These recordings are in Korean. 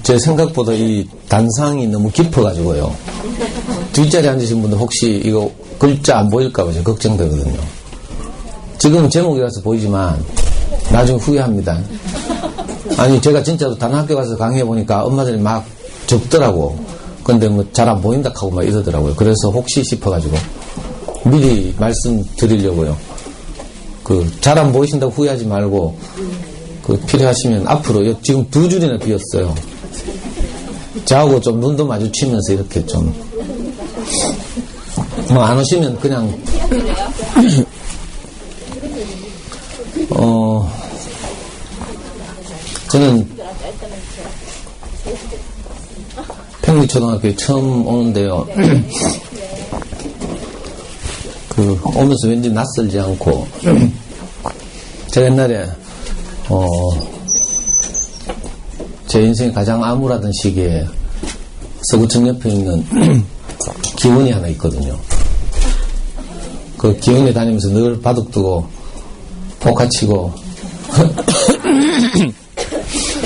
제 생각보다 이 단상이 너무 깊어가지고요. 뒷자리에 앉으신 분들 혹시 이거 글자 안 보일까봐 제가 걱정되거든요. 지금 제목이라서 보이지만 나중에 후회합니다. 아니, 제가 진짜로 다른 학교 가서 강의해보니까 엄마들이 막 적더라고. 근데 뭐 잘 안 보인다 하고 막 이러더라고요. 그래서 혹시 싶어가지고 미리 말씀드리려고요. 잘 안 보이신다고 후회하지 말고, 필요하시면 앞으로, 지금 2줄이나 비었어요. 저하고 좀 눈도 마주치면서 이렇게 좀, 안 오시면 그냥, 저는 평리초등학교에 처음 오는데요. 오면서 왠지 낯설지 않고, 제가 옛날에, 제 인생에 가장 암울하던 시기에 서구청 옆에 있는 기원이 하나 있거든요. 그 기원에 다니면서 늘 바둑 두고, 포카 치고,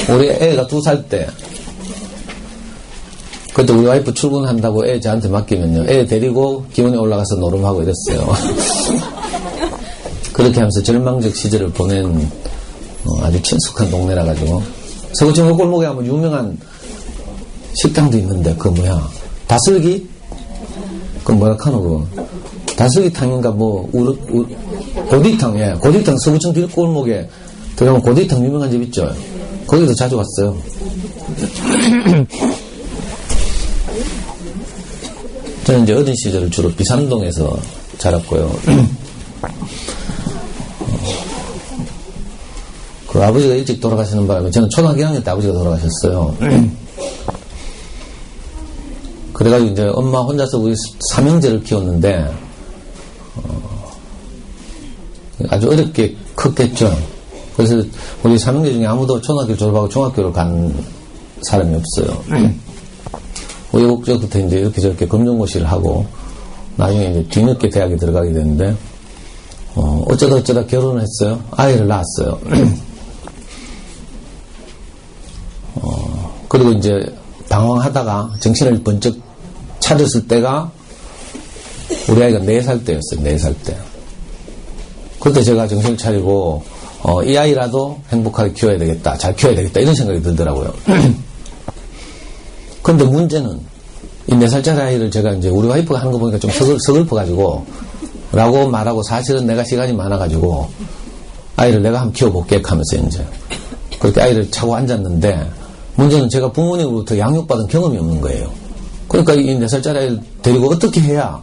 우리 애가 2살 때, 그때 우리 와이프 출근한다고 애 저한테 맡기면요, 애 데리고 기원에 올라가서 노름하고 이랬어요. 그렇게 하면서 절망적 시절을 보낸 아주 친숙한 동네라 가지고, 서구청 골목에 하면 유명한 식당도 있는데 그 뭐야, 다슬기? 그 뭐라 카노 그거 다슬기탕인가 뭐 고디탕, 예, 고디탕. 서구청 뒷골목에 들어가면 고디탕 유명한 집 있죠. 거기도 자주 왔어요. 저는 이제 어린 시절을 주로 비산동에서 자랐고요. 그 아버지가 일찍 돌아가시는 바람에 저는 초등학교 1학년 때 아버지가 돌아가셨어요. 그래가지고 이제 엄마 혼자서 우리 삼형제를 키웠는데, 아주 어렵게 컸겠죠. 그래서 우리 삼형제 중에 아무도 초등학교를 졸업하고 중학교를 간 사람이 없어요. 우여곡절부터 이제 이렇게 저렇게 검정고시를 하고, 나중에 이제 뒤늦게 대학에 들어가게 됐는데, 어쩌다 결혼을 했어요. 아이를 낳았어요. 그리고 이제 방황하다가 정신을 번쩍 차렸을 때가 우리 아이가 4살 때였어요. 4살 때. 그때 제가 정신을 차리고, 이 아이라도 행복하게 키워야 되겠다. 잘 키워야 되겠다. 이런 생각이 들더라고요. 근데 문제는 이 4살짜리 아이를 제가 이제 우리 와이프가 하는 거 보니까 좀 서글퍼가지고 라고 말하고, 사실은 내가 시간이 많아가지고 아이를 내가 한번 키워볼게 하면서 이제 그렇게 아이를 차고 앉았는데, 문제는 제가 부모님으로부터 양육받은 경험이 없는 거예요. 그러니까 이 4살짜리 아이를 데리고 어떻게 해야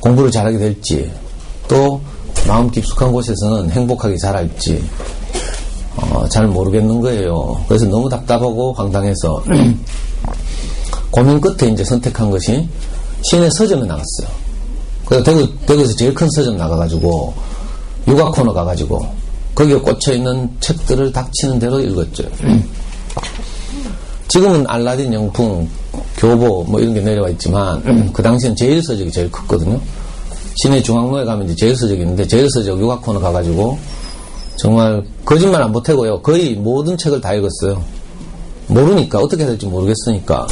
공부를 잘하게 될지, 또 마음 깊숙한 곳에서는 행복하게 자랄지 잘 모르겠는 거예요. 그래서 너무 답답하고 황당해서 고민 끝에 이제 선택한 것이 시내 서점에 나갔어요. 그래서 대구에서 제일 큰 서점 나가가지고 육아 코너 가가지고 거기에 꽂혀있는 책들을 닥치는 대로 읽었죠. 지금은 알라딘 영풍, 교보 뭐 이런 게 내려와 있지만 그 당시엔 제일서적이 제일 컸거든요. 시내 중앙로에 가면 이제 제일서적이 있는데, 제일서적 육아 코너 가가지고 정말 거짓말 안 보태고요, 거의 모든 책을 다 읽었어요. 모르니까, 어떻게 해야 될지 모르겠으니까.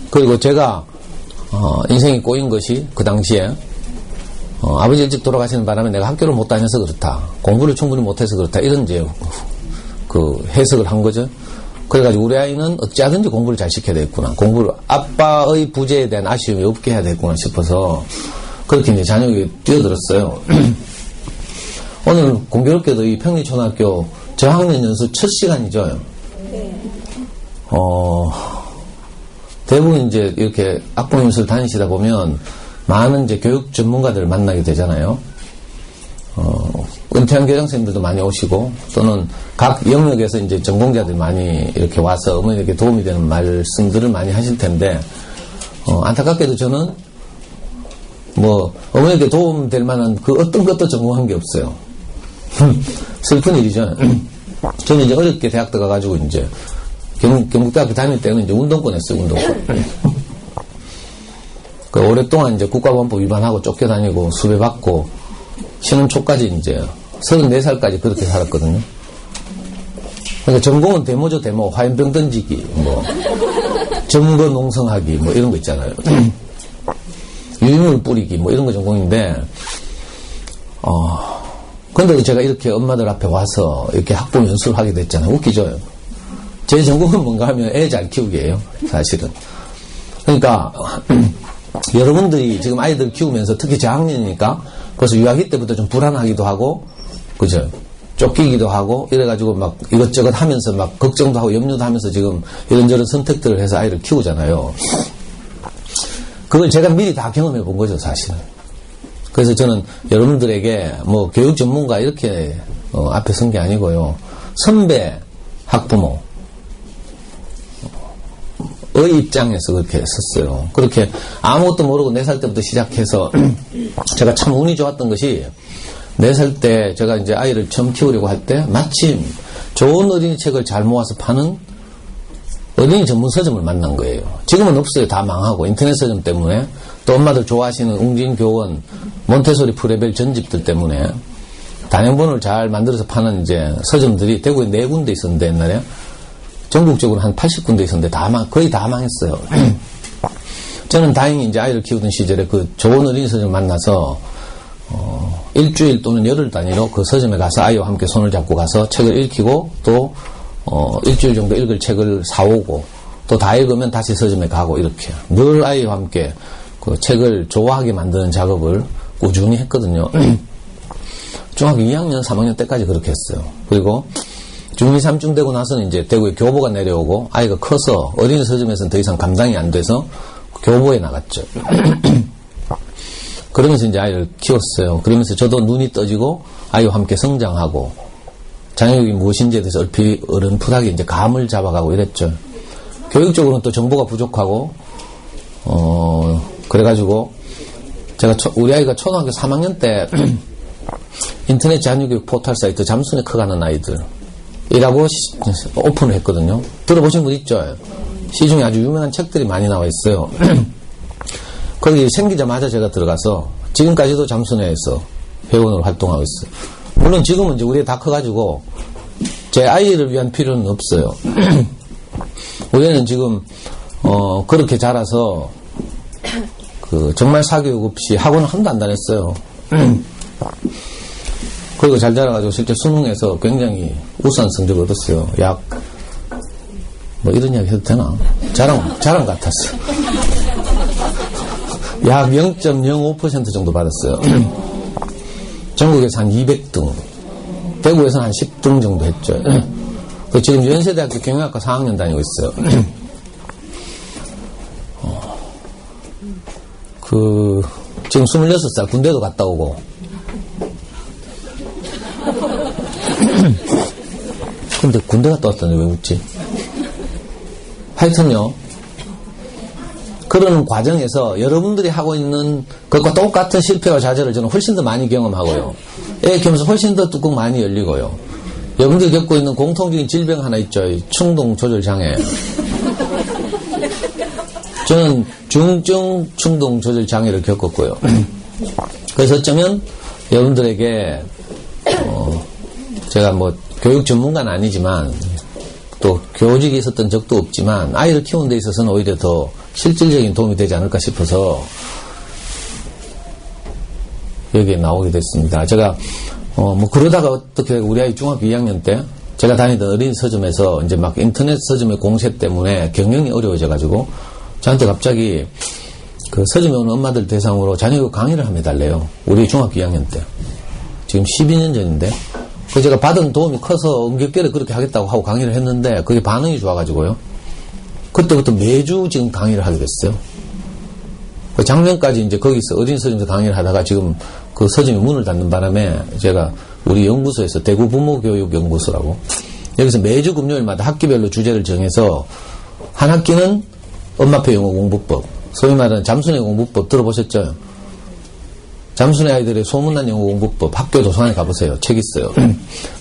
그리고 제가 인생이 꼬인 것이 그 당시에 아버지 일찍 돌아가시는 바람에 내가 학교를 못 다녀서 그렇다, 공부를 충분히 못해서 그렇다, 이런 이제 그 해석을 한 거죠. 그래가지고 우리 아이는 어찌하든지 공부를 잘 시켜야 되겠구나, 공부를 아빠의 부재에 대한 아쉬움이 없게 해야 되겠구나 싶어서 그렇게 이제 자녀에게 뛰어들었어요. 오늘 공교롭게도 이 평리초등학교 저학년 연수 첫 시간이죠. 대부분 이제 이렇게 악보 연수를 다니시다 보면 많은 이제 교육 전문가들을 만나게 되잖아요. 은퇴한 교장선생님들도 많이 오시고, 또는 각 영역에서 이제 전공자들이 많이 이렇게 와서 어머니에게 도움이 되는 말씀들을 많이 하실 텐데, 안타깝게도 저는 뭐 어머니에게 도움될 만한 그 어떤 것도 전공한 게 없어요. 슬픈 일이죠. 저는 이제 어렵게 대학 들어가가지고 이제 경북대학교 다닐 때는 이제 운동권 했어요, 운동권. 그 오랫동안 이제 국가보안법 위반하고 쫓겨다니고 수배받고 신혼 초까지 이제 34살까지 그렇게 살았거든요. 그러니까 전공은 데모죠, 데모. 화염병 던지기, 뭐, 점거 농성하기, 뭐, 이런 거 있잖아요. 유인물 뿌리기, 뭐, 이런 거 전공인데, 근데 제가 이렇게 엄마들 앞에 와서 이렇게 학부 연수를 하게 됐잖아요. 웃기죠? 제 전공은 뭔가 하면 애 잘 키우기예요, 사실은. 그러니까, 여러분들이 지금 아이들 키우면서 특히 저학년이니까 벌써 유아기 때부터 좀 불안하기도 하고, 그죠? 쫓기기도 하고, 이래가지고 막 이것저것 하면서 막 걱정도 하고 염려도 하면서 지금 이런저런 선택들을 해서 아이를 키우잖아요. 그걸 제가 미리 다 경험해 본 거죠, 사실은. 그래서 저는 여러분들에게 뭐 교육 전문가 이렇게 앞에 선 게 아니고요. 선배 학부모 의 입장에서 그렇게 썼어요. 그렇게 아무것도 모르고 4살 때부터 시작해서 제가 참 운이 좋았던 것이 4살 때 제가 이제 아이를 처음 키우려고 할 때 마침 좋은 어린이 책을 잘 모아서 파는 어린이 전문 서점을 만난 거예요. 지금은 없어요. 다 망하고 인터넷 서점 때문에 또 엄마들 좋아하시는 웅진교원, 몬테소리 프레벨 전집들 때문에 단행본을 잘 만들어서 파는 이제 서점들이 대구에 4군데 있었는데 옛날에 전국적으로 한 80군데 있었는데 거의 다 망했어요. 저는 다행히 이제 아이를 키우던 시절에 그 좋은 어린이 서점을 만나서 일주일 또는 열흘 단위로 그 서점에 가서 아이와 함께 손을 잡고 가서 책을 읽히고 또 일주일 정도 읽을 책을 사오고 또 다 읽으면 다시 서점에 가고 이렇게 늘 아이와 함께 그 책을 좋아하게 만드는 작업을 꾸준히 했거든요. 중학교 2학년, 3학년 때까지 그렇게 했어요. 그리고 중2, 3중 되고 나서는 이제 대구에 교보가 내려오고 아이가 커서 어린이 서점에서는 더 이상 감당이 안 돼서 교보에 나갔죠. 그러면서 이제 아이를 키웠어요. 그러면서 저도 눈이 떠지고 아이와 함께 성장하고 장애육이 무엇인지에 대해서 어렴풋하게 이제 감을 잡아가고 이랬죠. 교육적으로는 또 정보가 부족하고 그래가지고 제가 우리 아이가 초등학교 3학년 때 인터넷 자녀교육 포털 사이트 잠순에 커가는 아이들이라고 오픈을 했거든요. 들어보신 분 있죠? 시중에 아주 유명한 책들이 많이 나와 있어요. 거기 생기자마자 제가 들어가서 지금까지도 잠순회에서 회원으로 활동하고 있어요. 물론 지금은 이제 우리 다 커가지고 제 아이를 위한 필요는 없어요. 우리는 지금 그렇게 자라서 정말 사교육 없이 학원을 한도 안 다녔어요. 그리고 잘 자라가지고 실제 수능에서 굉장히 우수한 성적을 얻었어요. 뭐 이런 이야기 해도 되나? 자랑 같았어. 약 0.05% 정도 받았어요. 전국에서 한 200등, 대구에서는 한 10등 정도 했죠. 지금 연세대학교 경영학과 4학년 다니고 있어요. 지금 26살 군대도 갔다 오고. 근데 군대 갔다 왔다는데 왜 웃지? 하여튼요, 그러는 과정에서 여러분들이 하고 있는 것과 똑같은 실패와 좌절을 저는 훨씬 더 많이 경험하고요. 애 키우면서 훨씬 더 뚜껑 많이 열리고요. 여러분들이 겪고 있는 공통적인 질병 하나 있죠. 충동 조절 장애. 저는 중증 충동 조절 장애를 겪었고요. 그래서 어쩌면 여러분들에게 제가 뭐 교육 전문가는 아니지만 또 교직이 있었던 적도 없지만 아이를 키우는 데 있어서는 오히려 더 실질적인 도움이 되지 않을까 싶어서 여기에 나오게 됐습니다. 제가 뭐 그러다가 어떻게 우리 아이 중학교 2학년 때 제가 다니던 어린이 서점에서 이제 막 인터넷 서점의 공세 때문에 경영이 어려워져가지고 저한테 갑자기 그 서점에 오는 엄마들 대상으로 자녀교육 강의를 하면 달래요. 우리 중학교 2학년 때. 지금 12년 전인데. 그 제가 받은 도움이 커서 엄격하게 그렇게 하겠다고 하고 강의를 했는데 그게 반응이 좋아가지고요. 그때부터 매주 지금 강의를 하게 됐어요. 그 작년까지 이제 거기서 어린이 서점에서 강의를 하다가 지금 그 서점이 문을 닫는 바람에 제가 우리 연구소에서 대구 부모교육연구소라고 여기서 매주 금요일마다 학기별로 주제를 정해서 한 학기는 엄마표 영어 공부법, 소위 말하는 잠순회 공부법 들어보셨죠? 잠순회 아이들의 소문난 영어 공부법 학교 도서관에 가보세요. 책 있어요.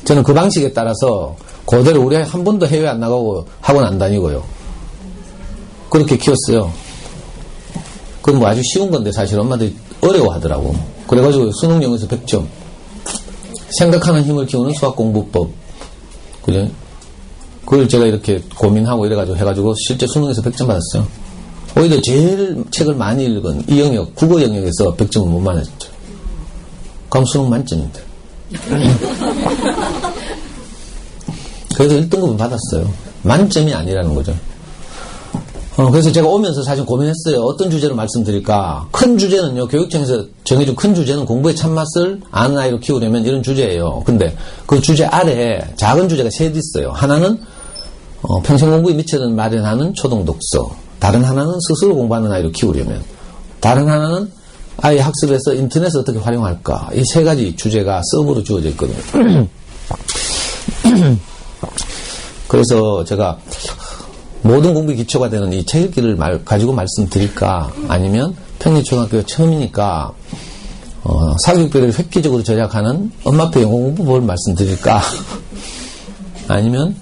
저는 그 방식에 따라서 그대로 우리 아이 한 번도 해외 안 나가고 학원 안 다니고요. 그렇게 키웠어요. 그건 뭐 아주 쉬운 건데 사실 엄마들이 어려워하더라고. 그래가지고 수능 영어에서 100점. 생각하는 힘을 키우는 수학 공부법. 그죠? 그걸 제가 이렇게 고민하고 이래가지고 해가지고 실제 수능에서 100점 받았어요. 오히려 제일 책을 많이 읽은 이 영역, 국어 영역에서 100점을 못 맞았죠. 그럼 수능 만점인데. 그래서 1등급은 받았어요. 만점이 아니라는 거죠. 그래서 제가 오면서 사실 고민했어요. 어떤 주제로 말씀드릴까? 큰 주제는요, 교육청에서 정해준 큰 주제는 공부의 참맛을 아는 아이로 키우려면 이런 주제예요. 근데 그 주제 아래에 작은 주제가 셋 있어요. 하나는 평생 공부에 미쳐는 마련하는 초등 독서. 다른 하나는 스스로 공부하는 아이로 키우려면. 다른 하나는 아이 학습에서 인터넷을 어떻게 활용할까. 이 세 가지 주제가 서브로 주어져 있거든요. 그래서 제가 모든 공부의 기초가 되는 이 책 읽기를 가지고 말씀드릴까? 아니면 평리초등학교 처음이니까 사교육비를 획기적으로 절약하는 엄마표 영어 공부법을 말씀드릴까? 아니면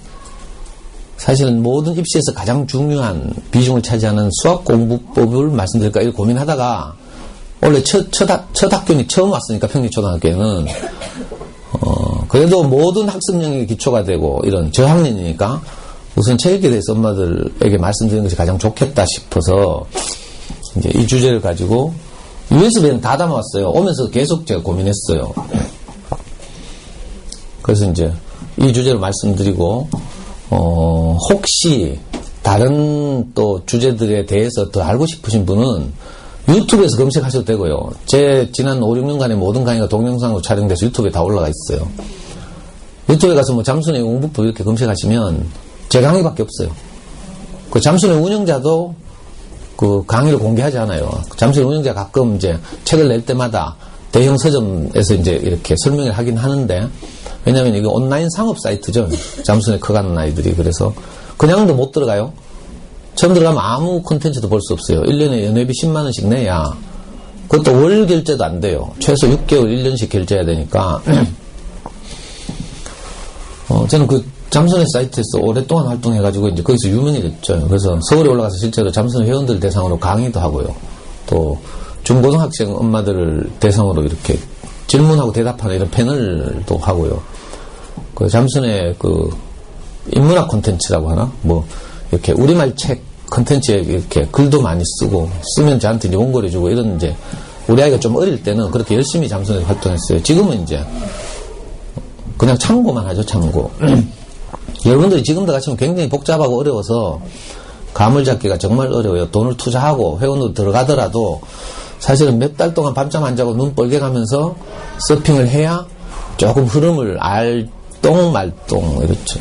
사실은 모든 입시에서 가장 중요한 비중을 차지하는 수학 공부법을 말씀드릴까? 이렇게 고민하다가 원래 첫 학교니 처음 왔으니까 평리초등학교에는 그래도 모든 학습 영역의 기초가 되고 이런 저학년이니까 우선 책 읽기에 대해서 엄마들에게 말씀드리는 것이 가장 좋겠다 싶어서 이제 이 주제를 가지고 USB에는 다 담아왔어요. 오면서 계속 제가 고민했어요. 그래서 이제 이 주제를 말씀드리고 혹시 다른 또 주제들에 대해서 더 알고 싶으신 분은 유튜브에서 검색하셔도 되고요. 제 지난 5, 6년간의 모든 강의가 동영상으로 촬영돼서 유튜브에 다 올라가 있어요. 유튜브에 가서 뭐 잠수의 공부법 이렇게 검색하시면 제 강의밖에 없어요. 그 잠수의 운영자도 그 강의를 공개하지 않아요. 잠수의 운영자 가끔 이제 책을 낼 때마다 대형 서점에서 이제 이렇게 설명을 하긴 하는데, 왜냐면 이게 온라인 상업 사이트죠. 잠수에 커가는 아이들이. 그래서 그냥도 못 들어가요. 처음 들어가면 아무 콘텐츠도 볼 수 없어요. 1년에 연회비 10만원씩 내야, 그것도 월 결제도 안 돼요. 최소 6개월 1년씩 결제해야 되니까. 저는 그 잠수의 사이트에서 오랫동안 활동해가지고 이제 거기서 유명이 됐죠. 그래서 서울에 올라가서 실제로 잠수의 회원들 대상으로 강의도 하고요. 또 중고등학생 엄마들을 대상으로 이렇게 질문하고 대답하는 이런 패널도 하고요. 그 잠수의 그 인문학 콘텐츠라고 하나? 뭐 이렇게 우리말 책 콘텐츠에 이렇게 글도 많이 쓰고, 쓰면 저한테 이제 원고를 주고 이런 이제 우리 아이가 좀 어릴 때는 그렇게 열심히 잠수의 활동했어요. 지금은 이제 그냥 참고만 하죠, 참고. 여러분들이 지금도 같이 굉장히 복잡하고 어려워서 감을 잡기가 정말 어려워요. 돈을 투자하고 회원으로 들어가더라도 사실은 몇 달 동안 밤잠 안 자고 눈 뻘개가면서 서핑을 해야 조금 흐름을 알똥말똥 이렇죠.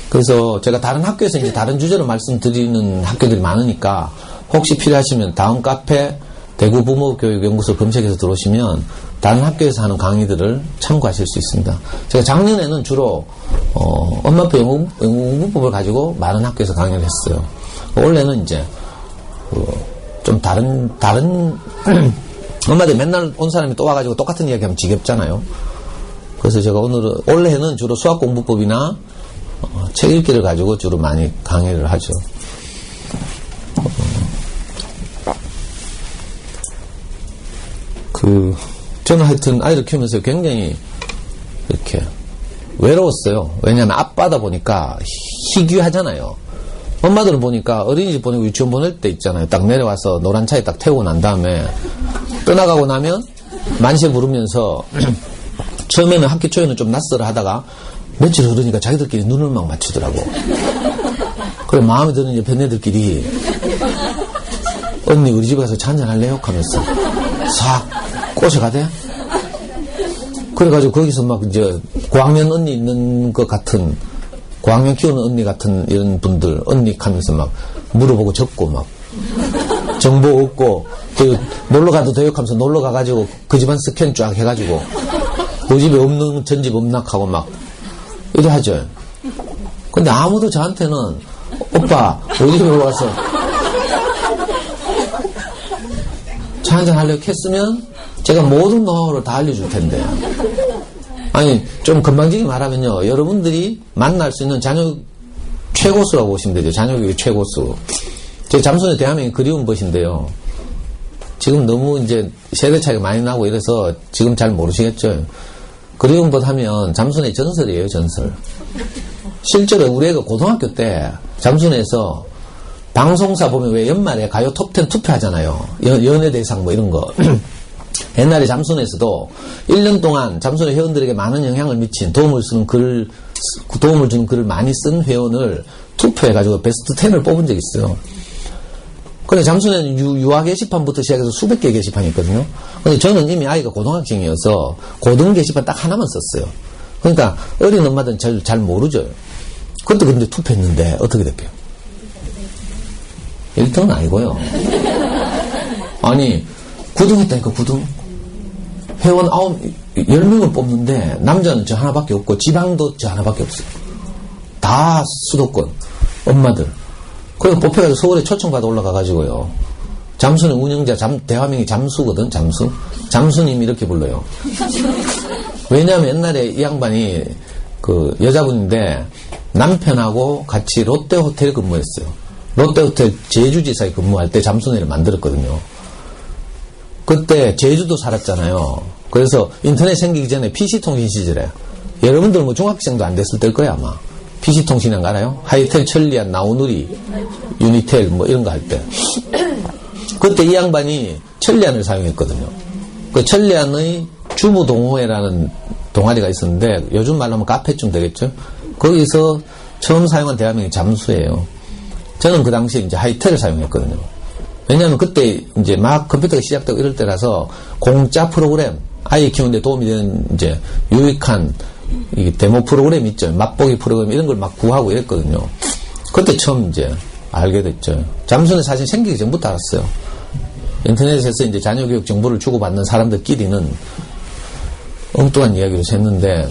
그래서 제가 다른 학교에서 이제 다른 주제로 말씀드리는 학교들이 많으니까 혹시 필요하시면 다음 카페 대구 부모교육연구소 검색해서 들어오시면 다른 학교에서 하는 강의들을 참고하실 수 있습니다. 제가 작년에는 주로 엄마표 영어 공부법을 가지고 많은 학교에서 강의를 했어요. 올해는 이제 좀 다른 엄마들 맨날 온 사람이 또 와가지고 똑같은 이야기하면 지겹잖아요. 그래서 제가 올해는 주로 수학 공부법이나 책 읽기를 가지고 주로 많이 강의를 하죠. 저는 하여튼 아이를 키우면서 굉장히 이렇게 외로웠어요. 왜냐하면 아빠다 보니까 희귀하잖아요. 엄마들은 보니까 어린이집 보내고 유치원 보낼 때 있잖아요. 딱 내려와서 노란 차에 딱 태우고 난 다음에 떠나가고 나면 만세 부르면서 처음에는 학기 초에는 좀 낯설어 하다가 며칠 흐르니까 자기들끼리 눈을 막 맞추더라고. 그래 마음에 드는 옆에 애들끼리 언니 우리 집에 가서 차 한잔 할래요? 하면서 싹 꼬셔가대. 그래가지고 거기서 막 이제 고학년 언니 있는 것 같은, 고학년 키우는 언니 같은 이런 분들 언니 하면서 막 물어보고 적고 막 정보 얻고, 또 놀러가도 돼요? 하면서 놀러가가지고 그 집안 스캔 쫙 해가지고 그 집에 없는 전집 없락하고 막 이래 하죠. 근데 아무도 저한테는 오빠 우리 집에 와서 차 한잔 하려고 했으면 제가 모든 노하우를 다 알려줄 텐데. 아니 좀 건방지게 말하면요, 여러분들이 만날 수 있는 자녀 최고수라고 보시면 되죠. 자녀교육의 최고수. 제 잠수의 대한민국 그리운 것인데요. 지금 너무 이제 세대 차이가 많이 나고 이래서 지금 잘 모르시겠죠. 그리운 것 하면 잠수의 전설이에요, 전설. 실제로 우리 애가 고등학교 때 잠순에서 방송사 보면 왜 연말에 가요 톱10 투표하잖아요. 연예대상 뭐 이런 거. 옛날에 잠순에서도 1년 동안 잠순의 회원들에게 많은 영향을 미친 도움을 주는 글을 많이 쓴 회원을 투표해가지고 베스트 10을 뽑은 적이 있어요. 근데 잠순에는 유아 게시판부터 시작해서 수백 개 게시판이 있거든요. 근데 저는 이미 아이가 고등학생이어서 고등 게시판 딱 하나만 썼어요. 그러니까 어린 엄마들은 잘 모르죠. 그것도 근데 투표했는데 어떻게 될게요? 1등은 아니고요. 아니 9등 했다니까 9등. 회원 10명을 뽑는데 남자는 저 하나밖에 없고 지방도 저 하나밖에 없어요. 다 수도권 엄마들. 그래서 뽑혀가지고 서울에 초청받아 올라가가지고요. 잠수는 운영자, 대화명이 잠수거든, 잠수. 잠수님 이렇게 불러요. 왜냐하면 옛날에 이 양반이 그 여자분인데 남편하고 같이 롯데호텔에 근무했어요. 롯데호텔 제주지사에 근무할 때 잠수네를 만들었거든요. 그때 제주도 살았잖아요. 그래서 인터넷 생기기 전에 PC통신 시절에 여러분들 뭐 중학생도 안 됐을 때일 거야 아마. PC통신이란 거 알아요? 하이텔, 천리안, 나우누리, 유니텔 뭐 이런 거 할 때. 그때 이 양반이 천리안을 사용했거든요. 그 천리안의 주부동호회라는 동아리가 있었는데 요즘 말로 하면 카페쯤 되겠죠? 거기서 처음 사용한 대화명이 잠수예요. 저는 그 당시에 이제 하이텔을 사용했거든요. 왜냐하면 그때 이제 막 컴퓨터가 시작되고 이럴 때라서 공짜 프로그램, 아이 키우는데 도움이 되는 이제 유익한 이 데모 프로그램 있죠. 맛보기 프로그램 이런 걸 막 구하고 이랬거든요. 그때 처음 이제 알게 됐죠. 잠수는 사실 생기기 전부터 알았어요. 인터넷에서 이제 자녀교육 정보를 주고받는 사람들끼리는 엉뚱한 이야기로 했는데,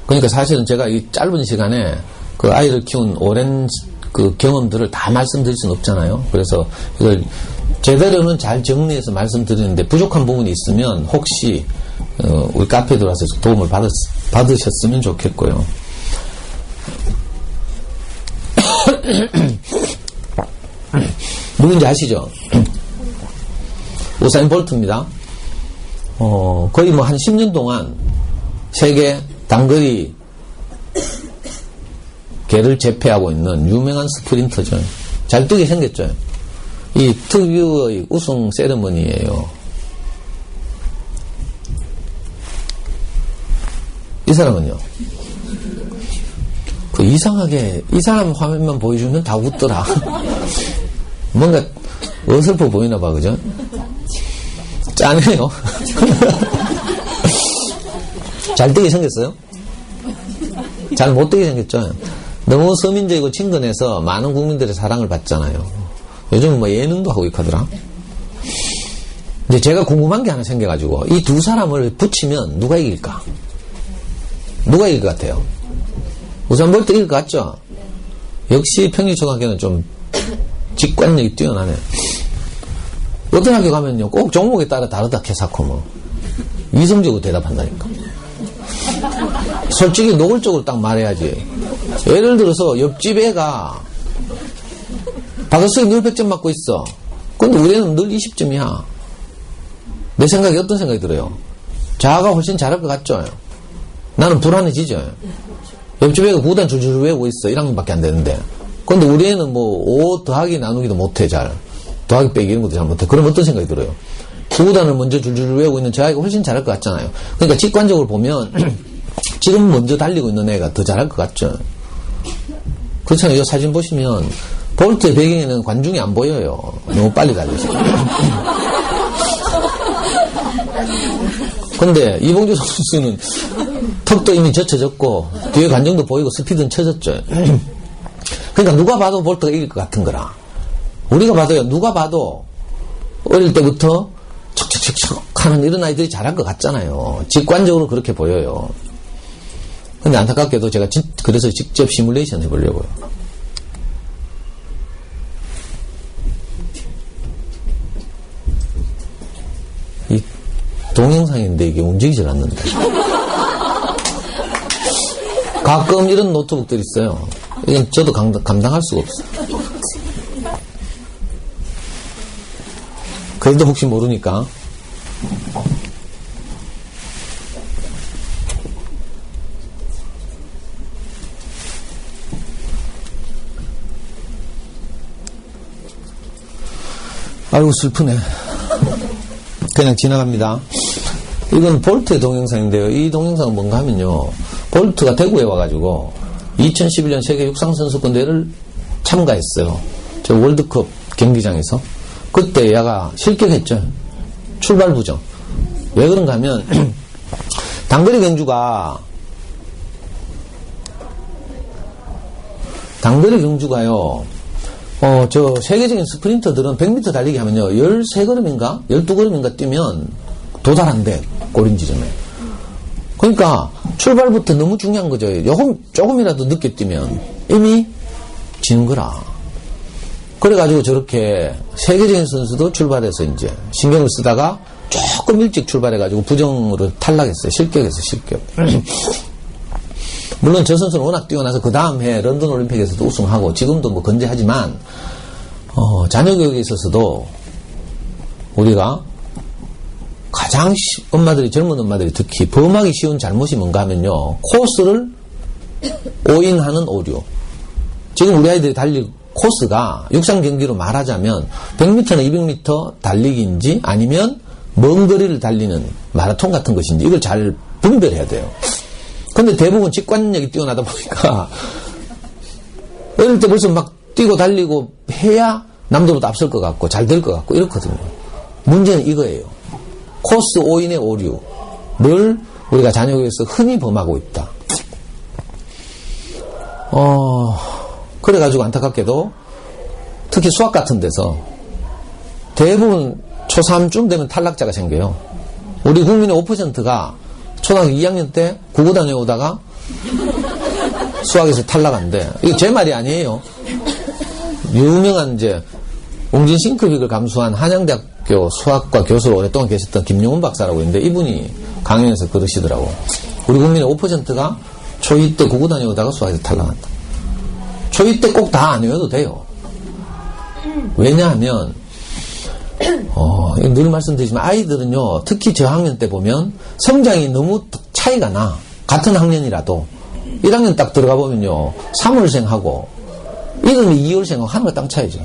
그러니까 사실은 제가 이 짧은 시간에 그 아이를 키운 오랜 그 경험들을 다 말씀드릴 수는 없잖아요. 그래서 이걸 제대로는 잘 정리해서 말씀드리는데 부족한 부분이 있으면 혹시 우리 카페에 들어와서 도움을 받으셨으면 좋겠고요. 누군지 아시죠? 우사인 볼트입니다. 거의 뭐 한 10년 동안 세계 단거리 개를 제패하고 있는 유명한 스프린터죠. 잘 뛰게 생겼죠. 이 특유의 우승 세레머니예요. 이 사람은요. 그 이상하게 이 사람 화면만 보여주면 다 웃더라. 뭔가 어설퍼 보이나 봐, 그죠? 짠해요. 잘 뛰게 생겼어요? 잘 못 뛰게 생겼죠? 너무 서민적이고 친근해서 많은 국민들의 사랑을 받잖아요. 요즘은 뭐 예능도 하고 있거더라. 이제 제가 궁금한 게 하나 생겨가지고 이 두 사람을 붙이면 누가 이길까? 누가 이길 것 같아요? 우선 볼트 이길 것 같죠? 역시 평일초등학교는 좀 직관력이 뛰어나네. 어떤 학교 가면요 꼭 종목에 따라 다르다 캐사코 뭐 이성적으로 대답한다니까. 솔직히 노골적으로 딱 말해야지. 예를 들어서 옆집 애가 박을석이 늘 100점 맞고 있어. 근데 우리 애는 늘 20점이야. 내 생각에 어떤 생각이 들어요? 자아가 훨씬 잘할 것 같죠? 나는 불안해지죠. 옆집 애가 9단 줄줄 외우고 있어. 1학년밖에 안 되는데. 근데 우리 애는 뭐 5 더하기 나누기도 못해 잘. 더하기 빼기 이런 것도 잘 못해. 그럼 어떤 생각이 들어요? 9단을 먼저 줄줄 외우고 있는 저 아이가 훨씬 잘할 것 같잖아요. 그러니까 직관적으로 보면 지금 먼저 달리고 있는 애가 더 잘할 것 같죠. 그렇잖아요. 이 사진 보시면 볼트의 배경에는 관중이 안 보여요. 너무 빨리 달리죠. 근데 이봉주 선수는 턱도 이미 젖혀졌고 뒤에 관중도 보이고 스피드는 쳐졌죠. 그러니까 누가 봐도 볼트가 이길 것 같은 거라. 우리가 봐도요. 누가 봐도 어릴 때부터 척척척척 하는 이런 아이들이 잘할 것 같잖아요. 직관적으로 그렇게 보여요. 근데 안타깝게도 제가 그래서 직접 시뮬레이션 해보려고요. 이 동영상인데 이게 움직이질 않는다. 가끔 이런 노트북들 있어요. 이건 저도 감당할 수가 없어요. 그래도 혹시 모르니까 아이고, 슬프네. 그냥 지나갑니다. 이건 볼트의 동영상인데요. 이 동영상은 뭔가 하면요. 볼트가 대구에 와가지고 2011년 세계 육상선수권대회를 참가했어요. 저 월드컵 경기장에서. 그때 얘가 실격했죠. 출발 부정. 왜 그런가 하면 단거리 경주가요. 저 세계적인 스프린터들은 100m 달리기 하면요. 13걸음인가? 12걸음인가 뛰면 도달한대. 골인 지점에. 그러니까 출발부터 너무 중요한 거죠. 조금이라도 늦게 뛰면 이미 지는 거라. 그래가지고 저렇게 세계적인 선수도 출발해서 이제 신경을 쓰다가 조금 일찍 출발해가지고 부정으로 탈락했어요. 실격했어요. 실격. 물론 저 선수는 워낙 뛰어나서 그 다음 해 런던 올림픽에서도 우승하고 지금도 뭐 건재하지만 자녀 교육에 있어서도 우리가 가장 젊은 엄마들이 특히 범하기 쉬운 잘못이 뭔가 하면요. 코스를 오인하는 오류. 지금 우리 아이들이 달릴 코스가 육상 경기로 말하자면 100m나 200m 달리기인지 아니면 먼 거리를 달리는 마라톤 같은 것인지 이걸 잘 분별해야 돼요. 근데 대부분 직관력이 뛰어나다 보니까 어릴 때 벌써 막 뛰고 달리고 해야 남들보다 앞설 것 같고 잘 될 것 같고 이렇거든요. 문제는 이거예요. 코스 오인의 오류를 우리가 자녀교육에서 흔히 범하고 있다. 그래가지고 안타깝게도 특히 수학 같은 데서 대부분 초3쯤 되면 탈락자가 생겨요. 우리 국민의 5%가 초등학교 2학년 때 국어 다녀오다가 수학에서 탈락한대. 이거 제 말이 아니에요. 유명한 이제 웅진 싱크빅을 감수한 한양대학교 수학과 교수로 오랫동안 계셨던 김용훈 박사라고 있는데 이분이 강연에서 그러시더라고. 우리 국민의 5%가 초2 때 국어 다녀오다가 수학에서 탈락한다. 초2 때 꼭 다 안 외워도 돼요. 왜냐하면 늘 말씀드리지만 아이들은요 특히 저학년 때 보면 성장이 너무 차이가 나. 같은 학년이라도 1학년 딱 들어가 보면요 3월생하고 이름이 2월생하고 하나가 땅 차이죠.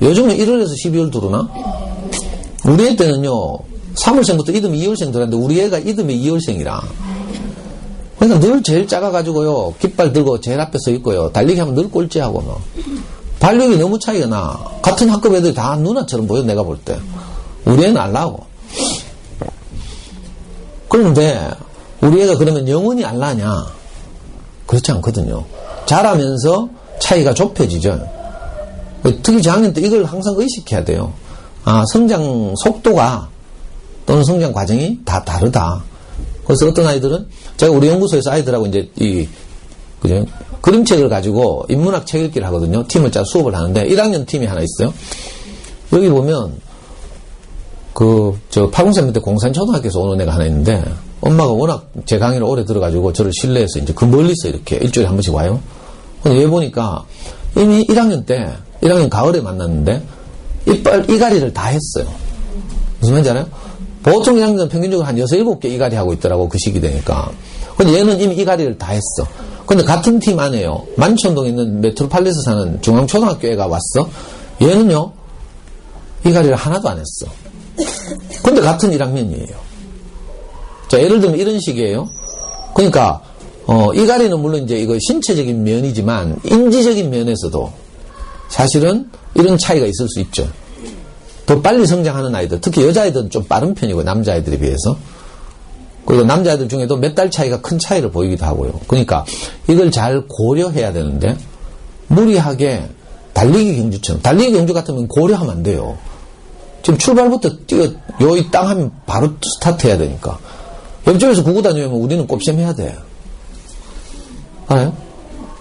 요즘은 1월에서 12월 들어오나? 우리 애 때는요 3월생부터 이름이 2월생 들어갔는데 우리 애가 이름이 2월생이라 그러니까 늘 제일 작아가지고요 깃발 들고 제일 앞에 서 있고요 달리기 하면 늘 꼴찌하고 뭐 발력이 너무 차이가 나. 같은 학급 애들이 다 누나처럼 보여 내가 볼 때. 우리 애는 알라고. 그런데 우리 애가 그러면 영원히 알라냐? 그렇지 않거든요. 자라면서 차이가 좁혀지죠. 특히 저학년 때 이걸 항상 의식해야 돼요. 성장 속도가 또는 성장 과정이 다 다르다. 그래서 어떤 아이들은 제가 우리 연구소에서 아이들하고 이제 그죠? 그림책을 가지고 인문학 책 읽기를 하거든요. 팀을 짜 수업을 하는데 1학년 팀이 하나 있어요. 여기 보면 파궁산 밑에 공산초등학교에서 오는 애가 하나 있는데 엄마가 워낙 제 강의를 오래 들어가지고 저를 신뢰해서 이제 그 멀리서 이렇게 일주일에 한 번씩 와요. 근데 얘 보니까 이미 1학년 가을에 만났는데 이가리를 다 했어요. 무슨 말인지 알아요? 보통 1학년 평균적으로 한 6, 7개 이가리 하고 있더라고 그 시기 되니까. 근데 얘는 이미 이가리를 다 했어. 근데 같은 팀 안에요. 만천동에 있는 메트로팔리스 사는 중앙초등학교 애가 왔어. 얘는요. 이가리를 하나도 안 했어. 근데 같은 1학년이에요. 자, 예를 들면 이런 식이에요. 그러니까 이가리는 물론 이제 이거 신체적인 면이지만 인지적인 면에서도 사실은 이런 차이가 있을 수 있죠. 더 빨리 성장하는 아이들, 특히 여자아이들은 좀 빠른 편이고 남자아이들에 비해서. 그리고 남자애들 중에도 몇 달 차이가 큰 차이를 보이기도 하고요. 그러니까 이걸 잘 고려해야 되는데 무리하게 달리기 경주처럼 달리기 경주 같으면 고려하면 안 돼요. 지금 출발부터 요이 땅 하면 바로 스타트 해야 되니까. 옆집에서 구구 다니면 우리는 꼽셈해야 돼. 알아요?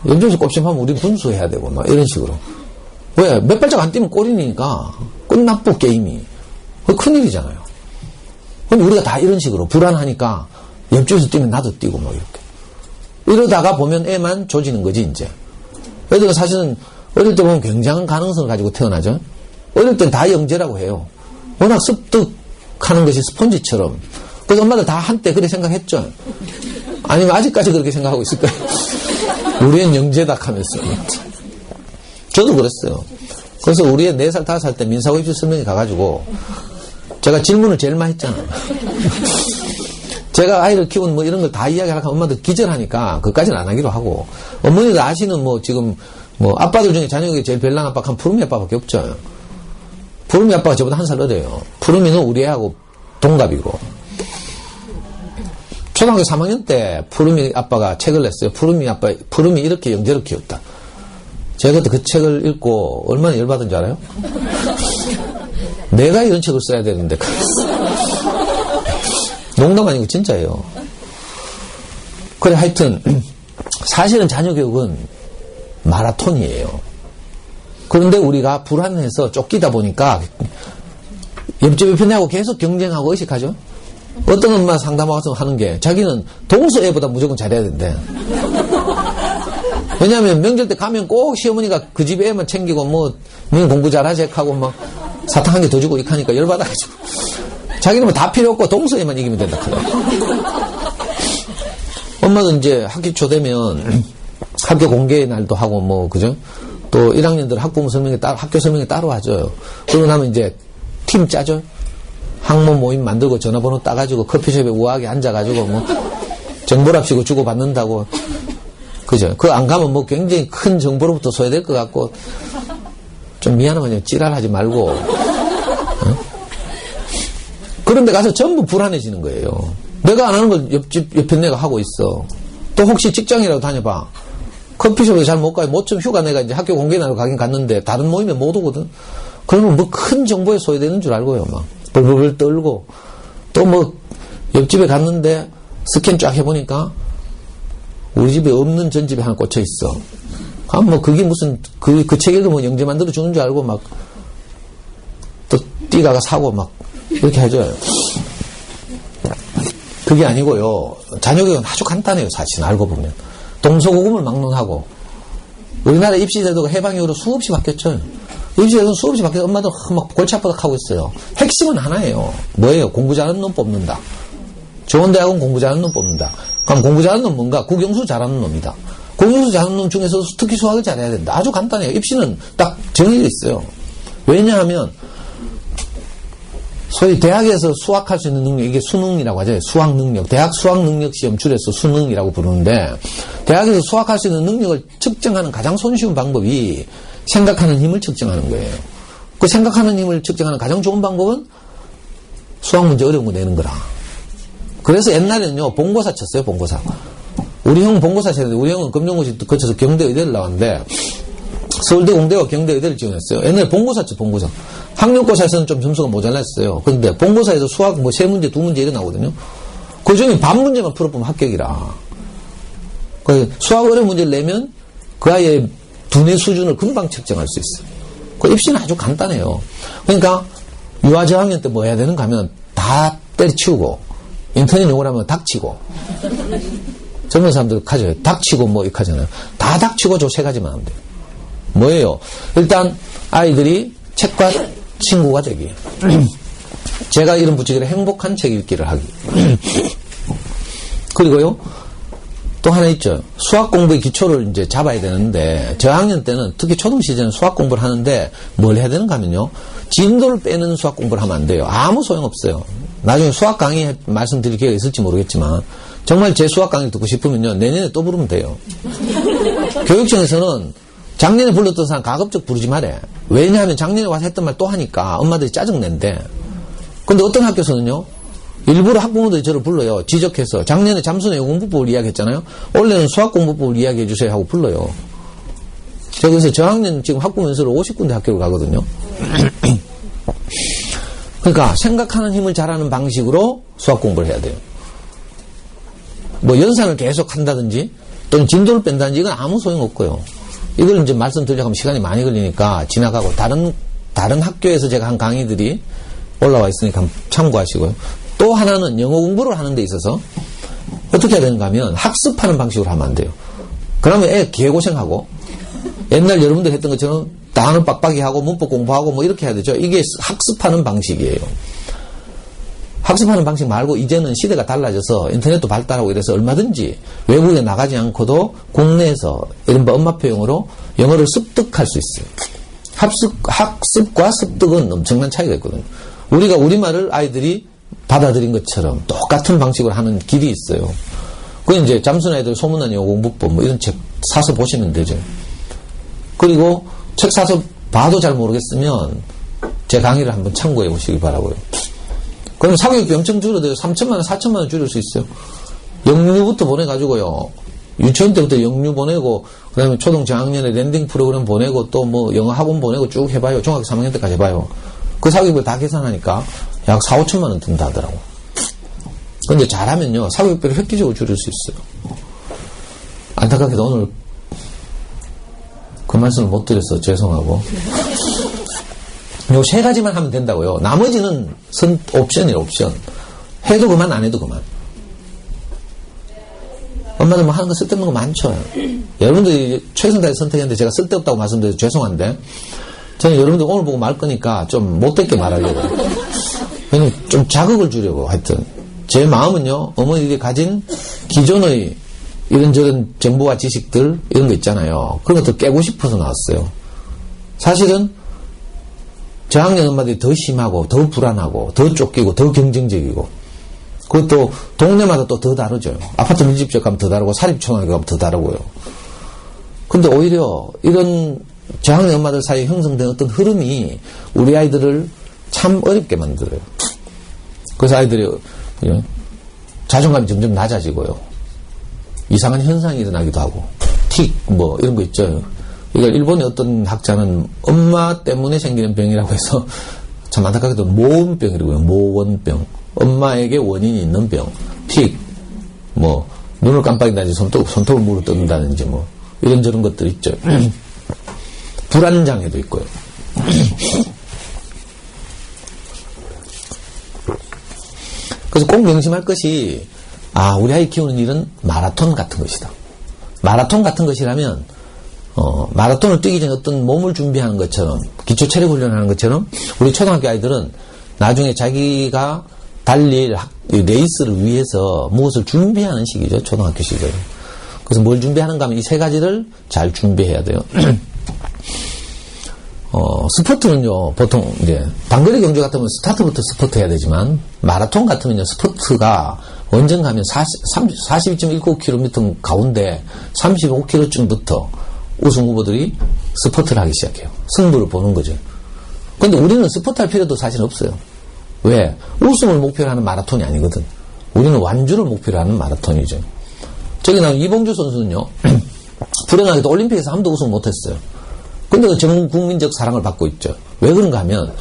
옆집에서 꼽셈하면 우리는 분수해야 되고 막 이런 식으로. 왜? 몇 발짝 안 뛰면 꼴이니까 끝나쁘 게임이. 그거 큰일이잖아요. 근데 우리가 다 이런 식으로 불안하니까 옆집에서 뛰면 나도 뛰고 뭐 이렇게. 이러다가 보면 애만 조지는 거지 이제. 애들은 사실은 어릴 때 보면 굉장한 가능성을 가지고 태어나죠. 어릴 땐 다 영재라고 해요. 워낙 습득하는 것이 스펀지처럼. 그래서 엄마들 다 한때 그렇게 생각했죠. 아니면 아직까지 그렇게 생각하고 있을까요? 우리는 영재다 하면서. 저도 그랬어요. 그래서 우리의 4살, 5살 때 민사고 입시 설명회 가가지고 제가 질문을 제일 많이 했잖아요. 제가 아이를 키우는 뭐 이런 걸 다 이야기하니까 엄마들 기절하니까 그것까지는 안 하기로 하고 어머니도 아시는 뭐 지금 뭐 아빠들 중에 자녀에게 제일 별난 아빠가 한 푸르미 아빠밖에 없죠. 푸르미 아빠가 저보다 1살 어려요. 푸르미는 우리 애하고 동갑이고 초등학교 3학년 때 푸르미 아빠가 책을 냈어요. 푸르미 이렇게 영재로 키웠다. 제가 그때 그 책을 읽고 얼마나 열받은 줄 알아요? 내가 이런 책을 써야 되는데. 농담 아니고 진짜예요. 그래, 하여튼, 사실은 자녀교육은 마라톤이에요. 그런데 우리가 불안해서 쫓기다 보니까 옆집 옆에 내하고 계속 경쟁하고 의식하죠? 어떤 엄마 상담하고 하는 게 자기는 동서 애보다 무조건 잘해야 된대. 왜냐하면 명절 때 가면 꼭 시어머니가 그 집 애만 챙기고 뭐 공부 잘하지 하고 막 사탕 한 개 더 주고 이렇게 하니까 열받아가지고 자기는 뭐 다 필요 없고 동서 애만 이기면 된다 그래. 엄마도 이제 학기 초 되면 학교 공개의 날도 하고 뭐 그죠? 또 1학년들 학부모 설명회 학교 설명회 따로 하죠. 그러고 나면 이제 팀 짜죠. 학모 모임 만들고 전화번호 따가지고 커피숍에 우아하게 앉아가지고 뭐 정보랍시고 주고받는다고. 그죠? 그거 안 가면 뭐 굉장히 큰 정보로부터 소외될 것 같고 좀 미안하면 찌랄하지 말고. 어? 그런데 가서 전부 불안해지는 거예요. 내가 안 하는 걸 옆에 내가 하고 있어. 또 혹시 직장이라도 다녀봐. 커피숍에 잘 못 가요. 모처럼 휴가 내가 이제 학교 공개날로 가긴 갔는데 다른 모임에 못 오거든. 그러면 뭐 큰 정보에 소외되는 줄 알고요. 막 벌벌 떨고 또 뭐 옆집에 갔는데 스캔 쫙 해보니까 우리 집에 없는 전집에 하나 꽂혀 있어. 아, 뭐 그게 무슨 그 책 읽으면 영재 만들어 주는 줄 알고 막 또 뛰가가 사고 막 이렇게 하죠. 그게 아니고요. 자녀교육은 아주 간단해요. 사실 알고 보면. 동서고금을 막론하고 우리나라 입시제도가 해방 이후로 수없이 바뀌었죠. 입시제도는 수없이 바뀌어서 엄마들 막 골치 아프다 하고 있어요. 핵심은 하나예요. 뭐예요? 공부 잘하는 놈 뽑는다. 좋은 대학은 공부 잘하는 놈 뽑는다. 그럼 공부 잘하는 놈 뭔가? 국영수 잘하는 놈이다. 국영수 잘하는 놈 중에서 특히 수학을 잘해야 된다. 아주 간단해요. 입시는 딱 정해져 있어요. 왜냐하면 소위 대학에서 수학할 수 있는 능력, 이게 수능이라고 하죠. 수학 능력. 대학 수학 능력 시험 줄여서 수능이라고 부르는데, 대학에서 수학할 수 있는 능력을 측정하는 가장 손쉬운 방법이 생각하는 힘을 측정하는 거예요. 그 생각하는 힘을 측정하는 가장 좋은 방법은 수학 문제 어려운 거 내는 거라. 그래서 옛날에는요, 본고사 쳤어요, 본고사. 우리 형은 본고사 쳤는데, 우리 형은 금정고시 거쳐서 경대 의대를 나왔는데, 서울대 공대와 경대 의대를 지원했어요. 옛날에 본고사 쳤어, 본고사. 학력고사에서는 좀 점수가 모자랐어요. 그런데 본고사에서 수학 뭐 3문제, 2문제 이렇게 나오거든요. 그 중에 반 문제만 풀어보면 합격이라. 수학 어려운 문제를 내면 그 아이의 두뇌 수준을 금방 측정할 수 있어요. 그 입시는 아주 간단해요. 그러니까 유아 저학년 때 뭐 해야 되는가 하면 다 때려치우고 인터넷 용어를 하면 닥치고 젊은 사람들 가져요. 닥치고 뭐 이렇게 하잖아요. 다 닥치고 저 3가지만 하면 돼요. 뭐예요? 일단 아이들이 책과 친구가 되기. 제가 이름 붙이기를 행복한 책 읽기를 하기. 그리고요, 또 하나 있죠. 수학 공부의 기초를 이제 잡아야 되는데, 저학년 때는 특히 초등 시절은 수학 공부를 하는데, 뭘 해야 되는가 하면요, 진도를 빼는 수학 공부를 하면 안 돼요. 아무 소용없어요. 나중에 수학 강의 말씀드릴 기회가 있을지 모르겠지만, 정말 제 수학 강의 듣고 싶으면요, 내년에 또 부르면 돼요. 교육청에서는 작년에 불렀던 사람 가급적 부르지 말해. 왜냐하면 작년에 와서 했던 말 또 하니까 엄마들이 짜증낸대. 근데 어떤 학교에서는요, 일부러 학부모들이 저를 불러요. 지적해서. 작년에 잠수내 공부법을 이야기했잖아요. 올해는 수학공부법을 이야기해 주세요 하고 불러요. 제가 그래서 저학년 지금 학부모 연수로 50군데 학교를 가거든요. 그러니까 생각하는 힘을 잘하는 방식으로 수학 공부를 해야 돼요. 뭐 연산을 계속 한다든지 또는 진도를 뺀다든지 이건 아무 소용없고요. 이걸 이제 말씀드리려고 하면 시간이 많이 걸리니까 지나가고 다른 학교에서 제가 한 강의들이 올라와 있으니까 한번 참고하시고요. 또 하나는 영어 공부를 하는 데 있어서 어떻게 해야 되는가 하면 학습하는 방식으로 하면 안 돼요. 그러면 애 개고생하고 옛날 여러분들 했던 것처럼 단어 빡빡이 하고 문법 공부하고 뭐 이렇게 해야 되죠. 이게 학습하는 방식이에요. 학습하는 방식 말고 이제는 시대가 달라져서 인터넷도 발달하고 이래서 얼마든지 외국에 나가지 않고도 국내에서 이른바 엄마표용으로 영어를 습득할 수 있어요. 학습과 습득은 엄청난 차이가 있거든요. 우리가 우리말을 아이들이 받아들인 것처럼 똑같은 방식으로 하는 길이 있어요. 그건 이제 잠순 아이들 소문난 영어 공부법 뭐 이런 책 사서 보시면 되죠. 그리고 책 사서 봐도 잘 모르겠으면 제 강의를 한번 참고해 보시기 바라고요. 그럼 사교육비 엄청 줄어들어요. 3천만 원, 4천만 원 줄일 수 있어요. 영유부터 보내가지고요. 유치원 때부터 영유 보내고, 그 다음에 초등 저학년에 랜딩 프로그램 보내고, 또 뭐 영어 학원 보내고 쭉 해봐요. 중학교 3학년 때까지 해봐요. 그 사교육비를 다 계산하니까 약 4, 5천만 원 든다 하더라고. 근데 잘하면요, 사교육비를 획기적으로 줄일 수 있어요. 안타깝게도 오늘 그 말씀을 못 드려서 죄송하고. 요 세 가지만 하면 된다고요. 나머지는 옵션이에요, 옵션. 해도 그만, 안 해도 그만. 엄마들 뭐 하는 거 쓸데없는 거 많죠. 여러분들이 최선을 다해 선택했는데 제가 쓸데없다고 말씀드려서 죄송한데, 저는 여러분들 오늘 보고 말 거니까 좀 못되게 말하려고요. 왜냐면 좀 자극을 주려고 하여튼. 제 마음은요, 어머니들이 가진 기존의 이런저런 정보와 지식들, 이런 거 있잖아요. 그런 것들 깨고 싶어서 나왔어요. 사실은 저학년 엄마들이 더 심하고, 더 불안하고, 더 쫓기고, 더 경쟁적이고, 그것도 동네마다 또 더 다르죠. 아파트 밀집지역 가면 더 다르고, 사립초등학교 가면 더 다르고요. 근데 오히려 이런 저학년 엄마들 사이에 형성된 어떤 흐름이 우리 아이들을 참 어렵게 만들어요. 그래서 아이들이 자존감이 점점 낮아지고요. 이상한 현상이 일어나기도 하고, 뭐, 이런 거 있죠. 이걸 일본의 어떤 학자는 엄마 때문에 생기는 병이라고 해서 참 안타깝게도 모원병이라고요. 모원병. 엄마에게 원인이 있는 병. 뭐, 눈을 깜빡인다든지 손톱을 물어 뜯는다든지 뭐, 이런저런 것들 있죠. 불안장애도 있고요. 그래서 꼭 명심할 것이, 우리 아이 키우는 일은 마라톤 같은 것이다. 마라톤 같은 것이라면, 마라톤을 뛰기 전에 어떤 몸을 준비하는 것처럼, 기초 체력 훈련하는 것처럼, 우리 초등학교 아이들은 나중에 자기가 달릴 레이스를 위해서 무엇을 준비하는 시기죠. 초등학교 시절. 그래서 뭘 준비하는가 하면 이 세 가지를 잘 준비해야 돼요. 스포츠는요, 보통, 이제, 단거리 경주 같으면 스타트부터 스포트 해야 되지만, 마라톤 같으면요, 스포트가 언젠가 하면 42.19km 가운데 35km쯤부터 우승 후보들이 스포트를 하기 시작해요. 승부를 보는 거죠. 근데 우리는 스포트 할 필요도 사실 없어요. 왜? 우승을 목표로 하는 마라톤이 아니거든. 우리는 완주를 목표로 하는 마라톤이죠. 저기 나온 이봉주 선수는요, 불행하게도 올림픽에서 한 번도 우승 못했어요. 근데 그 전 국민적 사랑을 받고 있죠. 왜 그런가 하면,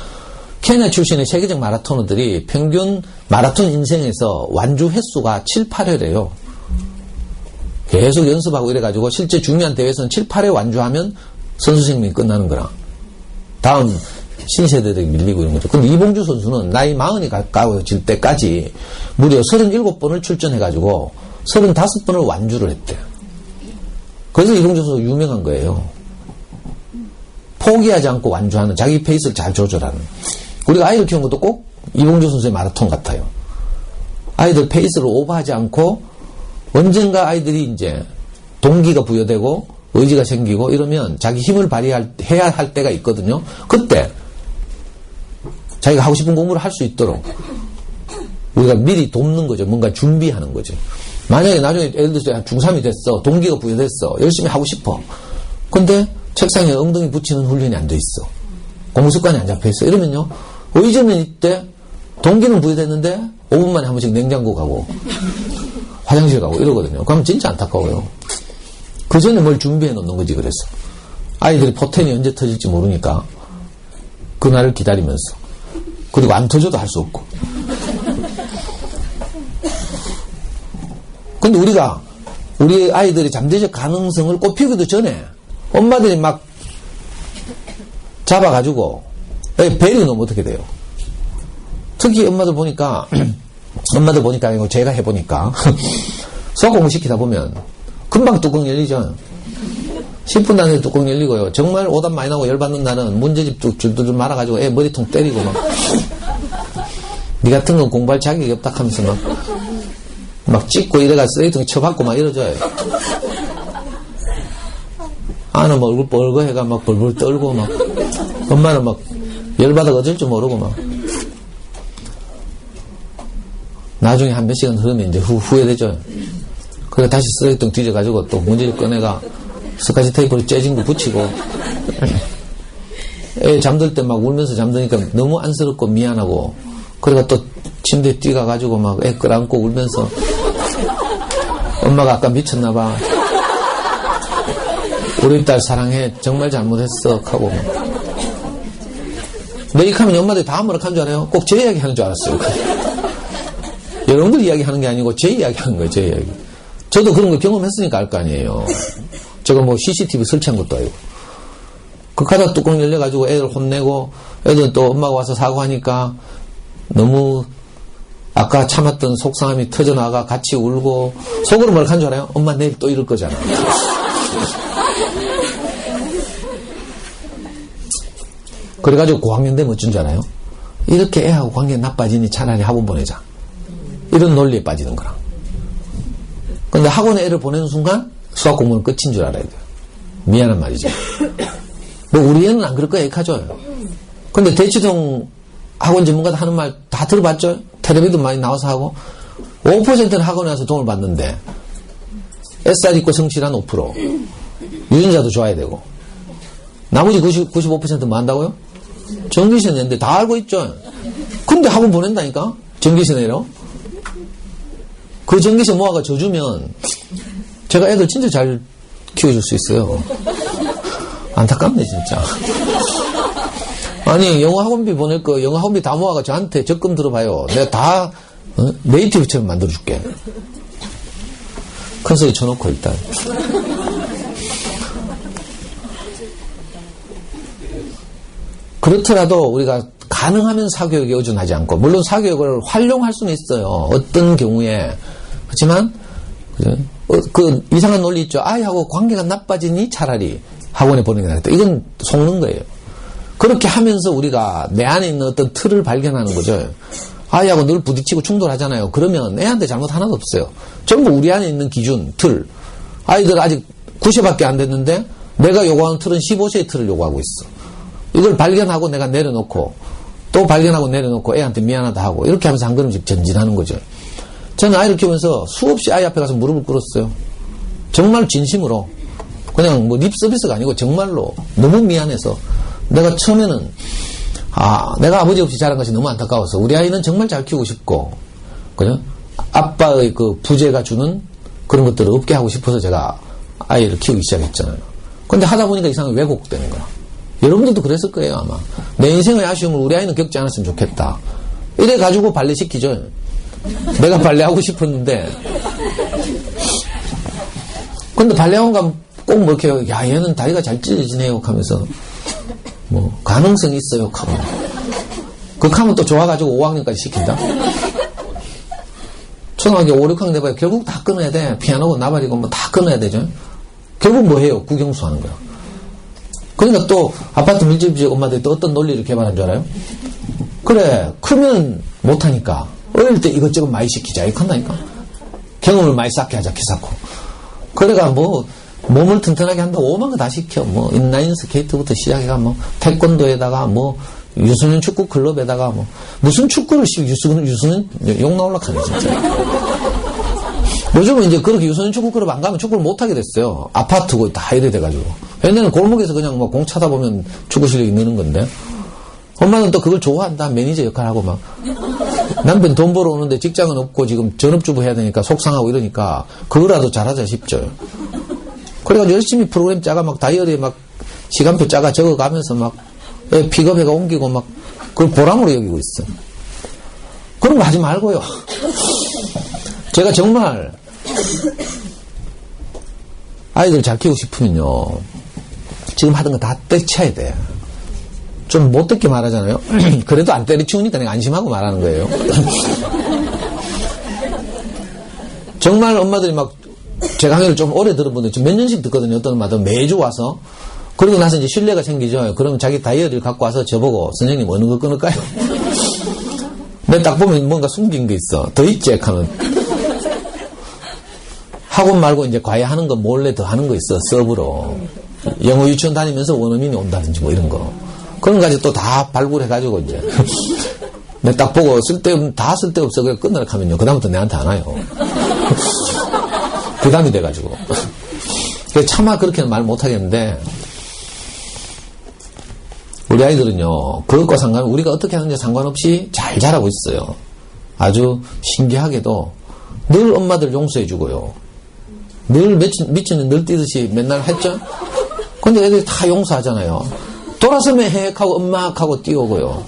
케냐 출신의 세계적 마라토너들이 평균 마라톤 인생에서 완주 횟수가 7, 8회래요. 계속 연습하고 이래가지고 실제 중요한 대회에서는 7, 8회 완주하면 선수 생명이 끝나는 거라. 다음 신세대들이 밀리고 이런 거죠. 근데 이봉주 선수는 나이 40이 가까워질 때까지 무려 37번을 출전해가지고 35번을 완주를 했대요. 그래서 이봉주 선수가 유명한 거예요. 포기하지 않고 완주하는, 자기 페이스를 잘 조절하는. 우리가 아이를 키우는 것도 꼭 이봉주 선수의 마라톤 같아요. 아이들 페이스를 오버하지 않고 언젠가 아이들이 이제 동기가 부여되고 의지가 생기고 이러면 자기 힘을 발휘해야 할 때가 있거든요. 그때 자기가 하고 싶은 공부를 할 수 있도록 우리가 미리 돕는 거죠. 뭔가 준비하는 거죠. 만약에 나중에 예를 들어서 중3이 됐어. 동기가 부여됐어. 열심히 하고 싶어. 근데 책상에 엉덩이 붙이는 훈련이 안 돼 있어. 공부 습관이 안 잡혀 있어. 이러면요. 의지는 이때 동기는 부여됐는데 5분 만에 한 번씩 냉장고 가고 화장실 가고 이러거든요. 그러면 진짜 안타까워요. 그 전에 뭘 준비해 놓는 거지. 그래서 아이들이 포텐이 언제 터질지 모르니까 그날을 기다리면서, 그리고 안 터져도 할 수 없고. 근데 우리가 우리 아이들이 잠재적 가능성을 꽃피우기도 전에 엄마들이 막 잡아가지고 배려는 어떻게 돼요? 특히 엄마들 보니까 아니고 제가 해보니까 수학공부 시키다 보면 금방 뚜껑 열리죠. 10분 안에 뚜껑 열리고요. 정말 오답 많이 나오고 열받는 날은 문제집 줄줄 말아가지고 애 머리통 때리고 막 니 같은 건 공부할 자격이 없다 하면서 막 찍고 이래가 쓰레기통에 쳐박고 막 이러죠. 아는 뭐 얼굴 뻘거해가 막 벌벌 떨고 막 엄마는 막 열받아 어쩔 줄 모르고 막. 나중에 한 몇 시간 흐르면 이제 후회되죠. 그래 다시 쓰레기통 뒤져가지고 또 문제를 꺼내가 스카치 테이프로 째진 거 붙이고. 애 잠들 때 막 울면서 잠드니까 너무 안쓰럽고 미안하고. 그래가 또 침대에 뛰어가가지고 막 애 끌어안고 울면서 엄마가 아까 미쳤나봐. 우리 딸 사랑해. 정말 잘못했어. 하고. 내 얘기하면 엄마들이 다 뭐라고 한 줄 알아요? 꼭 제 이야기 하는 줄 알았어요. 여러분들 이야기 하는 게 아니고 제 이야기 하는 거예요. 제 이야기. 저도 그런 거 경험했으니까 알 거 아니에요. 제가 뭐 CCTV 설치한 것도 아니고. 그 가다 뚜껑 열려가지고 애들 혼내고 애들은 또 엄마가 와서 사과하니까 너무 아까 참았던 속상함이 터져나가 같이 울고 속으로 뭐라고 한 줄 알아요? 엄마 내일 또 이럴 거잖아. 그래가지고 고학년 되면 어쩐 줄 알아요? 이렇게 애하고 관계 나빠지니 차라리 학원 보내자. 이런 논리에 빠지는 거라. 근데 학원에 애를 보내는 순간 수학 공부는 끝인 줄 알아야 돼요. 미안한 말이죠. 뭐 우리 애는 안 그럴 거야. 얘기하죠. 근데 대치동 학원 전문가들 하는 말 다 들어봤죠? 텔레비도 많이 나와서 하고 5%는 학원에 와서 돈을 받는데 SR 있고 성실한 5% 유전자도 좋아야 되고 나머지 95%는 뭐 한다고요? 전기세 내는데 다 알고 있죠? 근데 학원 보낸다니까? 전기세 내려? 그 전기세 모아가 줘주면 제가 애들 진짜 잘 키워줄 수 있어요. 안타깝네 진짜. 아니 영어 학원비 보낼 거 영어 학원비 다 모아가 저한테 적금 들어봐요. 내가 다 네이티브처럼 만들어줄게. 큰 소리 쳐놓고 일단. 그렇더라도 우리가 가능하면 사교육에 의존하지 않고 물론 사교육을 활용할 수는 있어요. 어떤 경우에. 그렇지만 그 이상한 논리 있죠. 아이하고 관계가 나빠지니 차라리 학원에 보내는 게 낫다. 이건 속는 거예요. 그렇게 하면서 우리가 내 안에 있는 어떤 틀을 발견하는 거죠. 아이하고 늘 부딪히고 충돌하잖아요. 그러면 애한테 잘못 하나도 없어요. 전부 우리 안에 있는 기준, 틀. 아이들 아직 9세밖에 안 됐는데 내가 요구하는 틀은 15세의 틀을 요구하고 있어. 이걸 발견하고 내가 내려놓고 또 발견하고 내려놓고 애한테 미안하다 하고 이렇게 하면서 한 걸음씩 전진하는 거죠. 저는 아이를 키우면서 수없이 아이 앞에 가서 무릎을 꿇었어요. 정말 진심으로. 그냥 뭐 립 서비스가 아니고 정말로 너무 미안해서 내가 처음에는 내가 아버지 없이 자란 것이 너무 안타까워서 우리 아이는 정말 잘 키우고 싶고 그죠? 아빠의 그 부재가 주는 그런 것들을 없게 하고 싶어서 제가 아이를 키우기 시작했잖아요. 근데 하다 보니까 이상하게 왜곡되는 거야. 여러분들도 그랬을 거예요 아마. 내 인생의 아쉬움을 우리 아이는 겪지 않았으면 좋겠다. 이래 가지고 발레시키죠. 내가 발레하고 싶었는데 근데 발레학원 가면 꼭 뭐 이렇게 야 얘는 다리가 잘 찢어지네요 하면서 뭐 가능성이 있어요 하면 그렇게 하면 또 좋아가지고 5학년까지 시킨다. 초등학교 5, 6학년 돼봐야 결국 다 끊어야 돼. 피아노고 나발이고 뭐 다 끊어야 되죠. 결국 뭐 해요? 국영수 하는 거야. 그러니까 또 아파트 밀집지 엄마들이 또 어떤 논리를 개발한 줄 알아요? 그래 크면 못하니까 어릴 때 이것저것 많이 시키자 이렇게 한다니까. 경험을 많이 쌓게 하자 기사코. 그래가 뭐 몸을 튼튼하게 한다고 오만 거 다 시켜. 뭐 인라인 스케이트부터 시작해가 뭐 태권도에다가 뭐 유소년 축구 클럽에다가 뭐 무슨 축구를 유소년 욕 나올라 하네 진짜. 요즘은 이제 그렇게 유소년 축구 클럽 안 가면 축구를 못 하게 됐어요. 아파트고 다 이래 돼가지고. 옛날에는 골목에서 그냥 뭐 공 차다 보면 축구 실력이 느는 건데. 엄마는 또 그걸 좋아한다. 매니저 역할하고 막. 남편 돈 벌어 오는데 직장은 없고 지금 전업주부 해야 되니까 속상하고 이러니까 그거라도 잘하자 싶죠. 그래가지고 열심히 프로그램 짜가 막 다이어리에 막 시간표 짜가 적어가면서 막 픽업해가 옮기고 막 그걸 보람으로 여기고 있어. 그런 거 하지 말고요. 제가 정말 아이들 잘 키우고 싶으면요. 지금 하던 거 다 때려쳐야 돼. 좀 못듣게 말하잖아요. 그래도 안 때려치우니까 내가 안심하고 말하는 거예요. 정말 엄마들이 막 제 강의를 좀 오래 들은 분들 지금 몇 년씩 듣거든요. 어떤 엄마들은 매주 와서. 그리고 나서 이제 신뢰가 생기죠. 그러면 자기 다이어리를 갖고 와서 저보고 선생님 어느 거 끊을까요? 내가 딱 보면 뭔가 숨긴 게 있어. 더 있지? 하면. 학원 말고 이제 과외하는 거 몰래 더 하는 거 있어. 서브로. 영어 유치원 다니면서 원어민이 온다든지 뭐 이런 거. 그런 가지 또 다 발굴해가지고, 이제. 내가 딱 보고 다 쓸데없어. 그래 끝내라 하면요. 그다음부터 내한테 안 와요. 부담이 돼가지고. 차마 그렇게는 말 못하겠는데, 우리 아이들은요, 그것과 우리가 어떻게 하는지 상관없이 잘 자라고 있어요. 아주 신기하게도 늘 엄마들 용서해주고요. 늘 미치는 늘 뛰듯이 맨날 했죠? 근데 애들이 다 용서하잖아요. 돌아서면 헤헷하고 엄마하고 뛰어오고요.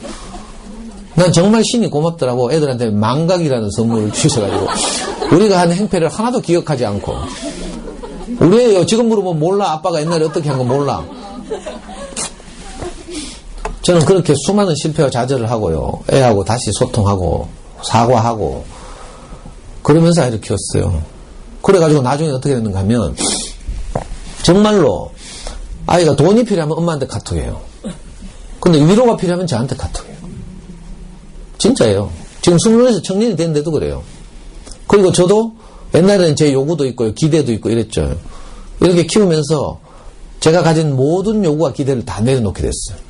난 정말 신이 고맙더라고. 애들한테 망각이라는 선물을 주셔가지고 우리가 한 행패를 하나도 기억하지 않고. 우리 애요 지금 물어보면 몰라. 아빠가 옛날에 어떻게 한 거 몰라. 저는 그렇게 수많은 실패와 좌절을 하고요. 애하고 다시 소통하고 사과하고 그러면서 아이를 키웠어요. 그래가지고 나중에 어떻게 됐는가 하면 정말로 아이가 돈이 필요하면 엄마한테 카톡해요. 근데 위로가 필요하면 저한테 카톡해요. 진짜예요. 지금 20에서 청년이 됐는데도 그래요. 그리고 저도 옛날에는 제 요구도 있고요. 기대도 있고 이랬죠. 이렇게 키우면서 제가 가진 모든 요구와 기대를 다 내려놓게 됐어요.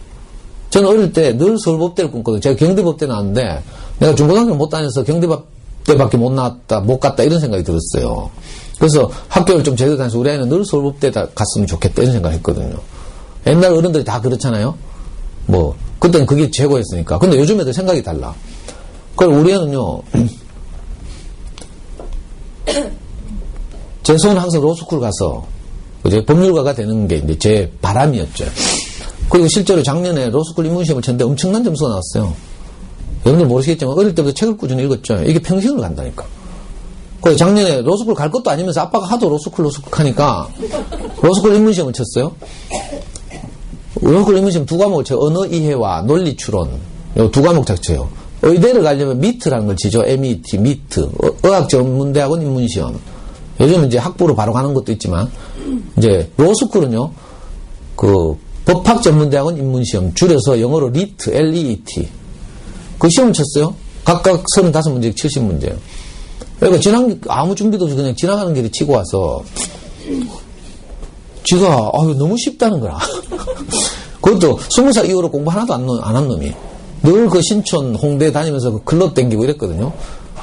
저는 어릴 때 늘 서울법대를 꿈꿨거든요. 제가 경대법대 나왔는데 내가 중고등학교 못 다녀서 경대법대밖에 못 갔다 이런 생각이 들었어요. 그래서 학교를 좀 제대로 다녀서 우리 아이는 늘 서울법대 갔으면 좋겠다 이런 생각을 했거든요. 옛날 어른들이 다 그렇잖아요. 그때는 그게 최고였으니까. 근데 요즘 애들 생각이 달라. 그리고 우리 애는요, 제 손은 항상 로스쿨 가서 이제 법률가가 되는 게 이제 제 바람이었죠. 그리고 실제로 작년에 로스쿨 입문시험을 쳤는데 엄청난 점수가 나왔어요. 여러분들 모르시겠지만 어릴 때부터 책을 꾸준히 읽었죠. 이게 평생을 간다니까. 그래서 작년에 로스쿨 갈 것도 아니면서 아빠가 하도 로스쿨 하니까 로스쿨 입문시험을 쳤어요. 로스쿨 입문시험 2과목을 쳐요. 언어 이해와 논리 추론. 요 2과목 자체요. 의대를 가려면 미트라는 걸 치죠. MET, 미트. 의학전문대학원 입문시험. 요즘은 이제 학부로 바로 가는 것도 있지만, 이제 로스쿨은요, 법학전문대학원 입문시험, 줄여서 영어로 리트, LEET. 그 시험을 쳤어요. 각각 35문제, 70문제요. 그러니까 아무 준비도 없이 그냥 지나가는 길에 치고 와서, 지가, 너무 쉽다는 거라. 그것도 20살 이후로 공부 하나도 안 한 놈이. 늘 그 신촌, 홍대 다니면서 그 클럽 댕기고 이랬거든요.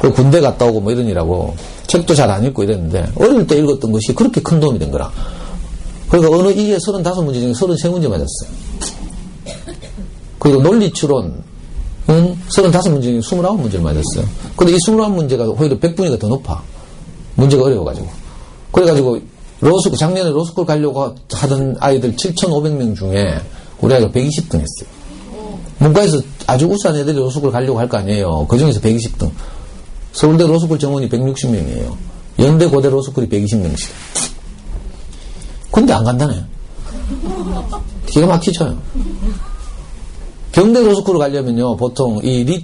그 군대 갔다 오고 이러니라고. 책도 잘 안 읽고 이랬는데, 어릴 때 읽었던 것이 그렇게 큰 도움이 된 거라. 그러니까 언어 이해 35문제 중에 33문제 맞았어요. 그리고 논리 추론은 35문제 중에 29문제를 맞았어요. 근데 이 29문제가 오히려 100분위가 더 높아. 문제가 어려워가지고. 그래가지고, 작년에 로스쿨 가려고 하던 아이들 7,500명 중에 우리 아이가 120등 했어요. 문과에서 아주 우수한 애들이 로스쿨 가려고 할 거 아니에요. 그 중에서 120등. 서울대 로스쿨 정원이 160명이에요. 연대 고대 로스쿨이 120명씩. 근데 안 간다네. 기가 막히죠. 경대 로스쿨을 가려면요, 보통 이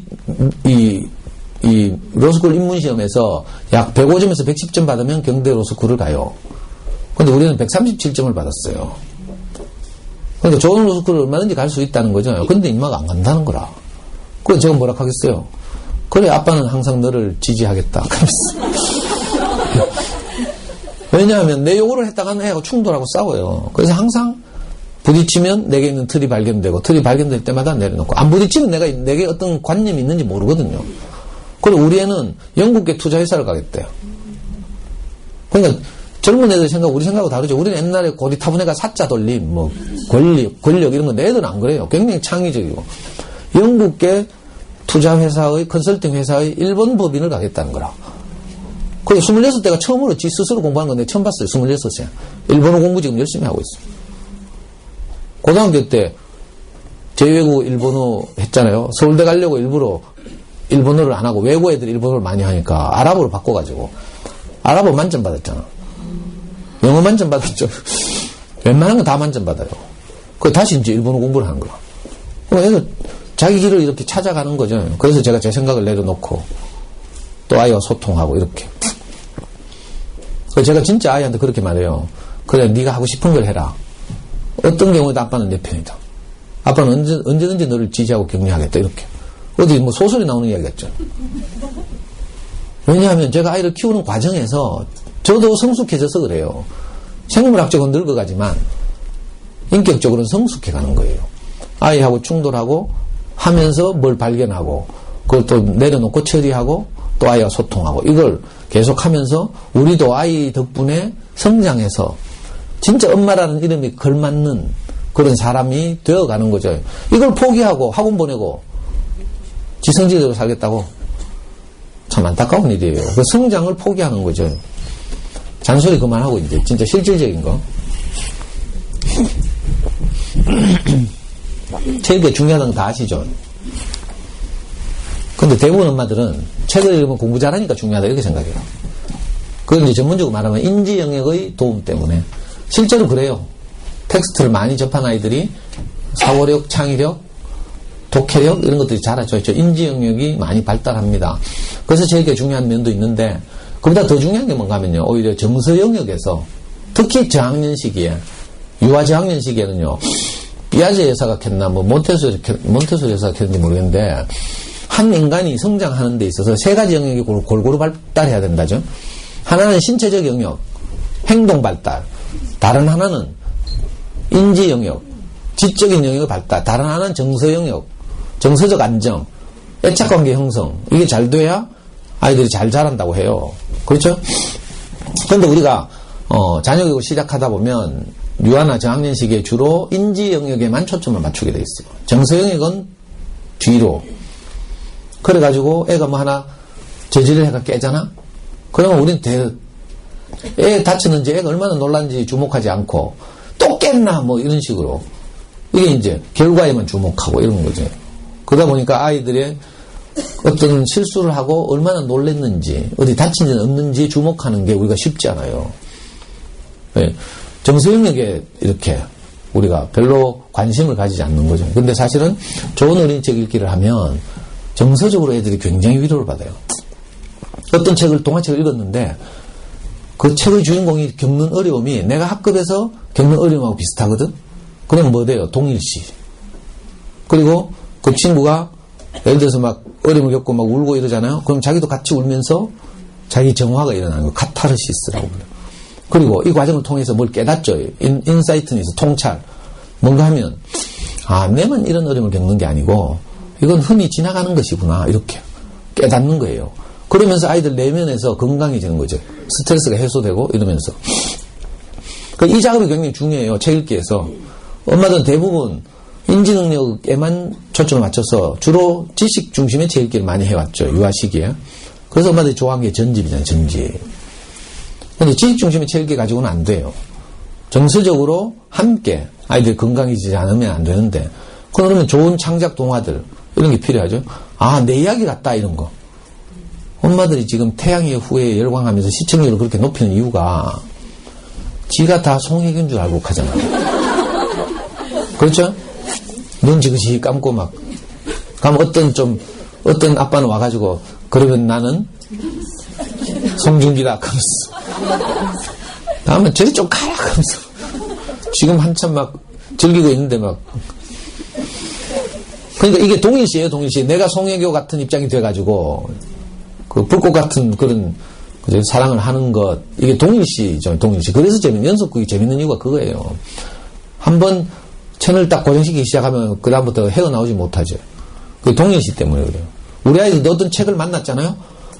로스쿨 입문시험에서 약 105점에서 110점 받으면 경대 로스쿨을 가요. 근데 우리는 137점을 받았어요. 그러니까 좋은 로스쿨을 얼마든지 갈 수 있다는 거죠. 근데 인마가 안 간다는 거라. 그래서 제가 뭐라 하겠어요. 그래, 아빠는 항상 너를 지지하겠다. 왜냐하면 내 요구를 했다가는 애하고 충돌하고 싸워요. 그래서 항상 부딪히면 내게 있는 틀이 발견되고, 틀이 발견될 때마다 내려놓고, 안 부딪히면 내게 어떤 관념이 있는지 모르거든요. 그리고 우리 애는 영국계 투자회사를 가겠대요. 그러니까 젊은 애들 생각, 우리 생각하고 다르죠. 우리는 옛날에 고리타분해가 사자 돌림, 권력 이런 건 내 애들은 안 그래요. 굉장히 창의적이고. 영국계 투자회사의, 컨설팅 회사의 일본 법인을 가겠다는 거라. 그게 26대가 처음으로 지 스스로 공부하는 건데 처음 봤어요. 26세. 일본어 공부 지금 열심히 하고 있어요. 고등학교 때 제외국 일본어 했잖아요. 서울대 가려고 일부러 일본어를 안 하고 외국 애들이 일본어를 많이 하니까 아랍어로 바꿔가지고 아랍어 만점 받았잖아. 영어 만점 받았죠. 웬만한 건 다 만점 받아요. 그 다시 이제 일본어 공부를 하는 거야. 그래서 자기 길을 이렇게 찾아가는 거죠. 그래서 제가 제 생각을 내려놓고 또 아이와 소통하고 이렇게. 제가 진짜 아이한테 그렇게 말해요. 그래, 네가 하고 싶은 걸 해라. 어떤 경우에도 아빠는 내 편이다. 아빠는 언제든지 너를 지지하고 격려하겠다. 이렇게. 어디 소설이 나오는 이야기겠죠. 왜냐하면 제가 아이를 키우는 과정에서 저도 성숙해져서 그래요. 생물학적으로 늙어가지만 인격적으로는 성숙해가는 거예요. 아이하고 충돌하고 하면서 뭘 발견하고 그걸 또 내려놓고 처리하고 또 아이와 소통하고 이걸 계속하면서 우리도 아이 덕분에 성장해서 진짜 엄마라는 이름이 걸맞는 그런 사람이 되어가는 거죠. 이걸 포기하고 학원 보내고 지성지대로 살겠다고 참 안타까운 일이에요. 그 성장을 포기하는 거죠. 잔소리 그만하고 이제 진짜 실질적인 거. 책이 중요하다는 거 다 아시죠? 근데 대부분 엄마들은 책을 읽으면 공부 잘하니까 중요하다 이렇게 생각해요. 그건 이제 전문적으로 말하면 인지 영역의 도움 때문에. 실제로 그래요. 텍스트를 많이 접한 아이들이 사고력, 창의력, 독해력 이런 것들이 자라죠. 인지 영역이 많이 발달합니다. 그래서 제일 중요한 면도 있는데 그보다 더 중요한 게 뭔가 하면요. 오히려 정서 영역에서 특히 저학년 시기에 유아 저학년 시기에는요. 피아제 여사가 켰나 뭐 몬테소리 여사가 켰는지 모르겠는데 한 인간이 성장하는 데 있어서 세 가지 영역이 골고루 발달해야 된다죠. 하나는 신체적 영역, 행동 발달. 다른 하나는 인지 영역, 지적인 영역의 발달. 다른 하나는 정서 영역, 정서적 안정, 애착관계 형성. 이게 잘 돼야 아이들이 잘 자란다고 해요. 그렇죠? 그런데 우리가 자녀교육을 시작하다 보면 유아나 저학년 시기에 주로 인지 영역에만 초점을 맞추게 돼 있어요. 정서 영역은 뒤로. 그래가지고 애가 뭐 하나 저지를 해가 깨잖아? 그러면 우리는 애 다쳤는지 애가 얼마나 놀란지 주목하지 않고 또 깼나 뭐 이런 식으로 이게 이제 결과에만 주목하고 이런 거죠. 그러다 보니까 아이들의 어떤 실수를 하고 얼마나 놀랬는지 어디 다친 데는 없는지 주목하는 게 우리가 쉽지 않아요. 네. 정서 영역에 이렇게 우리가 별로 관심을 가지지 않는 거죠. 근데 사실은 좋은 어린이책 읽기를 하면 정서적으로 애들이 굉장히 위로를 받아요. 어떤 책을 동화책을 읽었는데 그 책의 주인공이 겪는 어려움이 내가 학급에서 겪는 어려움하고 비슷하거든. 그럼 뭐 돼요? 동일시. 그리고 그 친구가 예를 들어서 막 어려움을 겪고 막 울고 이러잖아요. 그럼 자기도 같이 울면서 자기 정화가 일어나는 거 카타르시스라고 그래요. 그리고 이 과정을 통해서 뭘 깨닫죠. 인사이트는 있어. 통찰. 뭔가 하면 내만 이런 어려움을 겪는 게 아니고 이건 흔히 지나가는 것이구나 이렇게 깨닫는 거예요. 그러면서 아이들 내면에서 건강해지는 거죠. 스트레스가 해소되고 이러면서. 이 작업이 굉장히 중요해요. 책 읽기에서. 엄마들은 대부분 인지능력에만 초점을 맞춰서 주로 지식 중심의 책 읽기를 많이 해왔죠. 유아 시기에. 그래서 엄마들이 좋아하는 게 전집이잖아요. 전집. 근데 지식 중심의 책 읽기 가지고는 안 돼요. 정서적으로 함께 아이들이 건강해지지 않으면 안 되는데 그러면 좋은 창작 동화들 이런 게 필요하죠. 내 이야기 같다 이런 거. 엄마들이 지금 태양의 후예에 열광하면서 시청률을 그렇게 높이는 이유가 지가 다 송혜교인 줄 알고 하잖아. 그렇죠? 눈 지그시 감고 막 그럼 어떤 아빠는 와가지고 그러면 나는 송중기다 하면서 다음에 저리 좀 가라 하면서 지금 한참 막 즐기고 있는데 막 그러니까 이게 동일시예요. 동일시. 내가 송혜교 같은 입장이 돼가지고 그 불꽃 같은 그런 사랑을 하는 것 이게 동일시죠. 동일시. 그래서 연속극이 재밌는 이유가 그거예요. 한번 채널 딱 고정시키기 시작하면 그 다음부터 헤어나오지 못하죠. 그 동일시 때문에 그래요. 우리 아이들이 어떤 책을 만났잖아요.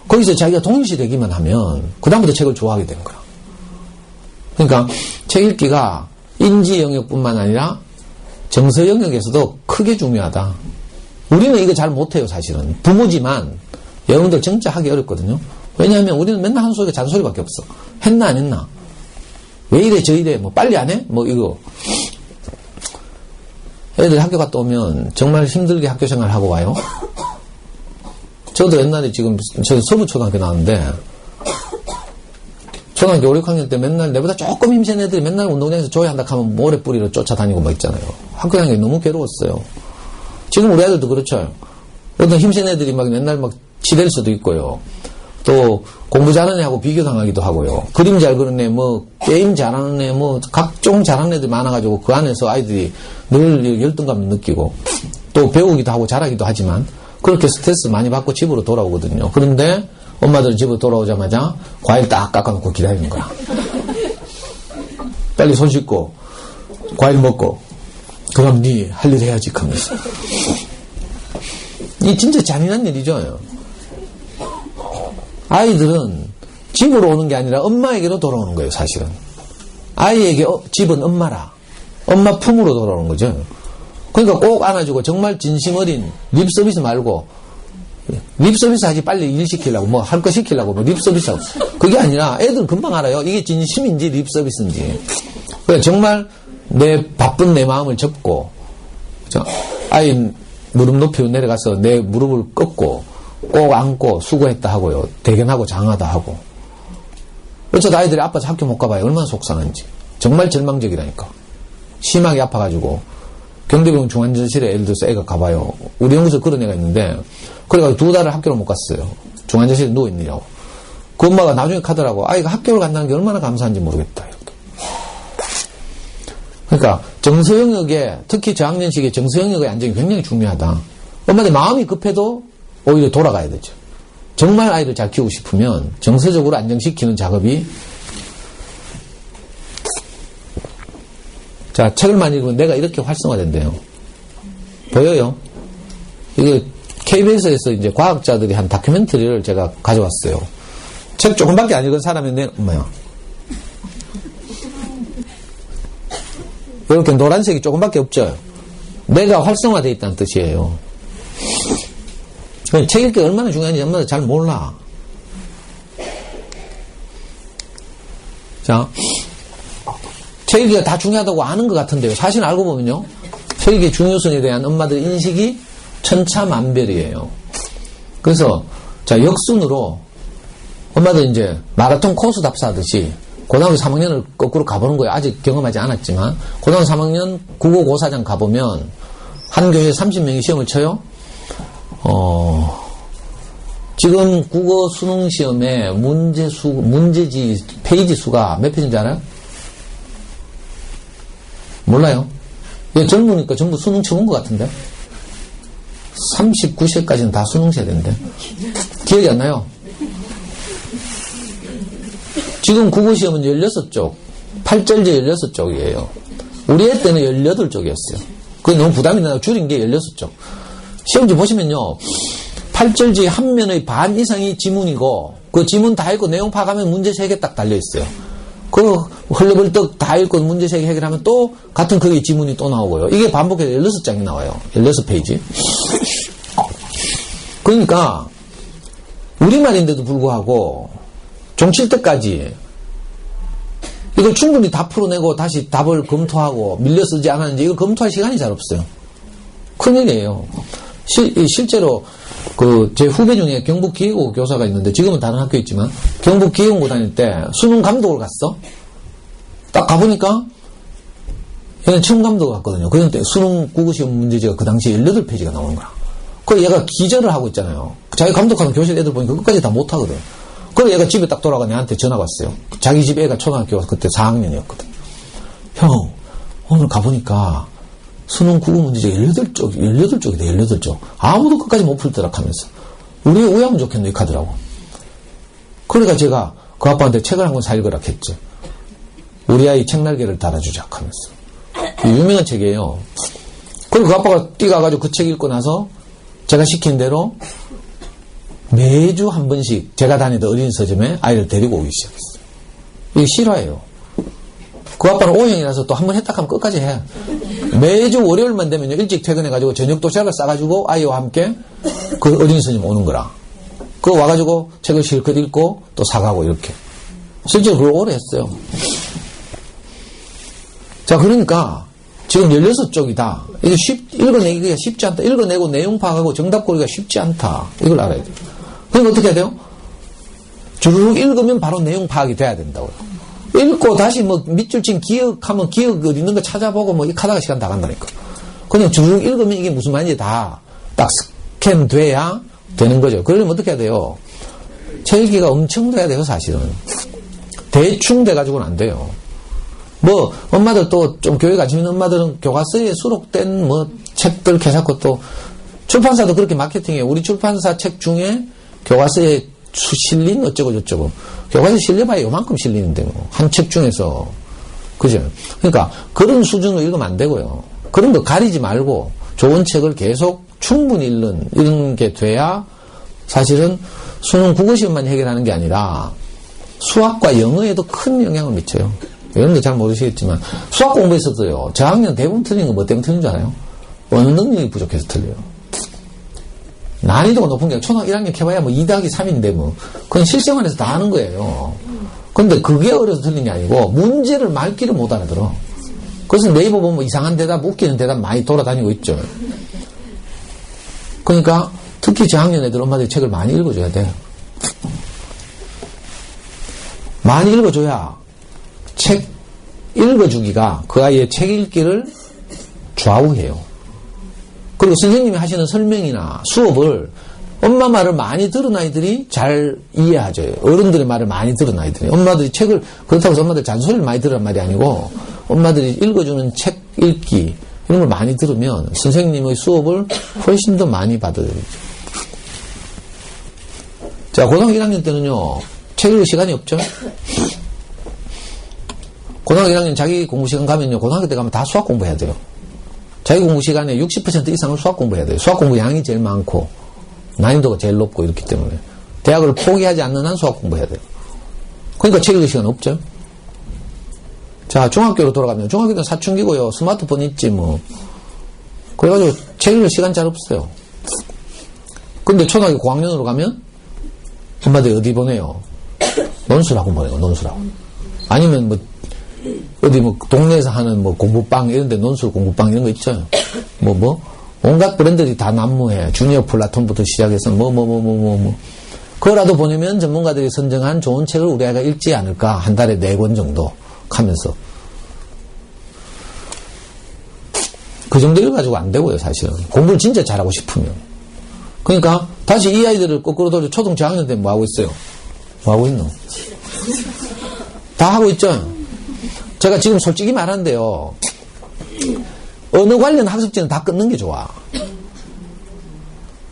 거기서 자기가 동일시 되기만 하면 그 다음부터 책을 좋아하게 되는 거야. 그러니까 책 읽기가 인지 영역뿐만 아니라 정서 영역에서도 크게 중요하다. 우리는 이거 잘 못해요. 사실은. 부모지만 여러분들 진짜 하기 어렵거든요. 왜냐하면 우리는 맨날 하는 소리가 잔소리밖에 없어. 했나 안 했나? 왜 이래 저 이래 뭐 빨리 안 해? 뭐 이거. 애들 학교 갔다 오면 정말 힘들게 학교 생활을 하고 와요. 저도 옛날에 지금 저기 서부초등학교 나왔는데 초등학교 5, 6학년 때 맨날 내보다 조금 힘센 애들이 맨날 운동장에서 조회한다 하면 모래뿌리로 쫓아다니고 막 있잖아요. 학교 다니는 게 너무 괴로웠어요. 지금 우리 아들도 그렇죠. 어떤 힘센 애들이 막 맨날 막 치댈 수도 있고요. 또 공부 잘하는 애하고 비교당하기도 하고요. 그림 잘 그리는 애, 뭐 게임 잘하는 애, 뭐 각종 잘하는 애들이 많아가지고 그 안에서 아이들이 늘 열등감을 느끼고 또 배우기도 하고 잘하기도 하지만 그렇게 스트레스 많이 받고 집으로 돌아오거든요. 그런데 엄마들은 집으로 돌아오자마자 과일 딱 깎아놓고 기다리는 거야. 빨리 손 씻고 과일 먹고 그럼 니 할 일 해야지 하면서. 이 진짜 잔인한 일이죠. 아이들은 집으로 오는 게 아니라 엄마에게로 돌아오는 거예요, 사실은. 아이에게 집은 엄마라. 엄마 품으로 돌아오는 거죠. 그러니까 꼭 안아주고 정말 진심 어린 립서비스 말고 립서비스 하지 빨리 일 시키려고 뭐 할 거 시키려고 뭐 립서비스 하고 그게 아니라 애들은 금방 알아요. 이게 진심인지 립서비스인지. 그러니까 정말 내 바쁜 내 마음을 접고 아이 무릎 높이로 내려가서 내 무릎을 꺾고 꼭 안고 수고했다 하고요. 대견하고 장하다 하고. 그래서 아이들이 아파서 학교 못 가봐요. 얼마나 속상한지. 정말 절망적이라니까. 심하게 아파가지고 경대병원 중환자실에 예를 들어서 애가 가봐요. 우리 연구소에 그런 애가 있는데 그래가지고 2달을 학교를 못 갔어요. 중환자실에 누워있느냐고. 그 엄마가 나중에 가더라고. 아이가 학교를 간다는 게 얼마나 감사한지 모르겠다. 이렇게. 그러니까 정서 영역에 특히 저학년 시기에 정서 영역의 안정이 굉장히 중요하다. 엄마들 마음이 급해도 오히려 돌아가야 되죠. 정말 아이를 잘 키우고 싶으면 정서적으로 안정시키는 작업이 자, 책을 많이 읽으면 내가 이렇게 활성화된대요. 보여요? 이거 KBS에서 이제 과학자들이 한 다큐멘터리를 제가 가져왔어요. 책 조금밖에 안 읽은 사람인데, 뭐야. 이렇게 노란색이 조금밖에 없죠? 내가 활성화되어 있다는 뜻이에요. 책 읽기가 얼마나 중요한지 엄마들 잘 몰라. 자. 책 읽기가 다 중요하다고 아는 것 같은데요. 사실 알고 보면요. 책 읽기의 중요성에 대한 엄마들 인식이 천차만별이에요. 그래서, 자, 역순으로 엄마들 이제 마라톤 코스 답사하듯이 고등학교 3학년을 거꾸로 가보는 거예요. 아직 경험하지 않았지만. 고등학교 3학년 국어고사장 가보면 한 교시에 30명이 시험을 쳐요. 지금 국어 수능 시험에 문제지, 페이지 수가 몇 페이지인지 알아요? 몰라요? 얘 젊으니까 전부 수능 쳐본 것 같은데? 39세까지는 다 수능 쳐야 되는데. 기억이 안 나요? 지금 국어시험은 16쪽, 8절제 16쪽이에요. 우리 애 때는 18쪽이었어요. 그게 너무 부담이 나서 줄인 게 16쪽. 시험지 보시면요. 8절지 한 면의 반 이상이 지문이고, 그 지문 다 읽고 내용 파악하면 문제 3개 딱 달려있어요. 그 헐레벌떡 다 읽고 문제 3개 해결하면 또 같은 거기에 지문이 또 나오고요. 이게 반복해서 16장이 나와요. 16페이지. 그러니까 우리말인데도 불구하고 종칠 때까지 이걸 충분히 다 풀어내고 다시 답을 검토하고 밀려 쓰지 않았는지 이걸 검토할 시간이 잘 없어요. 큰일이에요. 실제로 제 후배 중에 경북기계고 교사가 있는데 지금은 다른 학교에 있지만 경북기계고 다닐 때 수능 감독을 갔어. 딱 가보니까 얘는 처음 감독을 갔거든요. 그런데 수능 국어시험 문제지가 그 당시에 18페이지가 나오는 거야. 그래서 얘가 기절을 하고 있잖아요. 자기 감독하는 교실 애들 보니까 끝까지 다 못하거든. 그래서 얘가 집에 딱 돌아가 내한테 전화가 왔어요. 자기 집 애가 초등학교 그때 4학년이었거든. 형, 오늘 가보니까 수능 국어 문제지가 18쪽이다, 18쪽. 아무도 끝까지 못 풀더라 하면서. 우리 우야면 좋겠네, 이렇게 하더라고. 그러니까 제가 그 아빠한테 책을 한 권 사읽으라 했죠. 우리 아이 책날개를 달아주자 하면서. 유명한 책이에요. 그리고 그 아빠가 뛰어가가지고 그 책 읽고 나서 제가 시킨 대로 매주 한 번씩 제가 다니던 어린이 서점에 아이를 데리고 오기 시작했어요. 이게 실화예요. 그 아빠는 O형이라서 또 한 번 했다 하면 끝까지 해. 매주 월요일만 되면 일찍 퇴근해가지고 저녁 도시락을 싸가지고 아이와 함께 그 어린이 서점 오는 거라. 그거 와가지고 책을 실컷 읽고 또 사가고 이렇게. 실제로 그걸 오래 했어요. 자, 그러니까 지금 16쪽이다. 이게 읽어내기가 쉽지 않다. 읽어내고 내용 파악하고 정답 고르기가 쉽지 않다. 이걸 알아야 돼요. 그러니까 어떻게 해야 돼요? 쭉 읽으면 바로 내용 파악이 돼야 된다고요. 읽고 다시 뭐 밑줄 친 기억하면 기억 어디 있는 거 찾아보고 뭐 하다가 시간 다 간다니까. 그냥 쭉 읽으면 이게 무슨 말인지 다 딱 스캔돼야 되는 거죠. 그러려면 어떻게 해야 돼요? 책 읽기가 엄청 돼야 돼요, 사실은. 대충 돼가지고는 안 돼요. 뭐, 엄마들 또 좀 교회 가시는 엄마들은 교과서에 수록된 뭐 책들 개사고 또 출판사도 그렇게 마케팅해요. 우리 출판사 책 중에 교과서에 실린 어쩌고 저쩌고. 교과서 실려봐야 요만큼 실리는데 뭐. 한 책 중에서. 그죠? 그러니까 그런 수준으로 읽으면 안 되고요. 그런 거 가리지 말고 좋은 책을 계속 충분히 읽는 이런 게 돼야 사실은 수능 국어시험만 해결하는 게 아니라 수학과 영어에도 큰 영향을 미쳐요. 여러분들 잘 모르시겠지만 수학 공부했었어요. 저학년 대부분 틀린 거 뭐 때문에 틀린 줄 알아요? 언어 능력이 부족해서 틀려요. 난이도가 높은 게 초등학교 1학년 해봐야 뭐 2 더하기 3인데 뭐 그건 실생활에서 다 하는 거예요. 근데 그게 어려서 틀린 게 아니고 문제를 말귀를 못 알아들어. 그래서 네이버 보면 이상한 대답, 웃기는 대답 많이 돌아다니고 있죠. 그러니까 특히 저학년 애들 엄마들이 책을 많이 읽어줘야 돼요. 많이 읽어줘야 책 읽어주기가 그 아이의 책 읽기를 좌우해요. 그리고 선생님이 하시는 설명이나 수업을 엄마 말을 많이 들은 아이들이 잘 이해하죠. 어른들의 말을 많이 들은 아이들이. 엄마들이 책을, 그렇다고 해서 엄마들 잔소리를 많이 들으란 말이 아니고 엄마들이 읽어주는 책 읽기 이런 걸 많이 들으면 선생님의 수업을 훨씬 더 많이 받아들이죠. 자, 고등학교 1학년 때는요, 책 읽을 시간이 없죠? 고등학교 1학년 자기 공부 시간 가면요, 고등학교 때 가면 다 수학 공부해야 돼요. 자기 공부 시간의 60% 이상을 수학 공부해야 돼요. 수학 공부 양이 제일 많고, 난이도가 제일 높고 이렇기 때문에. 대학을 포기하지 않는 한 수학 공부해야 돼요. 그러니까 책 읽을 시간 없죠? 자, 중학교로 돌아가면, 중학교 때는 사춘기고요, 스마트폰 있지, 뭐. 그래가지고 책 읽을 시간 잘 없어요. 근데 초등학교 고학년으로 가면, 엄마들이 어디 보내요? 논술학원 보내요, 논술학원. 아니면 뭐, 어디 뭐, 동네에서 하는 뭐, 공부방, 이런 데 논술 공부방 이런 거 있죠? 온갖 브랜드들이 다 난무해. 주니어 플라톤부터 시작해서 그거라도 보내면 전문가들이 선정한 좋은 책을 우리 아이가 읽지 않을까. 한 달에 4권 정도 하면서. 그 정도 읽어가지고 안 되고요, 사실은. 공부를 진짜 잘하고 싶으면. 그러니까, 다시 이 아이들을 거꾸로 돌려 초등 저학년 때 뭐 하고 있어요? 뭐 하고 있노? 다 하고 있죠? 제가 지금 솔직히 말하는데요. 언어 관련 학습지는 다 끊는 게 좋아.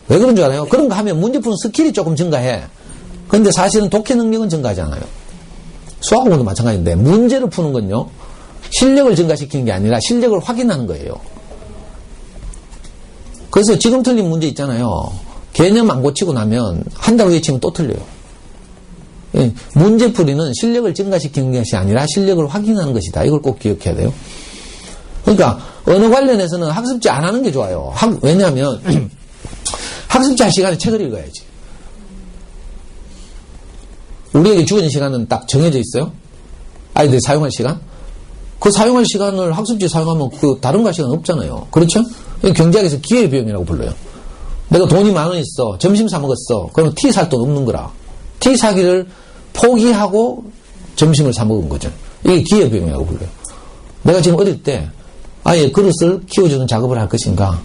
왜 그런 줄 알아요? 그런 거 하면 문제 푸는 스킬이 조금 증가해. 근데 사실은 독해 능력은 증가하잖아요. 수학 공부도 마찬가지인데, 문제를 푸는 건요, 실력을 증가시키는 게 아니라 실력을 확인하는 거예요. 그래서 지금 틀린 문제 있잖아요. 개념 안 고치고 나면 한 달 후에 치면 또 틀려요. 문제풀이는 실력을 증가시키는 것이 아니라 실력을 확인하는 것이다. 이걸 꼭 기억해야 돼요. 그러니까 언어 관련해서는 학습지 안 하는 게 좋아요. 왜냐하면 학습지 할 시간에 책을 읽어야지. 우리에게 주어진 시간은 딱 정해져 있어요. 아이들이 사용할 시간. 그 사용할 시간을 학습지 사용하면 그 다른 거 할 시간 없잖아요. 그렇죠? 경제학에서 기회비용이라고 불러요. 내가 돈이 10,000원 있어. 점심 사 먹었어. 그러면 티 살 돈 없는 거라. 티 사기를 포기하고 점심을 사 먹은 거죠. 이게 기회비용이라고 불러요. 내가 지금 어릴 때 아예 그릇을 키워주는 작업을 할 것인가,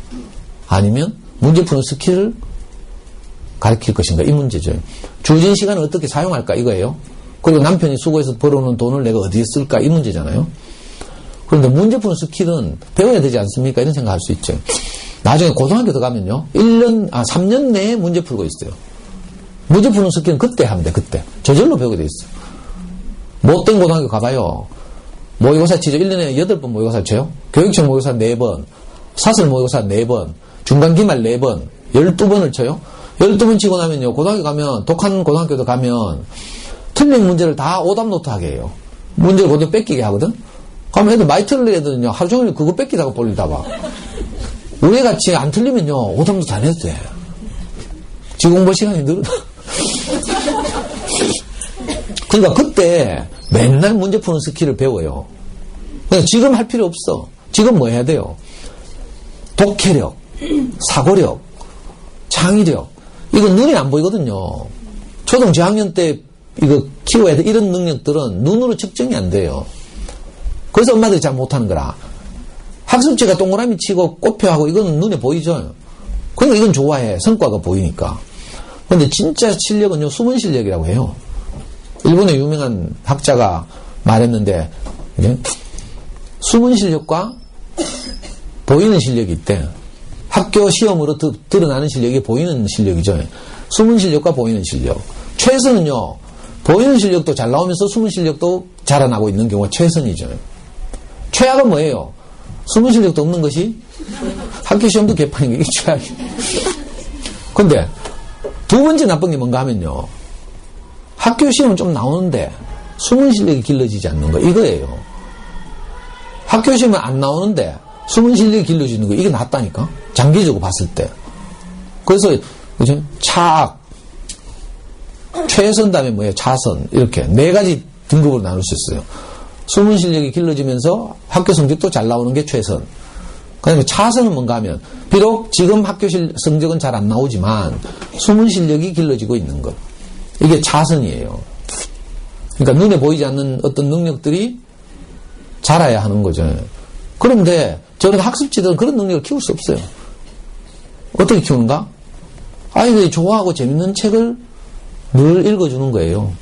아니면 문제 푸는 스킬을 가르칠 것인가, 이 문제죠. 주어진 시간을 어떻게 사용할까, 이거예요. 그리고 남편이 수고해서 벌어오는 돈을 내가 어디에 쓸까, 이 문제잖아요. 그런데 문제 푸는 스킬은 배워야 되지 않습니까? 이런 생각할 수 있죠. 나중에 고등학교 들어가면요, 3년 내에 문제 풀고 있어요. 문제 푸는 스킬은 그때 하면 돼, 그때. 저절로 배우게 돼 있어. 못된 고등학교 가봐요. 모의고사 치죠. 1년에 8번 모의고사 쳐요. 교육청 모의고사 4번, 사설 모의고사 4번, 중간기말 4번, 12번을 쳐요. 12번 치고 나면요, 고등학교 가면, 독한 고등학교도 가면, 틀린 문제를 다 오답노트 하게 해요. 문제를 그대로 뺏기게 하거든? 그러면 애들 많이 틀린 애들은요, 하루 종일 그거 뺏기다가 볼리다 봐. 우리 같이 안 틀리면요, 오답노트 안 해도 돼. 지 공부 시간이 늘어. 그러니까 그때 맨날 문제 푸는 스킬을 배워요. 그러니까 지금 할 필요 없어. 지금 뭐 해야 돼요? 독해력, 사고력, 창의력. 이건 눈에 안 보이거든요. 초등 저학년 때 이거 키워야 돼. 이런 능력들은 눈으로 측정이 안 돼요. 그래서 엄마들이 잘 못하는 거라. 학습지가 동그라미 치고 꽃표하고 이건 눈에 보이죠. 그러니까 이건 좋아해. 성과가 보이니까. 근데 진짜 실력은요, 숨은 실력이라고 해요. 일본의 유명한 학자가 말했는데, 숨은 실력과 보이는 실력이 있대. 학교 시험으로 드러나는 실력이 보이는 실력이죠. 숨은 실력과 보이는 실력. 최선은요, 보이는 실력도 잘 나오면서 숨은 실력도 자라나고 있는 경우가 최선이죠. 최악은 뭐예요? 숨은 실력도 없는 것이 학교 시험도 개판인 게 이게 최악이에요. 근데 두 번째 나쁜 게 뭔가 하면요. 학교 시험은 좀 나오는데 숨은 실력이 길러지지 않는 거 이거예요. 학교 시험은 안 나오는데 숨은 실력이 길러지는 거 이게 낫다니까. 장기적으로 봤을 때. 그래서 그죠? 차악, 최선 다음에 뭐예요? 차선 이렇게 네 가지 등급으로 나눌 수 있어요. 숨은 실력이 길러지면서 학교 성적도 잘 나오는 게 최선. 그다음에 차선은 뭔가 하면 비록 지금 학교 성적은 잘 안 나오지만 숨은 실력이 길러지고 있는 것. 이게 차선이에요. 그러니까 눈에 보이지 않는 어떤 능력들이 자라야 하는 거죠. 그런데 저는 학습지들은 그런 능력을 키울 수 없어요. 어떻게 키우는가? 아이들이 좋아하고 재밌는 책을 늘 읽어주는 거예요.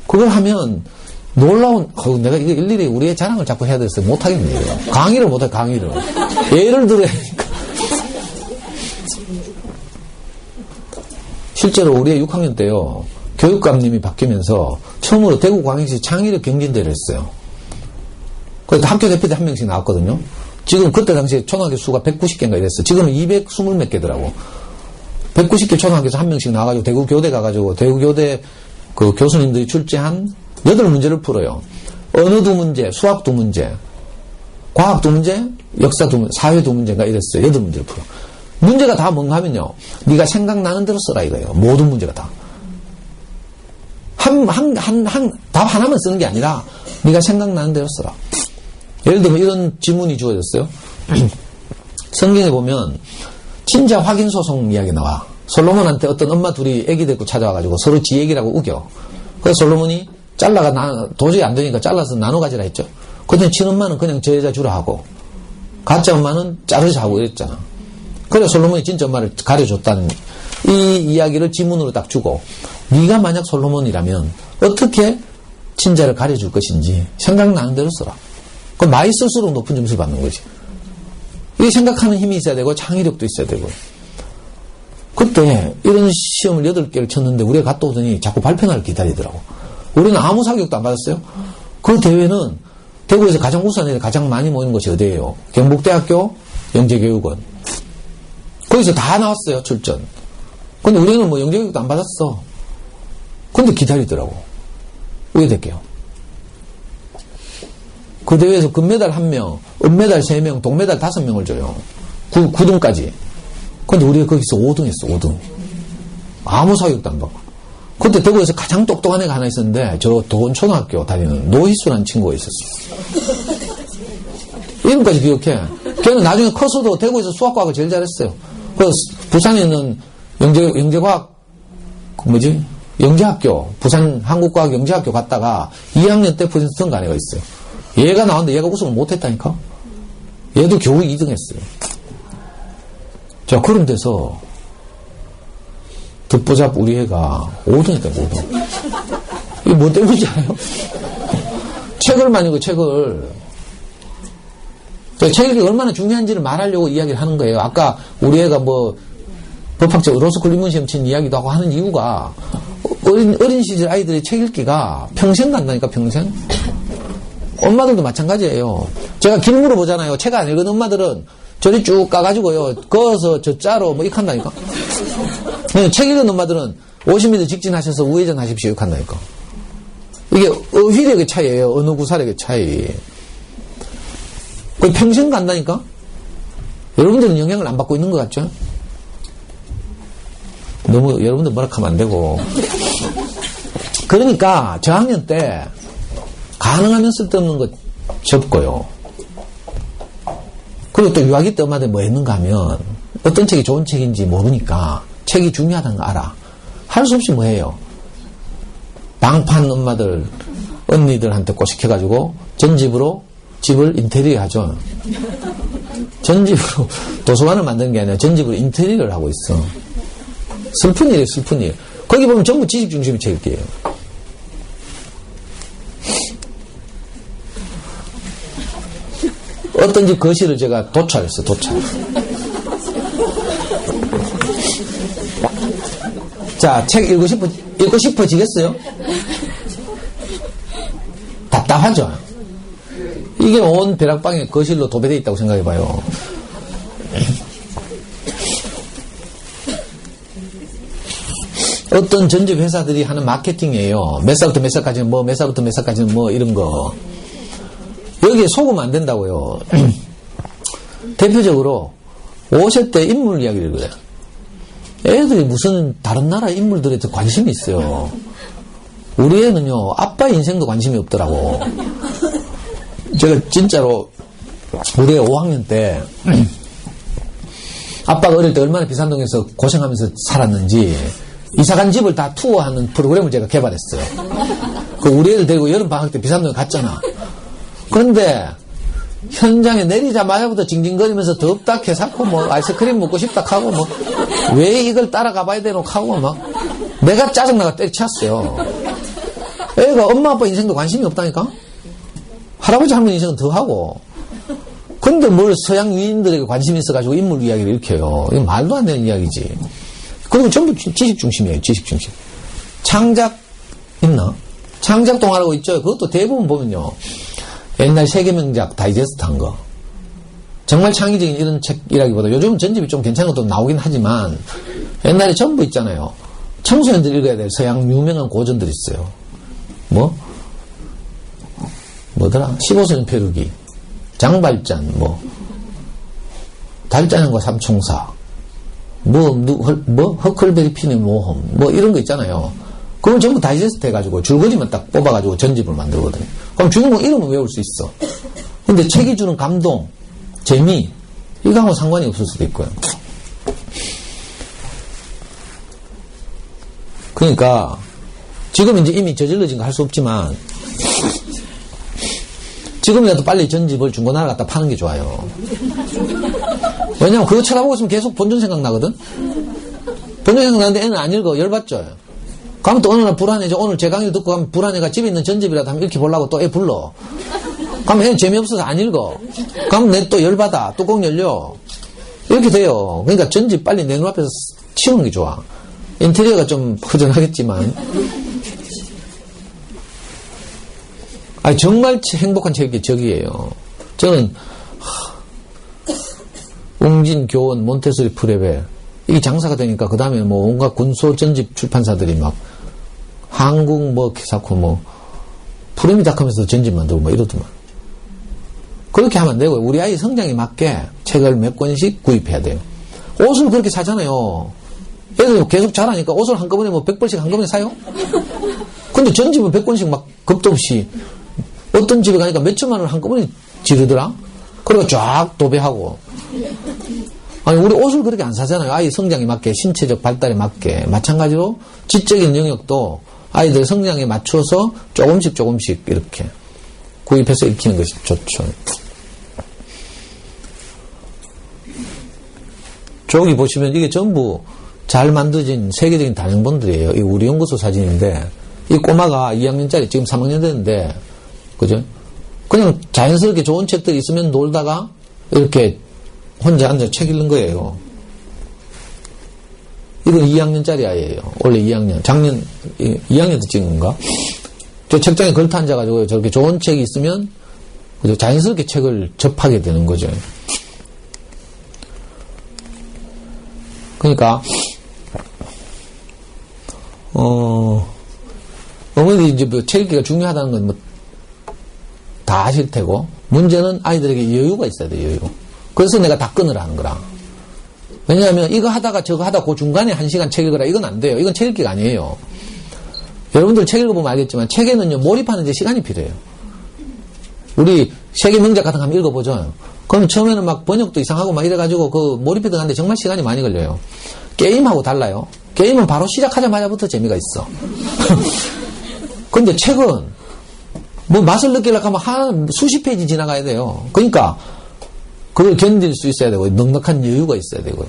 그걸 하면 놀라운, 내가 이거 일일이 우리의 자랑을 자꾸 해야 돼서 못하겠네요. 강의를 못해, 강의를. 예를 들어야 하니까. 실제로 우리의 6학년 때요, 교육감님이 바뀌면서 처음으로 대구광역시 창의력 경진대회를 했어요. 그래서 학교 대표대 한 명씩 나왔거든요. 지금 그때 당시에 초등학교 수가 190개인가 이랬어요. 지금은 220 몇 개더라고. 190개 초등학교에서 한 명씩 나와가지고 대구 교대 가가지고 대구 교대 그 교수님들이 출제한 8문제를 풀어요. 언어 2문제, 수학 2문제, 과학 2문제, 역사 2문제, 사회 2문제인가 이랬어요. 8문제를 풀어. 문제가 다 뭔가 하면요. 네가 생각나는 대로 써라 이거예요. 모든 문제가 다. 답 하나만 쓰는 게 아니라 네가 생각나는 대로 써라. 예를 들면 이런 지문이 주어졌어요. 성경에 보면 친자 확인 소송 이야기 나와. 솔로몬한테 어떤 엄마 둘이 애기 데리고 찾아와가지고 서로 지 얘기라고 우겨. 그래서 솔로몬이 도저히 안 되니까 잘라서 나눠 가지라 했죠. 그때 친엄마는 그냥 저 여자 주라 하고 가짜 엄마는 자르자 하고 이랬잖아. 그래서 솔로몬이 진짜 엄마를 가려줬다는 이 이야기를 지문으로 딱 주고 네가 만약 솔로몬이라면 어떻게 친자를 가려줄 것인지 생각나는 대로 써라. 그럼 많이 쓸수록 높은 점수를 받는 거지. 이게 생각하는 힘이 있어야 되고 창의력도 있어야 되고. 그때 이런 시험을 8개를 쳤는데 우리가 갔다 오더니 자꾸 발표날을 기다리더라고. 우리는 아무 사격도 안 받았어요. 그 대회는 대구에서 가장 우수한 애들 가장 많이 모이는 곳이 어디예요? 경북대학교 영재교육원. 거기서 다 나왔어요, 출전. 근데 우리는 뭐 영재교육도 안 받았어. 근데 기다리더라고. 왜 될게요? 그 대회에서 금메달 1명, 은메달 3명, 동메달 5명을 줘요. 9등까지. 근데 우리가 거기서 5등 했어, 5등. 아무 사격도 안 받고. 그때 대구에서 가장 똑똑한 애가 하나 있었는데, 저 도원초등학교 다니는 노희수라는 친구가 있었어. 이름까지 기억해. 걔는 나중에 커서도 대구에서 수학과학을 제일 잘했어요. 그래서 부산에 있는 영재학교, 부산 한국과학 영재학교 갔다가 2학년 때 프린스 통과한 애가 있어요. 얘가 나왔는데 얘가 우승을 못했다니까? 얘도 겨우 2등 했어요. 자, 그런 데서 듣보잡 우리 애가 5등 했다, 5등. 이게 뭐 때문인지 알아요? 책을 많이 읽어, 책을. 책 읽기 얼마나 중요한지를 말하려고 이야기를 하는 거예요. 아까 우리 애가 뭐 법학적 로스쿨 입문 시험 친 이야기도 하고 하는 이유가 어린 시절 아이들의 책 읽기가 평생 간다니까, 평생. 엄마들도 마찬가지예요. 제가 길 물어보잖아요. 책 안 읽은 엄마들은 저리 쭉 가가지고요. 그어서 저 자로 뭐 이렇게 한다니까. 책 읽은 엄마들은 50m 직진하셔서 우회전 하십시오. 이렇게 한다니까. 이게 어휘력의 차이예요. 언어 구사력의 차이. 그게 평생 간다니까? 여러분들은 영향을 안 받고 있는 것 같죠? 너무 여러분들 뭐라 하면 안 되고. 그러니까 저학년 때 가능하면 쓸데없는 거 접고요. 그리고 또 유아기 때 엄마들 뭐 했는가 하면 어떤 책이 좋은 책인지 모르니까 책이 중요하다는 거 알아. 할 수 없이 뭐 해요? 방판 엄마들, 언니들한테 꼬시켜가지고 전집으로 집을 인테리어 하죠. 전집으로 도서관을 만드는 게 아니라 전집으로 인테리어를 하고 있어. 슬픈 일이에요, 슬픈 일. 거기 보면 전부 지식 중심이 책이에요. 어떤 집 거실을 제가 도찰했어, 도찰. 자, 책 읽고 싶어지겠어요? 답답하죠? 이게 온 벼락방의 거실로 도배되어 있다고 생각해봐요. 어떤 전집 회사들이 하는 마케팅이에요. 몇 살부터 몇 살까지는 뭐, 몇 살부터 몇 살까지는 뭐, 이런 거. 여기에 속으면 안 된다고요. 대표적으로 50대 인물 이야기를 그래요. 애들이 무슨 다른 나라 인물들에 더 관심이 있어요. 우리 애는요, 아빠 인생도 관심이 없더라고. 제가 진짜로 우리 애 5학년 때 아빠가 어릴 때 얼마나 비산동에서 고생하면서 살았는지 이사간 집을 다 투어하는 프로그램을 제가 개발했어요. 그 우리 애들 데리고 여름방학 때 비산동에 갔잖아. 그런데 현장에 내리자마자부터 징징거리면서 덥다 캐사코 뭐 아이스크림 먹고 싶다 하고 뭐 왜 이걸 따라가 봐야 되노 하고 막 내가 짜증나가 때려쳤어요. 애가 엄마 아빠 인생도 관심이 없다니까. 할아버지 할머니 인생은 더 하고. 근데 뭘 서양 유인들에게 관심이 있어가지고 인물 이야기를 일으켜요. 이건 말도 안 되는 이야기지. 그리고 전부 지식 중심이에요. 지식 중심. 창작 있나? 창작 동화라고 있죠. 그것도 대부분 보면요. 옛날 세계명작 다이제스트 한 거. 정말 창의적인 이런 책이라기보다 요즘은 전집이 좀 괜찮은 것도 나오긴 하지만 옛날에 전부 있잖아요. 청소년들 읽어야 될 서양 유명한 고전들 있어요. 뭐더라? 15선 벼룩이, 장발잔, 달짜는과 삼총사, 허클베리 핀의 모험, 이런 거 있잖아요. 그걸 전부 다이제스트 해가지고 줄거리만 딱 뽑아가지고 전집을 만들거든요. 그럼 주인공 이름은 외울 수 있어. 근데 책이 주는 감동, 재미, 이거하고 상관이 없을 수도 있고요. 그러니까, 지금 이제 이미 저질러진 거 할 수 없지만, 지금이라도 빨리 전집을 중고나라 갖다 파는 게 좋아요. 왜냐면 그거 쳐다보고 있으면 계속 본전 생각나거든? 본전 생각나는데 애는 안 읽어. 열받죠? 그러면 또 어느 날 불안해져. 오늘 제 강의를 듣고 가면 불안해가 집에 있는 전집이라도 한번 읽히 보려고 또 애 불러. 그러면 애는 재미없어서 안 읽어. 그러면 내 또 열받아. 뚜껑 열려. 이렇게 돼요. 그러니까 전집 빨리 내 눈앞에서 치우는 게 좋아. 인테리어가 좀 허전하겠지만. 아니, 정말 행복한 책이 저기예요. 저는 웅진, 교원, 몬테소리, 프레벨 이게 장사가 되니까 그 다음에 온갖 군소 전집 출판사들이 막 한국 기사코 프레미닥하면서 전집 만들고 이러더만. 그렇게 하면 안 되고요. 우리 아이 성장에 맞게 책을 몇 권씩 구입해야 돼요. 옷을 그렇게 사잖아요. 애들 계속 자라니까 옷을 한꺼번에 100벌씩 한꺼번에 사요? 근데 전집은 100권씩 막 겁도 없이 어떤 집에 가니까 몇 천만 원을 한꺼번에 지르더라? 그리고 쫙 도배하고. 아니, 우리 옷을 그렇게 안 사잖아요. 아이 성장에 맞게, 신체적 발달에 맞게. 마찬가지로 지적인 영역도 아이들 성장에 맞춰서 조금씩 이렇게 구입해서 익히는 것이 좋죠. 저기 보시면 이게 전부 잘 만들어진 세계적인 단행본들이에요. 이 우리 연구소 사진인데, 이 꼬마가 2학년짜리, 지금 3학년 됐는데, 그죠? 그냥 자연스럽게 좋은 책들이 있으면 놀다가 이렇게 혼자 앉아 책 읽는 거예요. 이건 2학년짜리 아이예요. 원래 2학년. 작년 2학년 때 찍은 건가? 저 책장에 걸터 앉아가지고 저렇게 좋은 책이 있으면 그죠? 자연스럽게 책을 접하게 되는 거죠. 그러니까 어머니 이제 책 읽기가 중요하다는 건 다 아실 테고, 문제는 아이들에게 여유가 있어야 돼요, 여유. 그래서 내가 다 끊으라 하는 거라. 왜냐하면 이거 하다가 저거 하다 그 중간에 1시간 책 읽으라, 이건 안 돼요. 이건 책 읽기가 아니에요. 여러분들 책 읽어보면 알겠지만 책에는요, 몰입하는 데 시간이 필요해요. 우리 세계 명작 같은 거 한번 읽어보죠. 그러면 처음에는 막 번역도 이상하고 막 이래가지고 그 몰입해 들어가는데 정말 시간이 많이 걸려요. 게임하고 달라요. 게임은 바로 시작하자마자부터 재미가 있어. 근데 책은 맛을 느끼려고 하면 한 수십 페이지 지나가야 돼요. 그러니까 그걸 견딜 수 있어야 되고 넉넉한 여유가 있어야 되고요.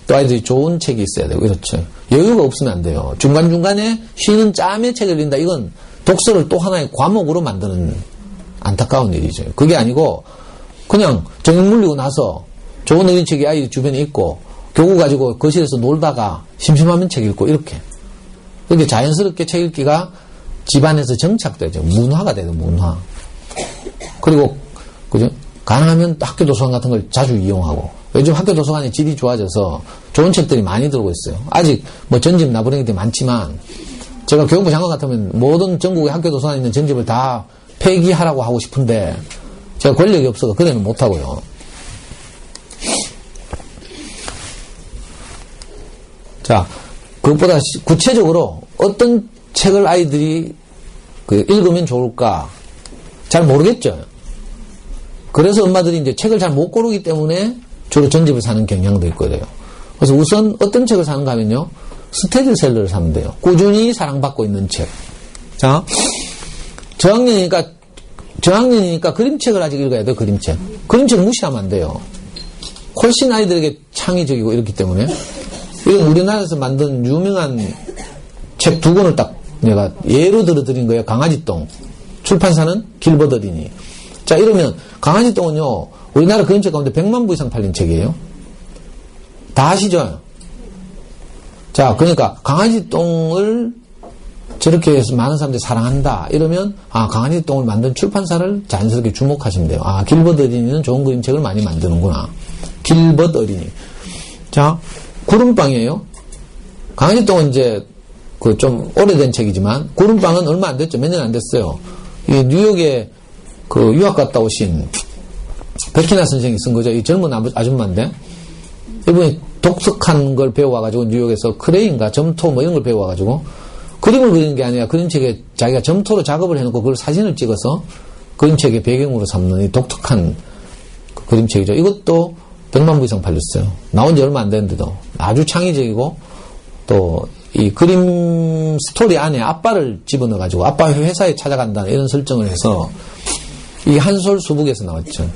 또 아이들이 좋은 책이 있어야 되고 이렇죠. 여유가 없으면 안 돼요. 중간중간에 쉬는 짬에 책을 읽는다. 이건 독서를 또 하나의 과목으로 만드는 안타까운 일이죠. 그게 아니고 그냥 저녁 물리고 나서 좋은 어린이책이 아이 주변에 있고 교구 가지고 거실에서 놀다가 심심하면 책 읽고 이렇게 자연스럽게 책 읽기가 집안에서 정착되죠. 문화가 되죠. 문화. 그리고 그죠? 가능하면 학교 도서관 같은 걸 자주 이용하고. 요즘 학교 도서관이 질이 좋아져서 좋은 책들이 많이 들고 있어요. 아직 뭐 전집 나부랭이들이 많지만, 제가 교육부 장관 같으면 모든 전국의 학교 도서관에 있는 전집을 다 폐기하라고 하고 싶은데, 제가 권력이 없어서 그래는 못하고요. 자, 그것보다 구체적으로 어떤 책을 아이들이 읽으면 좋을까? 잘 모르겠죠. 그래서 엄마들이 이제 책을 잘 못 고르기 때문에 주로 전집을 사는 경향도 있거든요. 그래서 우선 어떤 책을 사는가 하면요. 스테디셀러를 사면 돼요. 꾸준히 사랑받고 있는 책. 자, 저학년이니까 그림책을 아직 읽어야 돼요, 그림책. 그림책 무시하면 안 돼요. 훨씬 아이들에게 창의적이고 이렇기 때문에. 이건 우리나라에서 만든 유명한 책 2권을 딱 내가 예로 들어드린 거예요. 강아지똥. 출판사는 길버드 어린이. 자, 이러면 강아지똥은요, 우리나라 그림책 가운데 100만 부 이상 팔린 책이에요. 다 아시죠? 자, 그러니까 강아지똥을 저렇게 해서 많은 사람들이 사랑한다. 이러면 강아지똥을 만든 출판사를 자연스럽게 주목하시면 돼요. 길버드 어린이는 좋은 그림책을 많이 만드는구나. 길버드 어린이. 자, 구름빵이에요. 강아지똥은 이제 좀 오래된 책이지만 구름빵은 얼마 안 됐죠. 몇 년 안 됐어요. 이 뉴욕에 유학 갔다 오신 베키나 선생이 쓴 거죠. 이 젊은 아줌마인데 이분이 독특한 걸 배워와가지고 뉴욕에서 크레인과 점토 뭐 이런 걸 배워와가지고 그림을 그리는 게 아니라 그림책에 자기가 점토로 작업을 해놓고 그걸 사진을 찍어서 그림책의 배경으로 삼는 이 독특한 그림책이죠. 이것도 100만 부 이상 팔렸어요. 나온 지 얼마 안 됐는데도 아주 창의적이고 또 이 그림 스토리 안에 아빠를 집어넣어가지고 아빠 회사에 찾아간다는 이런 설정을 해서 이 한솔수북에서 나왔죠.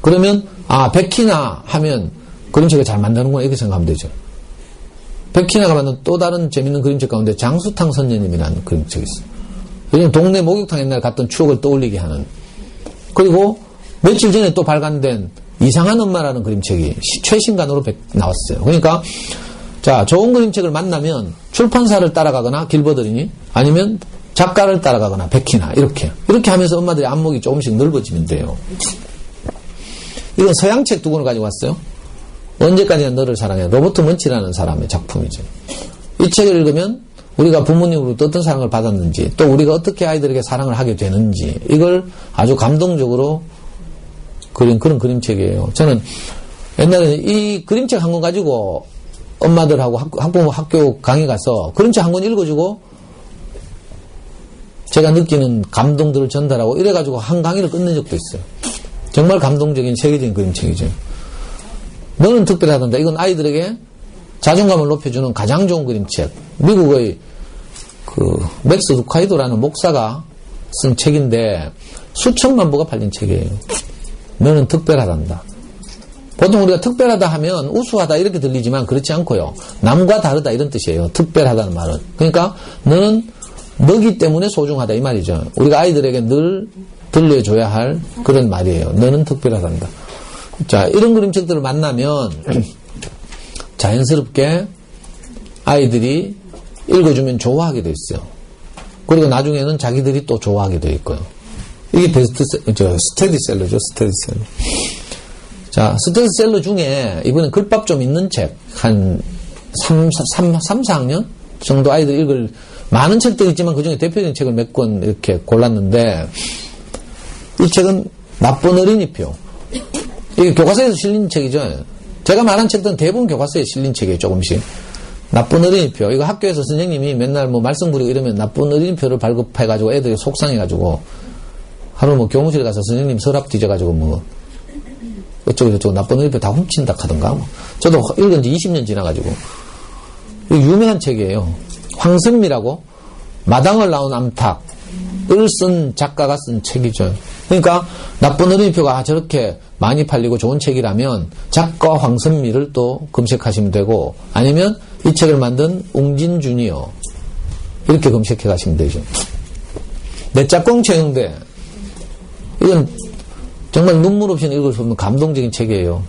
그러면 베키나 하면 그림책을 잘 만드는구나 이렇게 생각하면 되죠. 베키나가 만든 또 다른 재밌는 그림책 가운데 장수탕 선녀님이라는 그림책이 있어요. 요즘 동네 목욕탕 옛날에 갔던 추억을 떠올리게 하는. 그리고 며칠 전에 또 발간된 이상한 엄마라는 그림책이 최신간으로 나왔어요. 그러니까 자, 좋은 그림책을 만나면 출판사를 따라가거나 길버드 어린이 아니면 작가를 따라가거나 베키나 이렇게 하면서 엄마들의 안목이 조금씩 넓어지면 돼요. 이건 서양책 2권을 가지고 왔어요. 언제까지나 너를 사랑해. 로버트 먼치라는 사람의 작품이죠. 이 책을 읽으면 우리가 부모님으로부터 어떤 사랑을 받았는지 또 우리가 어떻게 아이들에게 사랑을 하게 되는지 이걸 아주 감동적으로 그린 그런 그림책이에요. 저는 옛날에 이 그림책 한 권 가지고 엄마들하고 학부모 학교 강의 가서 그림책 한 권 읽어주고 제가 느끼는 감동들을 전달하고 이래가지고 한 강의를 끝낸 적도 있어요. 정말 감동적인 세계적인 그림책이죠. 너는 특별하단다. 이건 아이들에게 자존감을 높여주는 가장 좋은 그림책. 미국의 맥스 루카이도라는 목사가 쓴 책인데 수천만 부가 팔린 책이에요. 너는 특별하단다. 보통 우리가 특별하다 하면 우수하다 이렇게 들리지만 그렇지 않고요. 남과 다르다 이런 뜻이에요. 특별하다는 말은. 그러니까 너는 너기 때문에 소중하다 이 말이죠. 우리가 아이들에게 늘 들려줘야 할 그런 말이에요. 너는 특별하단다. 자, 이런 그림책들을 만나면 자연스럽게 아이들이 읽어주면 좋아하게 돼 있어요. 그리고 나중에는 자기들이 또 좋아하게 돼 있고요. 이게 스테디셀러죠, 스테디셀러. 자, 스테디셀러 중에 이번엔 글밥 좀 있는 책, 한 3, 4학년 정도 아이들 읽을 많은 책들이 있지만 그 중에 대표적인 책을 몇 권 이렇게 골랐는데 이 책은 나쁜 어린이표. 이게 교과서에서 실린 책이죠. 제가 말한 책들은 대부분 교과서에 실린 책이에요, 조금씩. 나쁜 어린이표. 이거 학교에서 선생님이 맨날 뭐 말썽 부리고 이러면 나쁜 어린이표를 발급해가지고 애들이 속상해가지고 하루 뭐 교무실에 가서 선생님 서랍 뒤져가지고 뭐 어쩌고저쩌고 나쁜 어린이표 다 훔친다 하던가. 저도 읽은 지 20년 지나가지고. 이거 유명한 책이에요. 황선미라고 마당을 나온 암탉을 쓴 작가가 쓴 책이죠. 그러니까 나쁜 어린이표가 저렇게 많이 팔리고 좋은 책이라면 작가 황선미를 또 검색하시면 되고 아니면 이 책을 만든 웅진 주니어 이렇게 검색해 가시면 되죠. 내 짝꿍 최영대 이건 정말 눈물 없이 읽을 수 없는 감동적인 책이에요.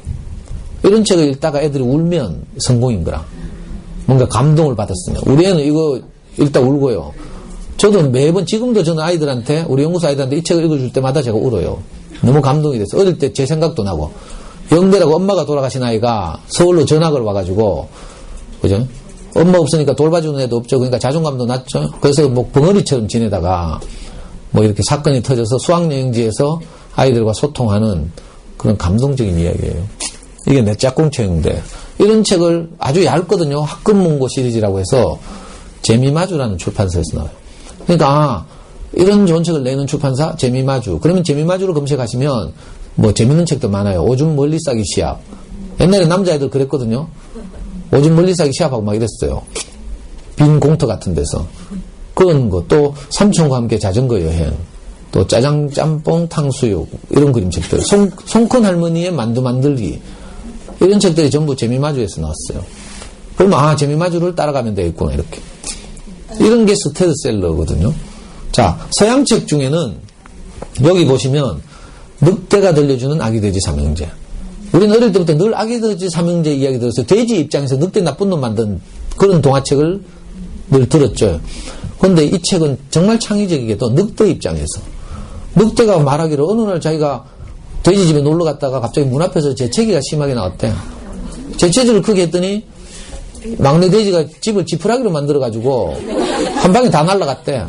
이런 책을 읽다가 애들이 울면 성공인 거라. 뭔가 감동을 받았으면. 우리 애는 이거 읽다 울고요. 저도 매번 지금도 저는 아이들한테 우리 연구소 아이들한테 이 책을 읽어줄 때마다 제가 울어요. 너무 감동이 됐어. 어릴 때 제 생각도 나고. 영대라고 엄마가 돌아가신 아이가 서울로 전학을 와가지고, 그죠? 엄마 없으니까 돌봐주는 애도 없죠. 그러니까 자존감도 낮죠. 그래서 뭐 벙어리처럼 지내다가 뭐 이렇게 사건이 터져서 수학여행지에서 아이들과 소통하는 그런 감동적인 이야기예요. 이게 내 짝꿍 채용대. 이런 책을 아주 얇거든요. 학급문고 시리즈라고 해서 재미마주라는 출판사에서 나와요. 그러니까 이런 좋은 책을 내는 출판사 재미마주. 그러면 재미마주를 검색하시면 뭐 재밌는 책도 많아요. 오줌 멀리 싸기 시합. 옛날에 남자애들 그랬거든요. 오줌 멀리 싸기 시합하고 막 이랬어요. 빈 공터 같은 데서. 그런 거. 또 삼촌과 함께 자전거 여행. 또 짜장, 짬뽕, 탕수육. 이런 그림책들. 송큰 할머니의 만두 만들기. 이런 책들이 전부 재미마주에서 나왔어요. 그러면 재미마주를 따라가면 되겠구나 이렇게. 이런 게 스테디셀러거든요. 자, 서양책 중에는 여기 보시면 늑대가 들려주는 아기돼지 삼형제. 우리는 어릴 때부터 늘 아기돼지 삼형제 이야기 들었어요. 돼지 입장에서 늑대 나쁜 놈 만든 그런 동화책을 늘 들었죠. 그런데 이 책은 정말 창의적이게도 늑대 입장에서 늑대가 말하기를 어느 날 자기가 돼지 집에 놀러 갔다가 갑자기 문 앞에서 재채기가 심하게 나왔대. 재채기를 크게 했더니 막내 돼지가 집을 지푸라기로 만들어가지고 한 방에 다 날아갔대.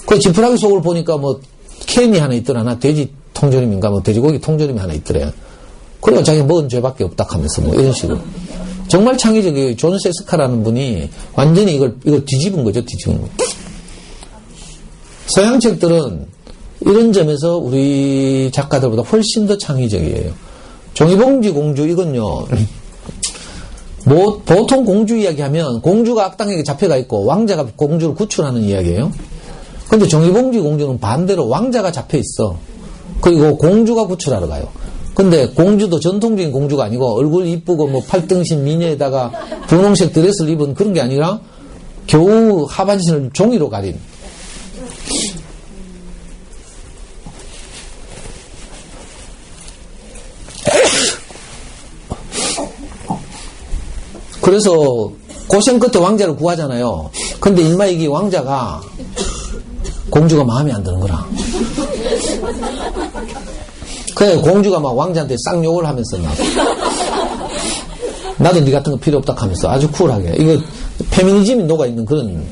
그 지푸라기 속을 보니까 뭐 캔이 하나 있더라. 돼지 통조림인가 뭐 돼지고기 통조림이 하나 있더래. 그래서 자기가 먹은 죄밖에 없다 하면서 뭐 이런 식으로. 정말 창의적이에요. 존 세스카라는 분이 완전히 이걸 뒤집은 거죠. 뒤집은 거. 서양 책들은 이런 점에서 우리 작가들보다 훨씬 더 창의적이에요. 종이봉지 공주 이건요. 뭐 보통 공주 이야기하면 공주가 악당에게 잡혀가 있고 왕자가 공주를 구출하는 이야기예요. 근데 종이봉지 공주는 반대로 왕자가 잡혀 있어. 그리고 공주가 구출하러 가요. 근데 공주도 전통적인 공주가 아니고 얼굴 이쁘고 뭐 팔등신 미녀에다가 분홍색 드레스를 입은 그런 게 아니라 겨우 하반신을 종이로 가린. 그래서 고생 끝에 왕자를 구하잖아요. 근데 일마이기 왕자가 공주가 마음에 안 드는 거라. 그래 공주가 막 왕자한테 쌍욕을 하면서 나도 네 같은 거 필요 없다 하면서 아주 쿨하게. 이거 페미니즘이 녹아있는 그런.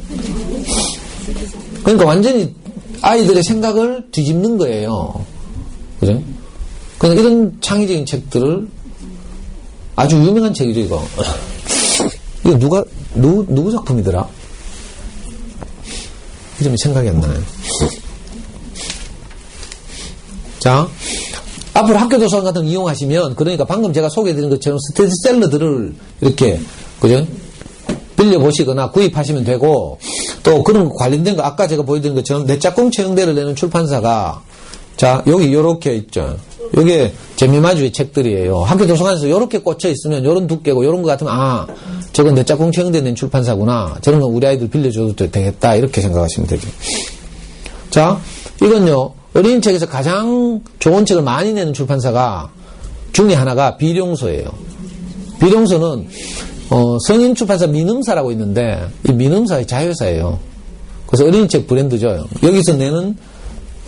그러니까 완전히 아이들의 생각을 뒤집는 거예요. 그죠? 그러니까 이런 창의적인 책들을 아주 유명한 책이죠 이거. 이거 누구 작품이더라? 이름이 생각이 안 나요. 자, 앞으로 학교 도서관 같은 거 이용하시면, 그러니까 방금 제가 소개해드린 것처럼 스테디셀러들을 이렇게, 그죠? 빌려보시거나 구입하시면 되고, 또 그런 관련된 거, 아까 제가 보여드린 것처럼 내 짝꿍 채용대를 내는 출판사가, 자, 여기 요렇게 있죠. 요게 재미마주의 책들이에요. 학교 도서관에서 요렇게 꽂혀 있으면 요런 두께고 요런 거 같으면 저건 내 짝꿍 채용대 낸 출판사구나. 저런 거 우리 아이들 빌려줘도 되겠다. 이렇게 생각하시면 되죠. 자, 이건요. 어린이 책에서 가장 좋은 책을 많이 내는 출판사가 중에 하나가 비룡소예요. 비룡소는 성인 출판사 민음사라고 있는데 이 민음사의 자회사예요. 그래서 어린이 책 브랜드죠. 여기서 내는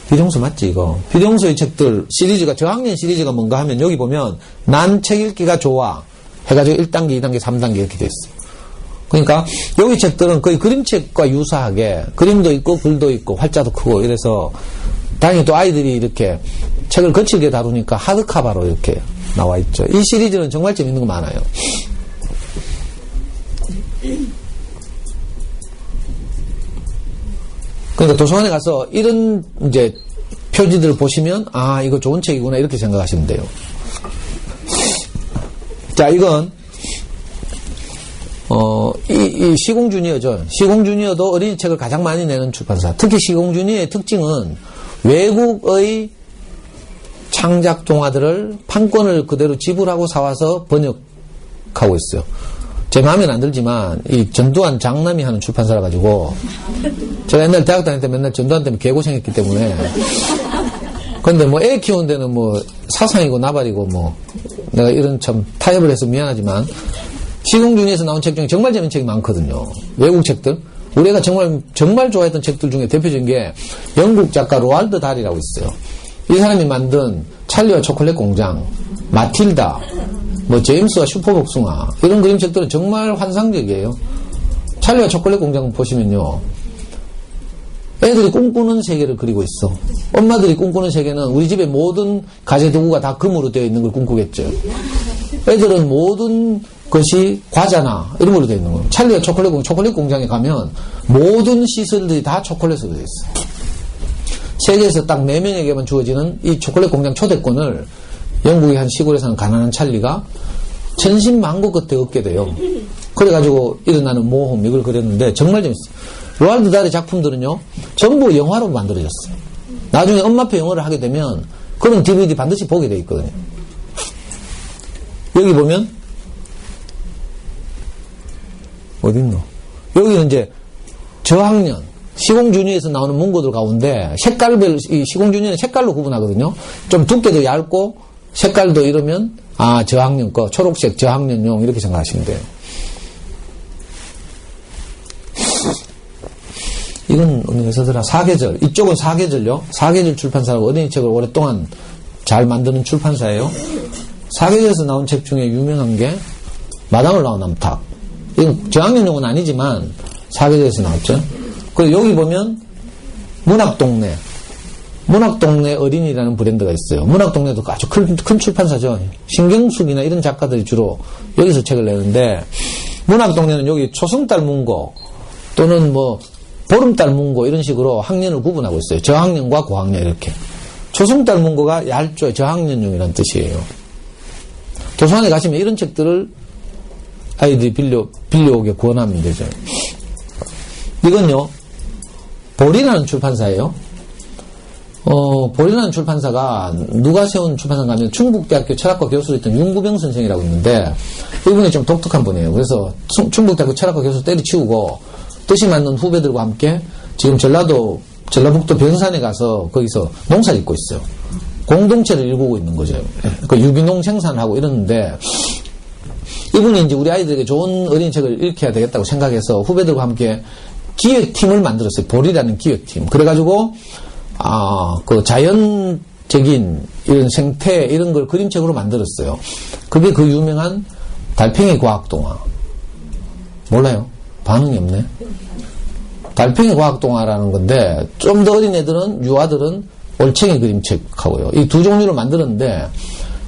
비룡소 맞지 이거? 비룡소의 책들 시리즈가 저학년 시리즈가 뭔가 하면 여기 보면 난 책 읽기가 좋아 해가지고 1단계, 2단계, 3단계 이렇게 돼 있어. 그러니까 여기 책들은 거의 그림책과 유사하게 그림도 있고 글도 있고 활자도 크고 이래서 당연히 또 아이들이 이렇게 책을 거칠게 다루니까 하드카바로 이렇게 나와 있죠. 이 시리즈는 정말 재밌는 거 많아요. 그러니까 도서관에 가서 이런 이제 표지들을 보시면 이거 좋은 책이구나 이렇게 생각하시면 돼요. 자, 이건 이 시공주니어죠. 시공주니어도 어린이 책을 가장 많이 내는 출판사. 특히 시공주니어의 특징은 외국의 창작 동화들을 판권을 그대로 지불하고 사와서 번역하고 있어요. 제 마음에는 안 들지만 이 전두환 장남이 하는 출판사라 가지고 제가 옛날 대학 다닐 때 맨날 전두환 때문에 개고생했기 때문에 근데 뭐 애 키우는 데는 뭐 사상이고 나발이고 뭐 내가 이런 참 타협을 해서 미안하지만 시공주니에서 나온 책 중에 정말 재밌는 책이 많거든요. 외국 책들. 우리가 정말 좋아했던 책들 중에 대표적인 게 영국 작가 로알드 달이라고 있어요. 이 사람이 만든 찰리와 초콜릿 공장, 마틸다, 뭐 제임스와 슈퍼복숭아 이런 그림책들은 정말 환상적이에요. 찰리와 초콜릿 공장 보시면요, 애들이 꿈꾸는 세계를 그리고 있어. 엄마들이 꿈꾸는 세계는 우리 집의 모든 가재도구가 다 금으로 되어 있는 걸 꿈꾸겠죠. 애들은 모든 것이 과자나 이런 걸로 되어 있는 거예요. 찰리와 초콜릿 공장에 가면 모든 시설들이 다 초콜릿으로 되어 있어. 세계에서 딱 4명에게만 주어지는 이 초콜릿 공장 초대권을 영국의 한 시골에 사는 가난한 찰리가 천신만고 끝에 얻게 돼요. 그래가지고 일어나는 모험, 이걸 그렸는데 정말 재밌어요. 로알드 달의 작품들은요, 전부 영화로 만들어졌어요. 나중에 엄마표 영어를 하게 되면 그런 DVD 반드시 보게 돼 있거든요. 여기 보면, 어딨노? 여기는 이제 저학년, 시공주니에서 나오는 문고들 가운데 색깔별, 이 시공주니는 색깔로 구분하거든요. 좀 두께도 얇고 색깔도 이러면, 아, 저학년 거, 초록색 저학년용, 이렇게 생각하시면 돼요. 이건 어디에 서더라? 사계절. 이쪽은 사계절요. 사계절 출판사라고 어린이 책을 오랫동안 잘 만드는 출판사예요. 사계절에서 나온 책 중에 유명한 게 마당을 나온 남탁. 이건 저학년용은 아니지만 사계절에서 나왔죠. 그리고 여기 보면 문학동네 어린이라는 브랜드가 있어요. 문학동네도 아주 큰 출판사죠. 신경숙이나 이런 작가들이 주로 여기서 책을 내는데, 문학동네는 여기 초승달 문고 또는 뭐 보름달 문고 이런 식으로 학년을 구분하고 있어요. 저학년과 고학년 이렇게. 초승달 문고가 얇죠. 저학년용이라는 뜻이에요. 도서관에 가시면 이런 책들을 아이들이 빌려오게 권하면 되죠. 이건요, 볼이라는 출판사예요. 볼이라는 출판사가 누가 세운 출판사인가 하면 충북대학교 철학과 교수로 있던 윤구병 선생이라고 있는데, 이분이 좀 독특한 분이에요. 그래서 충북대학교 철학과 교수 때려치우고 뜻이 맞는 후배들과 함께 지금 전라북도 변산에 가서 거기서 농사 짓고 있어요. 공동체를 일구고 있는 거죠. 그 유기농 생산하고 이러는데, 이분이 이제 우리 아이들에게 좋은 어린이 책을 읽혀야 되겠다고 생각해서 후배들과 함께 기획팀을 만들었어요. 볼이라는 기획팀. 그래가지고, 그 자연적인 이런 생태, 이런 걸 그림책으로 만들었어요. 그게 그 유명한 달팽이 과학동화. 몰라요? 반응이 없네. 달팽이 과학동화라는 건데, 좀 더 어린 애들은, 유아들은 올챙이 그림책하고요. 이 두 종류를 만들었는데,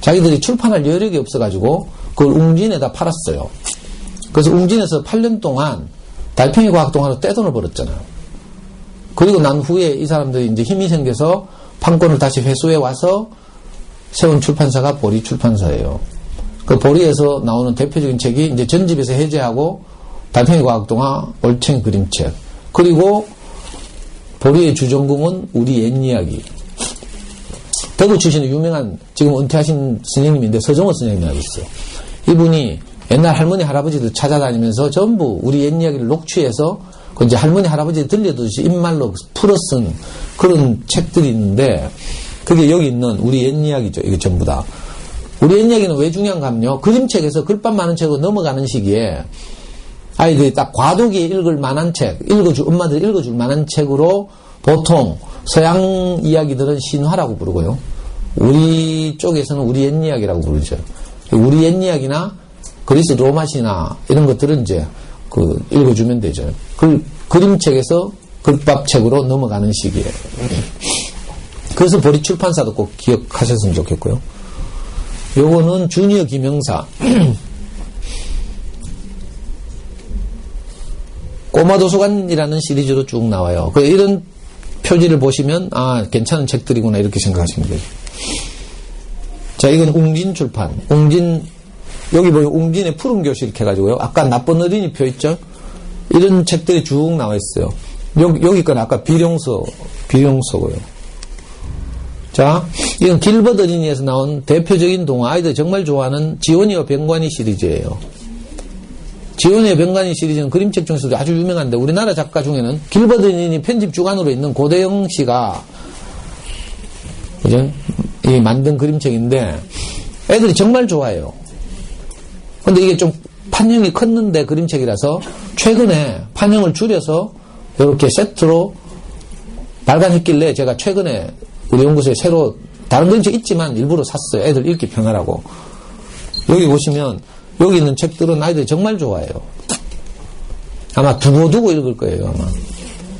자기들이 출판할 여력이 없어가지고, 그걸 웅진에다 팔았어요. 그래서 웅진에서 8년 동안 달팽이 과학동화로 떼돈을 벌었잖아요. 그리고 난 후에 이 사람들이 이제 힘이 생겨서 판권을 다시 회수해 와서 세운 출판사가 보리 출판사예요. 그 보리에서 나오는 대표적인 책이 이제 전집에서 해제하고 달팽이 과학동화, 올챙이 그림책. 그리고 보리의 주전공은 우리 옛 이야기. 대구 출신의 유명한 지금 은퇴하신 스님인데 서정호 스님이라고 있어요. 이분이 옛날 할머니 할아버지들 찾아다니면서 전부 우리 옛 이야기를 녹취해서 그 이제 할머니 할아버지 들려주듯이 입말로 풀어 쓴 그런 책들이 있는데, 그게 여기 있는 우리 옛 이야기죠. 이게 전부 다. 우리 옛 이야기는 왜 중요한가 하면요, 그림책에서 글밥 많은 책으로 넘어가는 시기에 아이들이 딱 과도기에 읽을 만한 책, 엄마들이 읽어줄 만한 책으로 보통 서양 이야기들은 신화라고 부르고요. 우리 쪽에서는 우리 옛 이야기라고 부르죠. 우리 옛 이야기나 그리스 로마 신화 이런 것들은 이제 읽어주면 되죠. 그림책에서 글밥책으로 넘어가는 시기에. 그래서 보리 출판사도 꼭 기억하셨으면 좋겠고요. 요거는 주니어 김영사. 꼬마도서관이라는 시리즈로 쭉 나와요. 이런 표지를 보시면, 괜찮은 책들이구나, 이렇게 생각하시면 돼요. 자, 이건 웅진 출판. 여기 보면 웅진의 푸른 교실 이렇게 해가지고요. 아까 나쁜 어린이 표 있죠? 이런 책들이 쭉 나와 있어요. 여기 건 아까 비룡서고요. 자, 이건 길버드 어린이에서 나온 대표적인 동화, 아이들 정말 좋아하는 지원이와 병관이 시리즈예요. 지원이와 병관이 시리즈는 그림책 중에서도 아주 유명한데, 우리나라 작가 중에는 길버드 어린이 편집 주관으로 있는 고대영 씨가 그죠? 이 만든 그림책인데 애들이 정말 좋아해요. 근데 이게 좀 판형이 컸는데 그림책이라서 최근에 판형을 줄여서 이렇게 세트로 발간했길래 제가 최근에 우리 연구소에 새로 다른 그림책 있지만 일부러 샀어요. 애들 읽기 편하라고. 여기 보시면 여기 있는 책들은 아이들이 정말 좋아해요. 아마 두고두고 읽을 거예요. 아마.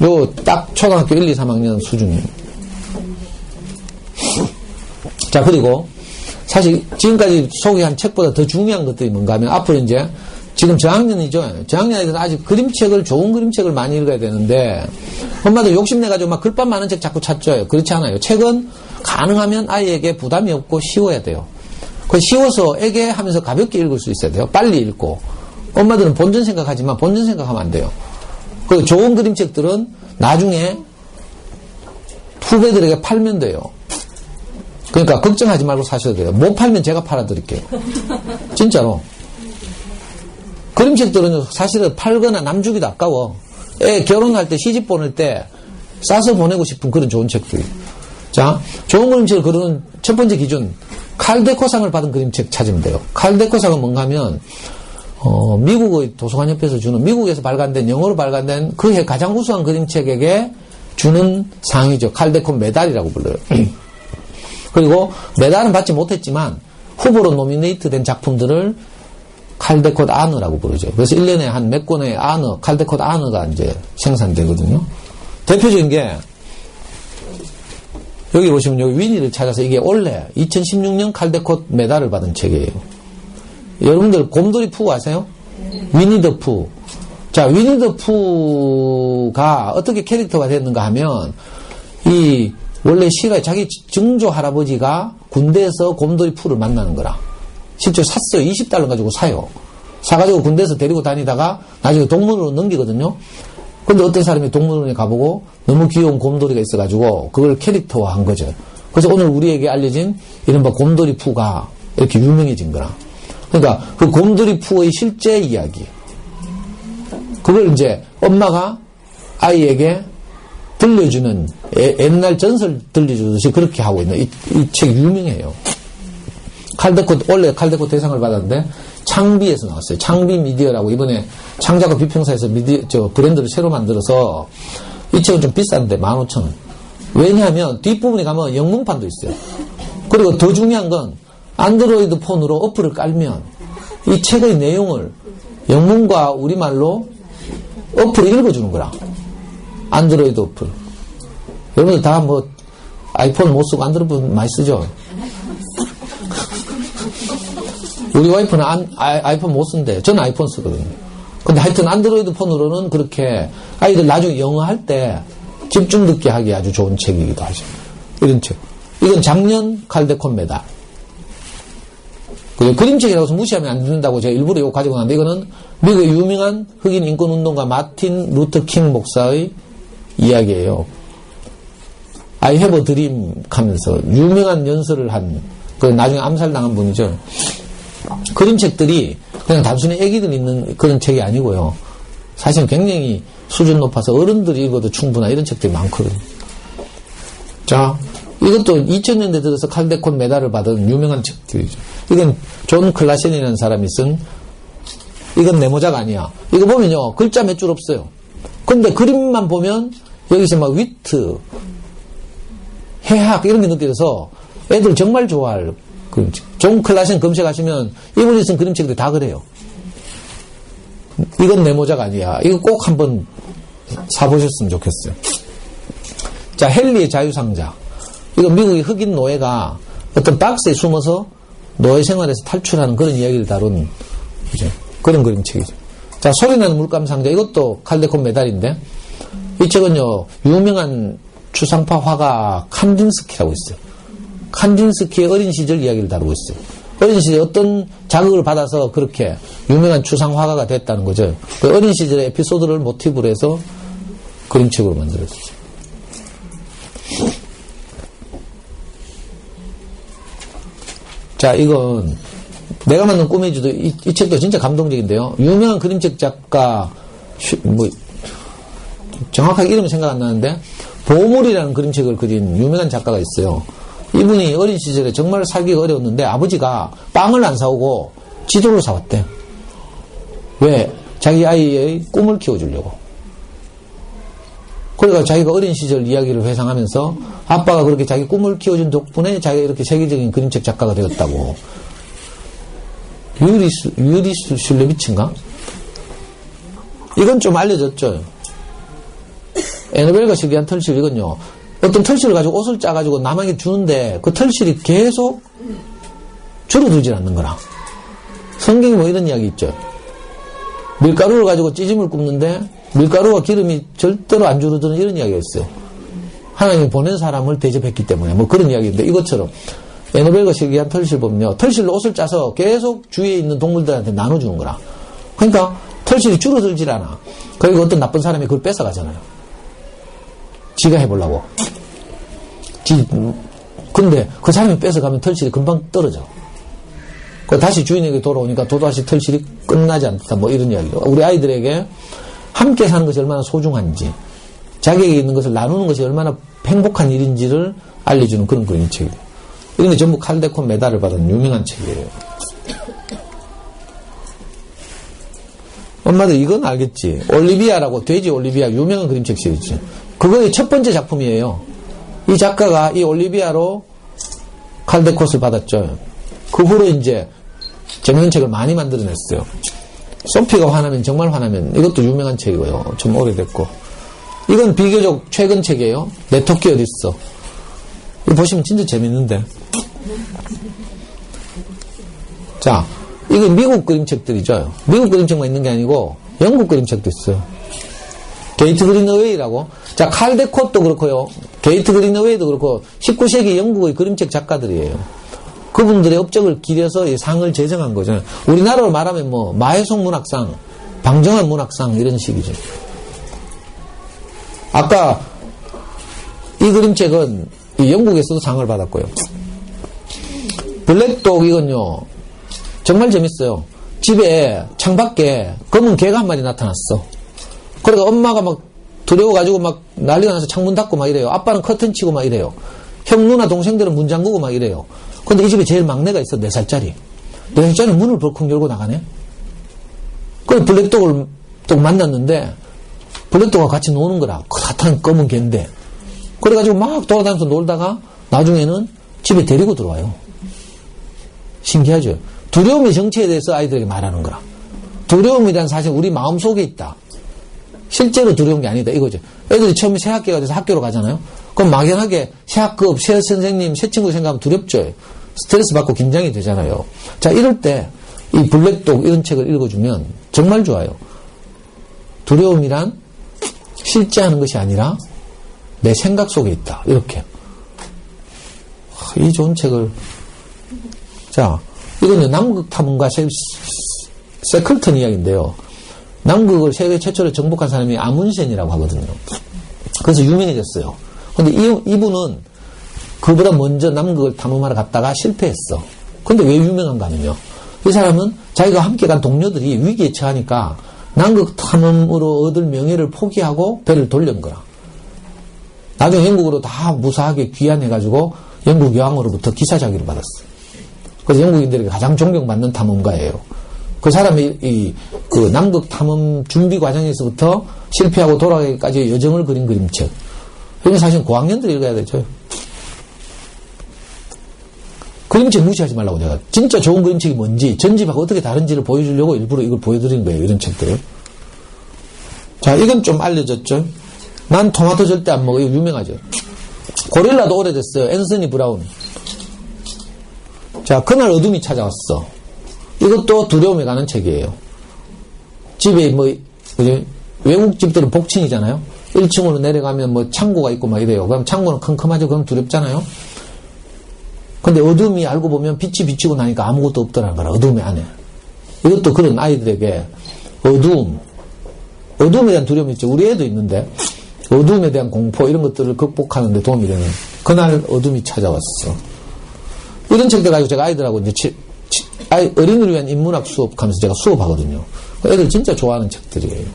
요 딱 초등학교 1, 2, 3학년 수준이에요. 자, 그리고 사실 지금까지 소개한 책보다 더 중요한 것들이 뭔가 하면 앞으로 이제 지금 저학년이죠. 저학년 아이들은 아직 그림책을, 좋은 그림책을 많이 읽어야 되는데 엄마들 욕심내가지고 막 글밥 많은 책 자꾸 찾죠. 그렇지 않아요. 책은 가능하면 아이에게 부담이 없고 쉬워야 돼요. 그 쉬워서 애게 하면서 가볍게 읽을 수 있어야 돼요. 빨리 읽고. 엄마들은 본전 생각하지만 본전 생각하면 안 돼요. 그 좋은 그림책들은 나중에 후배들에게 팔면 돼요. 그러니까 걱정하지 말고 사셔도 돼요. 못 팔면 제가 팔아드릴게요. 진짜로. 그림책들은 사실은 팔거나 남 주기도 아까워. 애 결혼할 때 시집 보낼 때 싸서 보내고 싶은 그런 좋은 책들. 자, 좋은 그림책을 고르는 첫 번째 기준, 칼데코상을 받은 그림책 찾으면 돼요. 칼데코상은 뭔가 하면 미국의 도서관협회에서 주는, 미국에서 발간된, 영어로 발간된 그해 가장 우수한 그림책에게 주는 상이죠. 칼데코 메달이라고 불러요. 그리고 메달은 받지 못했지만 후보로 노미네이트 된 작품들을 칼데콧 아너라고 부르죠. 그래서 1년에 한 몇 권의 아너, 칼데콧 아너가 이제 생산되거든요. 대표적인 게 여기 보시면 여기 위니를 찾아서 이게 원래 2016년 칼데콧 메달을 받은 책이에요. 여러분들 곰돌이 푸 아세요? 위니 더 푸. 자, 위니 더 푸가 어떻게 캐릭터가 됐는가 하면 이 원래 시가에 자기 증조 할아버지가 군대에서 곰돌이 푸를 만나는 거라. 실제 샀어요. 20달러 가지고 사요. 사가지고 군대에서 데리고 다니다가 나중에 동물원으로 넘기거든요. 근데 어떤 사람이 동물원에 가보고 너무 귀여운 곰돌이가 있어가지고 그걸 캐릭터화 한 거죠. 그래서 오늘 우리에게 알려진 이른바 곰돌이 푸가 이렇게 유명해진 거라. 그러니까 그 곰돌이 푸의 실제 이야기. 그걸 이제 엄마가 아이에게 들려주는 옛날 전설 들려주듯이 그렇게 하고 있는 이 책 유명해요. 칼데콧, 원래 칼데콧 대상을 받았는데 창비에서 나왔어요. 창비 미디어라고 이번에 창작과 비평사에서 브랜드를 새로 만들어서 이 책은 좀 비싼데 15,000원. 왜냐하면 뒷부분에 가면 영문판도 있어요. 그리고 더 중요한 건 안드로이드 폰으로 어플을 깔면 이 책의 내용을 영문과 우리말로 어플을 읽어주는 거라. 안드로이드 어플. 여러분들 다 뭐 아이폰 못 쓰고 안드로이드 많이 쓰죠? 우리 와이프는 아이폰 못 쓴대. 저는 아이폰 쓰거든요. 근데 하여튼 안드로이드 폰으로는 그렇게 아이들 나중에 영어 할 때 집중 듣게 하기 아주 좋은 책이기도 하죠. 이런 책. 이건 작년 칼데콧 메달. 그림책이라고 해서 무시하면 안 된다고 제가 일부러 이거 가지고 나왔는데 이거는 미국의 유명한 흑인 인권운동가 마틴 루터 킹 목사의 이야기예요. I have a dream 하면서 유명한 연설을 한, 나중에 암살당한 분이죠. 그림책들이 그냥 단순히 애기들 읽는 그런 책이 아니고요. 사실 굉장히 수준 높아서 어른들이 읽어도 충분한 이런 책들이 많거든요. 자, 이것도 2000년대 들어서 칼데콧 메달을 받은 유명한 책들이죠. 이건 존 클라센이라는 사람이 쓴, 이건 네모작 아니야. 이거 보면요, 글자 몇 줄 없어요. 근데 그림만 보면 여기서 막 위트, 해학 이런 게 느껴져서 애들 정말 좋아할 그림책. 존 클라센 검색하시면 이분이 쓴 그림책들이 다 그래요. 이건 네모작 아니야. 이거 꼭 한번 사보셨으면 좋겠어요. 자, 헨리의 자유상자. 이거 미국의 흑인 노예가 어떤 박스에 숨어서 노예 생활에서 탈출하는 그런 이야기를 다룬 이제 그런 그림책이죠. 자, 소리나는 물감상자. 이것도 칼데콧 메달인데 이 책은요, 유명한 추상파 화가 칸딘스키라고 있어요. 칸딘스키의 어린 시절 이야기를 다루고 있어요. 어린 시절에 어떤 자극을 받아서 그렇게 유명한 추상 화가가 됐다는 거죠. 그 어린 시절의 에피소드를 모티브로 해서 그림책으로 만들었어요. 자, 이건 내가 만든 꿈의 주도 이 책도 진짜 감동적인데요. 유명한 그림책 작가 정확하게 이름이 생각 안 나는데 보물이라는 그림책을 그린 유명한 작가가 있어요. 이분이 어린 시절에 정말 살기가 어려웠는데 아버지가 빵을 안 사오고 지도를 사왔대. 왜? 자기 아이의 꿈을 키워주려고. 그러니까 자기가 어린 시절 이야기를 회상하면서 아빠가 그렇게 자기 꿈을 키워준 덕분에 자기가 이렇게 세계적인 그림책 작가가 되었다고. 유리 슐레비츠인가? 이건 좀 알려졌죠. 에너벨과 실기한 털실, 이건요. 어떤 털실을 가지고 옷을 짜가지고 남에게 주는데 그 털실이 계속 줄어들질 않는 거라. 성경에 뭐 이런 이야기 있죠. 밀가루를 가지고 찌짐을 굽는데 밀가루와 기름이 절대로 안 줄어드는 이런 이야기가 있어요. 하나님이 보낸 사람을 대접했기 때문에 뭐 그런 이야기인데 이것처럼 에너벨과 실기한 털실 보면요. 털실로 옷을 짜서 계속 주위에 있는 동물들한테 나눠주는 거라. 그러니까 털실이 줄어들질 않아. 그리고 어떤 나쁜 사람이 그걸 뺏어가잖아요. 지가 해보려고. 근데 그 사람이 뺏어가면 털실이 금방 떨어져. 다시 주인에게 돌아오니까 또다시 털실이 끝나지 않다. 뭐 이런 이야기. 우리 아이들에게 함께 사는 것이 얼마나 소중한지, 자기에게 있는 것을 나누는 것이 얼마나 행복한 일인지를 알려주는 그런 그림책이에요. 이런 게 전부 칼데콘 메달을 받은 유명한 책이에요. 엄마들 이건 알겠지. 올리비아라고, 돼지 올리비아 유명한 그림책 시리즈. 그거의 첫 번째 작품이에요. 이 작가가 이 올리비아로 칼데콘을 받았죠. 그 후로 이제 정년책을 많이 만들어냈어요. 소피가 화나면 정말 화나면, 이것도 유명한 책이고요. 좀 오래됐고. 이건 비교적 최근 책이에요. 내 토끼 어딨어. 이거 보시면 진짜 재밌는데. 자, 이거 미국 그림책들이죠. 미국 그림책만 있는 게 아니고 영국 그림책도 있어요. 게이트 그린어웨이라고. 자, 칼데콧도 그렇고요. 게이트 그린어웨이도 그렇고 19세기 영국의 그림책 작가들이에요. 그분들의 업적을 기려서 이 상을 제정한 거죠. 우리나라로 말하면 뭐 마혜송 문학상, 방정환 문학상 이런 식이죠. 아까 이 그림책은 이 영국에서도 상을 받았고요. 블랙독 이건요 정말 재밌어요. 집에 창밖에 검은 개가 한 마리 나타났어. 그러니까 엄마가 막 두려워가지고 막 난리가 나서 창문 닫고 막 이래요. 아빠는 커튼 치고 막 이래요. 형, 누나, 동생들은 문 잠그고 막 이래요. 근데 이 집에 제일 막내가 있어. 4살짜리. 4살짜리 문을 벌컥 열고 나가네. 그래서 블랙독을 또 만났는데 블랙독과 같이 노는 거라. 핫한 검은 개인데. 그래가지고 막 돌아다니면서 놀다가 나중에는 집에 데리고 들어와요. 신기하죠? 두려움의 정체에 대해서 아이들에게 말하는 거라. 두려움이란 사실 우리 마음속에 있다. 실제로 두려운 게 아니다. 이거죠. 애들이 처음에 새 학기가 돼서 학교로 가잖아요. 그럼 막연하게 새 학급, 새 선생님, 새 친구 생각하면 두렵죠. 스트레스 받고 긴장이 되잖아요. 자, 이럴 때 이 블랙독 이런 책을 읽어주면 정말 좋아요. 두려움이란 실제 하는 것이 아니라 내 생각 속에 있다. 이렇게. 이 좋은 책을. 자, 이거는 남극 탐험가 세클턴 이야기인데요. 남극을 세계 최초로 정복한 사람이 아문센이라고 하거든요. 그래서 유명해졌어요. 근데 이분은 그보다 먼저 남극을 탐험하러 갔다가 실패했어. 근데 왜 유명한가 하면요. 이 사람은 자기가 함께 간 동료들이 위기에 처하니까 남극 탐험으로 얻을 명예를 포기하고 배를 돌린 거라. 나중에 영국으로 다 무사하게 귀환해가지고 영국 여왕으로부터 기사자기를 받았어. 그래서 영국인들에게 가장 존경받는 탐험가예요. 그 사람이 그 남극 탐험 준비 과정에서부터 실패하고 돌아가기까지 여정을 그린 그림책. 이건 사실 고학년들이 읽어야 되죠. 그림책 무시하지 말라고 내가. 진짜 좋은 그림책이 뭔지, 전집하고 어떻게 다른지를 보여주려고 일부러 이걸 보여드린 거예요. 이런 책들. 자, 이건 좀 알려졌죠. 난 토마토 절대 안 먹어. 이거 유명하죠. 고릴라도 오래됐어요. 앤서니 브라운. 자, 그날 어둠이 찾아왔어. 이것도 두려움에 관한 책이에요. 집에 뭐, 외국 집들은 복층이잖아요. 1층으로 내려가면 뭐 창고가 있고 막 이래요. 그럼 창고는 컴컴하죠. 그럼 두렵잖아요. 근데 어둠이 알고 보면 빛이 비치고 나니까 아무것도 없더라는 거라. 어둠의 안에. 이것도 그런 아이들에게 어둠에 대한 두려움이 있죠. 우리 애도 있는데 어둠에 대한 공포 이런 것들을 극복하는 데 도움이 되는 그날 어둠이 찾아왔어. 이런 책들 가지고 제가 아이들하고 이제 어린이를 위한 인문학 수업 하면서 제가 수업하거든요. 애들 진짜 좋아하는 책들이에요.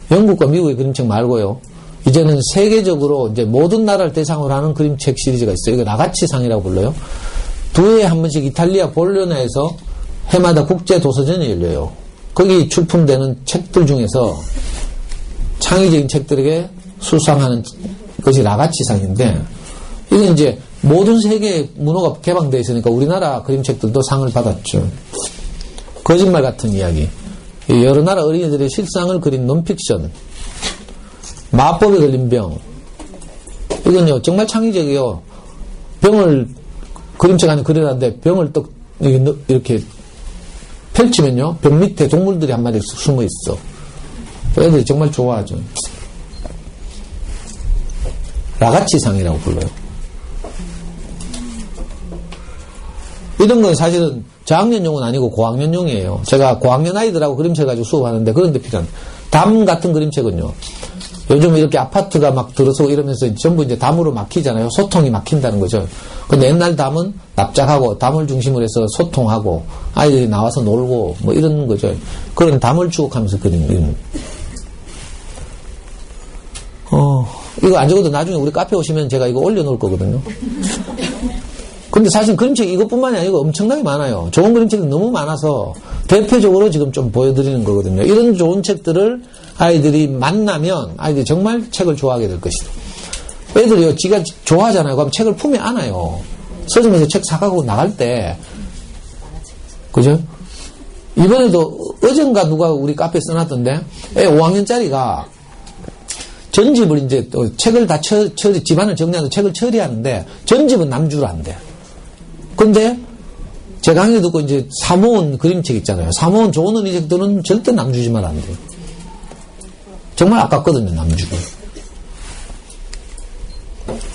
영국과 미국의 그림책 말고요. 이제는 세계적으로 이제 모든 나라를 대상으로 하는 그림책 시리즈가 있어요. 이거 라가치상이라고 불러요. 2해에 한 번씩 이탈리아 볼로냐에서 해마다 국제 도서전이 열려요. 거기 출품되는 책들 중에서 창의적인 책들에게 수상하는 것이 라가치상인데, 이건 이제 모든 세계의 문호가 개방되어 있으니까 우리나라 그림책들도 상을 받았죠. 거짓말 같은 이야기. 여러 나라 어린이들의 실상을 그린 논픽션. 마법에 걸린 병. 이건요, 정말 창의적이에요. 병을 그림책 안에 그려놨는데 병을 또 이렇게 펼치면요, 병 밑에 동물들이 한 마리 숨어 있어. 애들이 정말 좋아하죠. 라가치상이라고 불러요. 이런 건 사실은 저학년용은 아니고 고학년용이에요. 제가 고학년 아이들하고 그림책 가지고 수업하는데 그런 데 필요한 담 같은 그림책은요, 요즘 이렇게 아파트가 막 들어서고 이러면서 전부 이제 담으로 막히잖아요. 소통이 막힌다는 거죠. 근데 옛날 담은 납작하고 담을 중심으로 해서 소통하고 아이들이 나와서 놀고 뭐 이런 거죠. 그런 담을 추억하면서 그리는. 이거 안 적어도 나중에 우리 카페 오시면 제가 이거 올려놓을 거거든요. 근데 사실 그림책 이것뿐만이 아니고 엄청나게 많아요. 좋은 그림책이 너무 많아서 대표적으로 지금 좀 보여드리는 거거든요. 이런 좋은 책들을 아이들이 만나면 아이들이 정말 책을 좋아하게 될 것이다. 애들이요, 지가 좋아하잖아요. 그럼 책을 품에 안아요. 서점에서 책 사가고 나갈 때. 그죠? 이번에도 어젠가 누가 우리 카페에 써놨던데, 애 5학년짜리가 전집을 이제 또 책을 다 집안을 정리하는 책을 처리하는데 전집은 남주로 한대. 근데 제 강의 듣고 이제 사모은 그림책 있잖아요. 사모은 좋은 어린이책들은 절대 남주지만 안 돼요. 정말 아깝거든요, 남주가.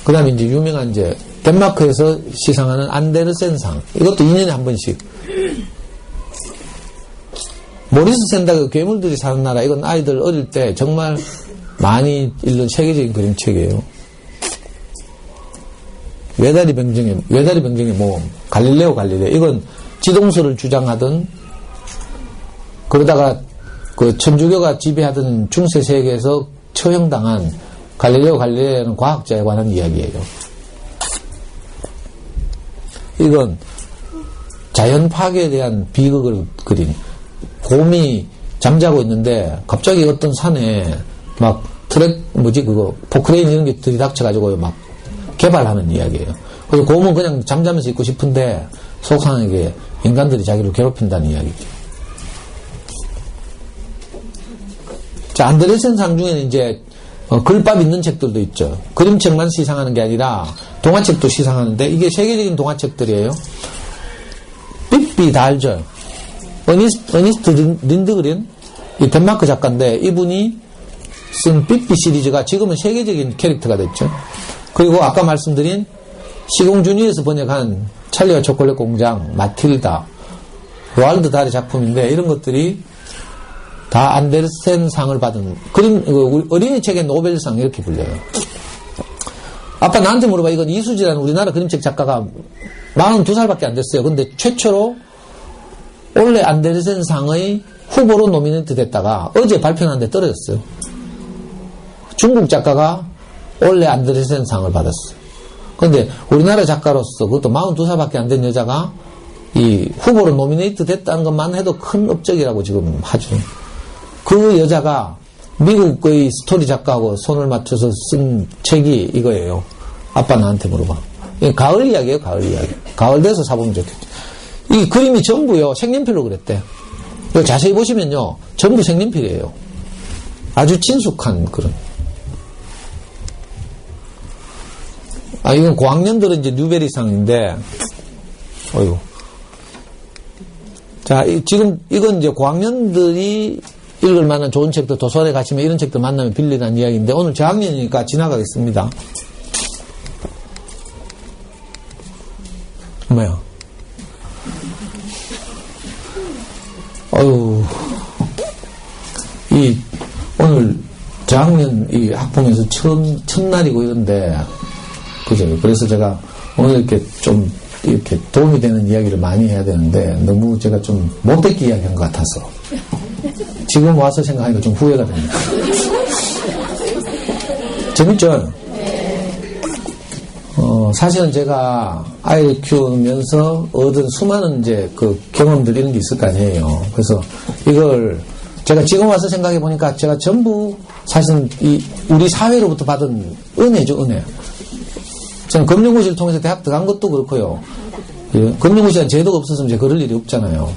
그 다음에 이제 유명한 이제 덴마크에서 시상하는 안데르센상. 이것도 2년에 한 번씩. 모리스 샌다그 괴물들이 사는 나라. 이건 아이들 어릴 때 정말 많이 읽는 세계적인 그림책이에요. 외다리 병정의 모험. 갈릴레오. 이건 지동설을 주장하던, 그러다가 그 천주교가 지배하던 중세 세계에서 처형당한 갈릴레오라는 과학자에 관한 이야기예요. 이건 자연 파괴에 대한 비극을 그린, 곰이 잠자고 있는데 갑자기 어떤 산에 막 포크레인 이런 게 들이닥쳐가지고 막 개발하는 이야기예요. 그래서 곰은 그냥 잠자면서 있고 싶은데 속상하게 인간들이 자기를 괴롭힌다는 이야기죠. 자, 안데르센상 중에는 이제 글밥 있는 책들도 있죠. 그림책만 시상하는 게 아니라 동화책도 시상하는데 이게 세계적인 동화책들이에요. 삐삐 다 알죠? 어니스트 린드그린, 이 덴마크 작가인데 이분이 쓴 삐삐 시리즈가 지금은 세계적인 캐릭터가 됐죠. 그리고 아까 말씀드린 시공주니에서 번역한 찰리와 초콜릿 공장, 마틸다, 로알드 달의 작품인데 이런 것들이 다 안데르센상을 받은 어린이 책의 노벨상 이렇게 불려요. 아빠 나한테 물어봐. 이건 이수지라는 우리나라 그림책 작가가 42살밖에 안 됐어요. 근데 최초로 원래 안데르센상의 후보로 노미네이트 됐다가 어제 발표하는데 떨어졌어요. 중국 작가가 원래 안데르센상을 받았어요. 그런데 우리나라 작가로서 그것도 42살밖에 안 된 여자가 이 후보로 노미네이트 됐다는 것만 해도 큰 업적이라고 지금 하죠. 그 여자가 미국의 스토리 작가하고 손을 맞춰서 쓴 책이 이거예요. 아빠 나한테 물어봐. 이게 가을 이야기예요, 가을 이야기. 가을 돼서 사보면 좋겠죠. 이 그림이 전부요, 색연필로 그랬대. 이거 자세히 보시면요, 전부 색연필이에요. 아주 친숙한 그런. 이건 고학년들은 이제 뉴베리상인데, 어이구. 자, 지금 이건 이제 고학년들이 읽을 만한 좋은 책도 도서관에 가시면 이런 책도 만나면 빌리라는 이야기인데 오늘 저학년이니까 지나가겠습니다. 뭐야? 오늘 저학년 이 학부모에서 첫날이고 이런데, 그죠? 그래서 제가 오늘 이렇게 좀 이렇게 도움이 되는 이야기를 많이 해야 되는데 너무 제가 좀 못되게 이야기한 것 같아서 지금 와서 생각하니까 좀 후회가 됩니다. 재밌죠? 사실은 제가 아이를 키우면서 얻은 수많은 이제 그 경험들 이런 게 있을 거 아니에요. 그래서 이걸 제가 지금 와서 생각해 보니까 제가 전부 사실은 우리 사회로부터 받은 은혜죠, 은혜. 저는 금융고시를 통해서 대학 들어간 것도 그렇고요. 금융고시라는 제도가 없었으면 이제 그럴 일이 없잖아요.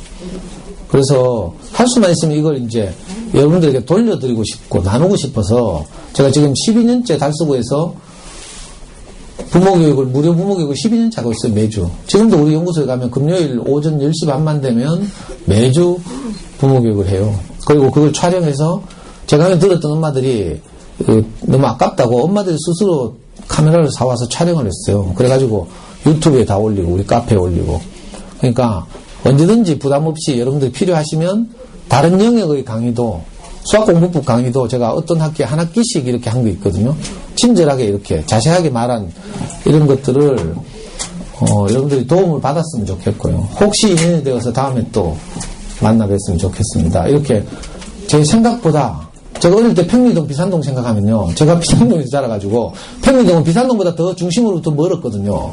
그래서 할 수만 있으면 이걸 이제 여러분들에게 돌려드리고 싶고 나누고 싶어서 제가 지금 12년째 달서구에서 부모교육을, 무료 부모교육을 12년째 하고 있어요, 매주. 지금도 우리 연구소에 가면 금요일 오전 10시 반만 되면 매주 부모교육을 해요. 그리고 그걸 촬영해서 제가 하면 들었던 엄마들이 너무 아깝다고 엄마들이 스스로 카메라를 사와서 촬영을 했어요. 그래가지고 유튜브에 다 올리고 우리 카페에 올리고. 그러니까 언제든지 부담 없이 여러분들이 필요하시면 다른 영역의 강의도, 수학공부법 강의도 제가 어떤 학기에 한 학기씩 이렇게 한 게 있거든요. 친절하게 이렇게 자세하게 말한 이런 것들을 여러분들이 도움을 받았으면 좋겠고요. 혹시 인연이 되어서 다음에 또 만나 뵀으면 좋겠습니다. 이렇게 제 생각보다 제가 어릴 때 평리동 비산동 생각하면요. 제가 비산동에서 자라가지고 평리동은 비산동보다 더 중심으로부터 멀었거든요.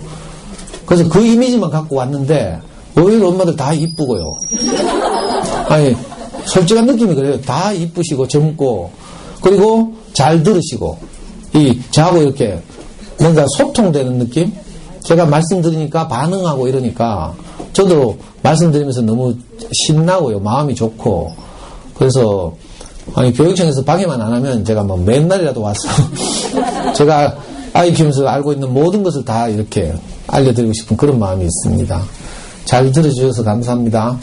그래서 그 이미지만 갖고 왔는데 의외로 엄마들 다 이쁘고요. 아니 솔직한 느낌이 그래요. 다 이쁘시고 젊고 그리고 잘 들으시고 저하고 이렇게 뭔가 소통되는 느낌? 제가 말씀드리니까 반응하고 이러니까 저도 말씀드리면서 너무 신나고요. 마음이 좋고 그래서 아니 교육청에서 방해만 안 하면 제가 뭐 맨날이라도 와서 제가 아이 키우면서 알고 있는 모든 것을 다 이렇게 알려드리고 싶은 그런 마음이 있습니다. 잘 들어주셔서 감사합니다.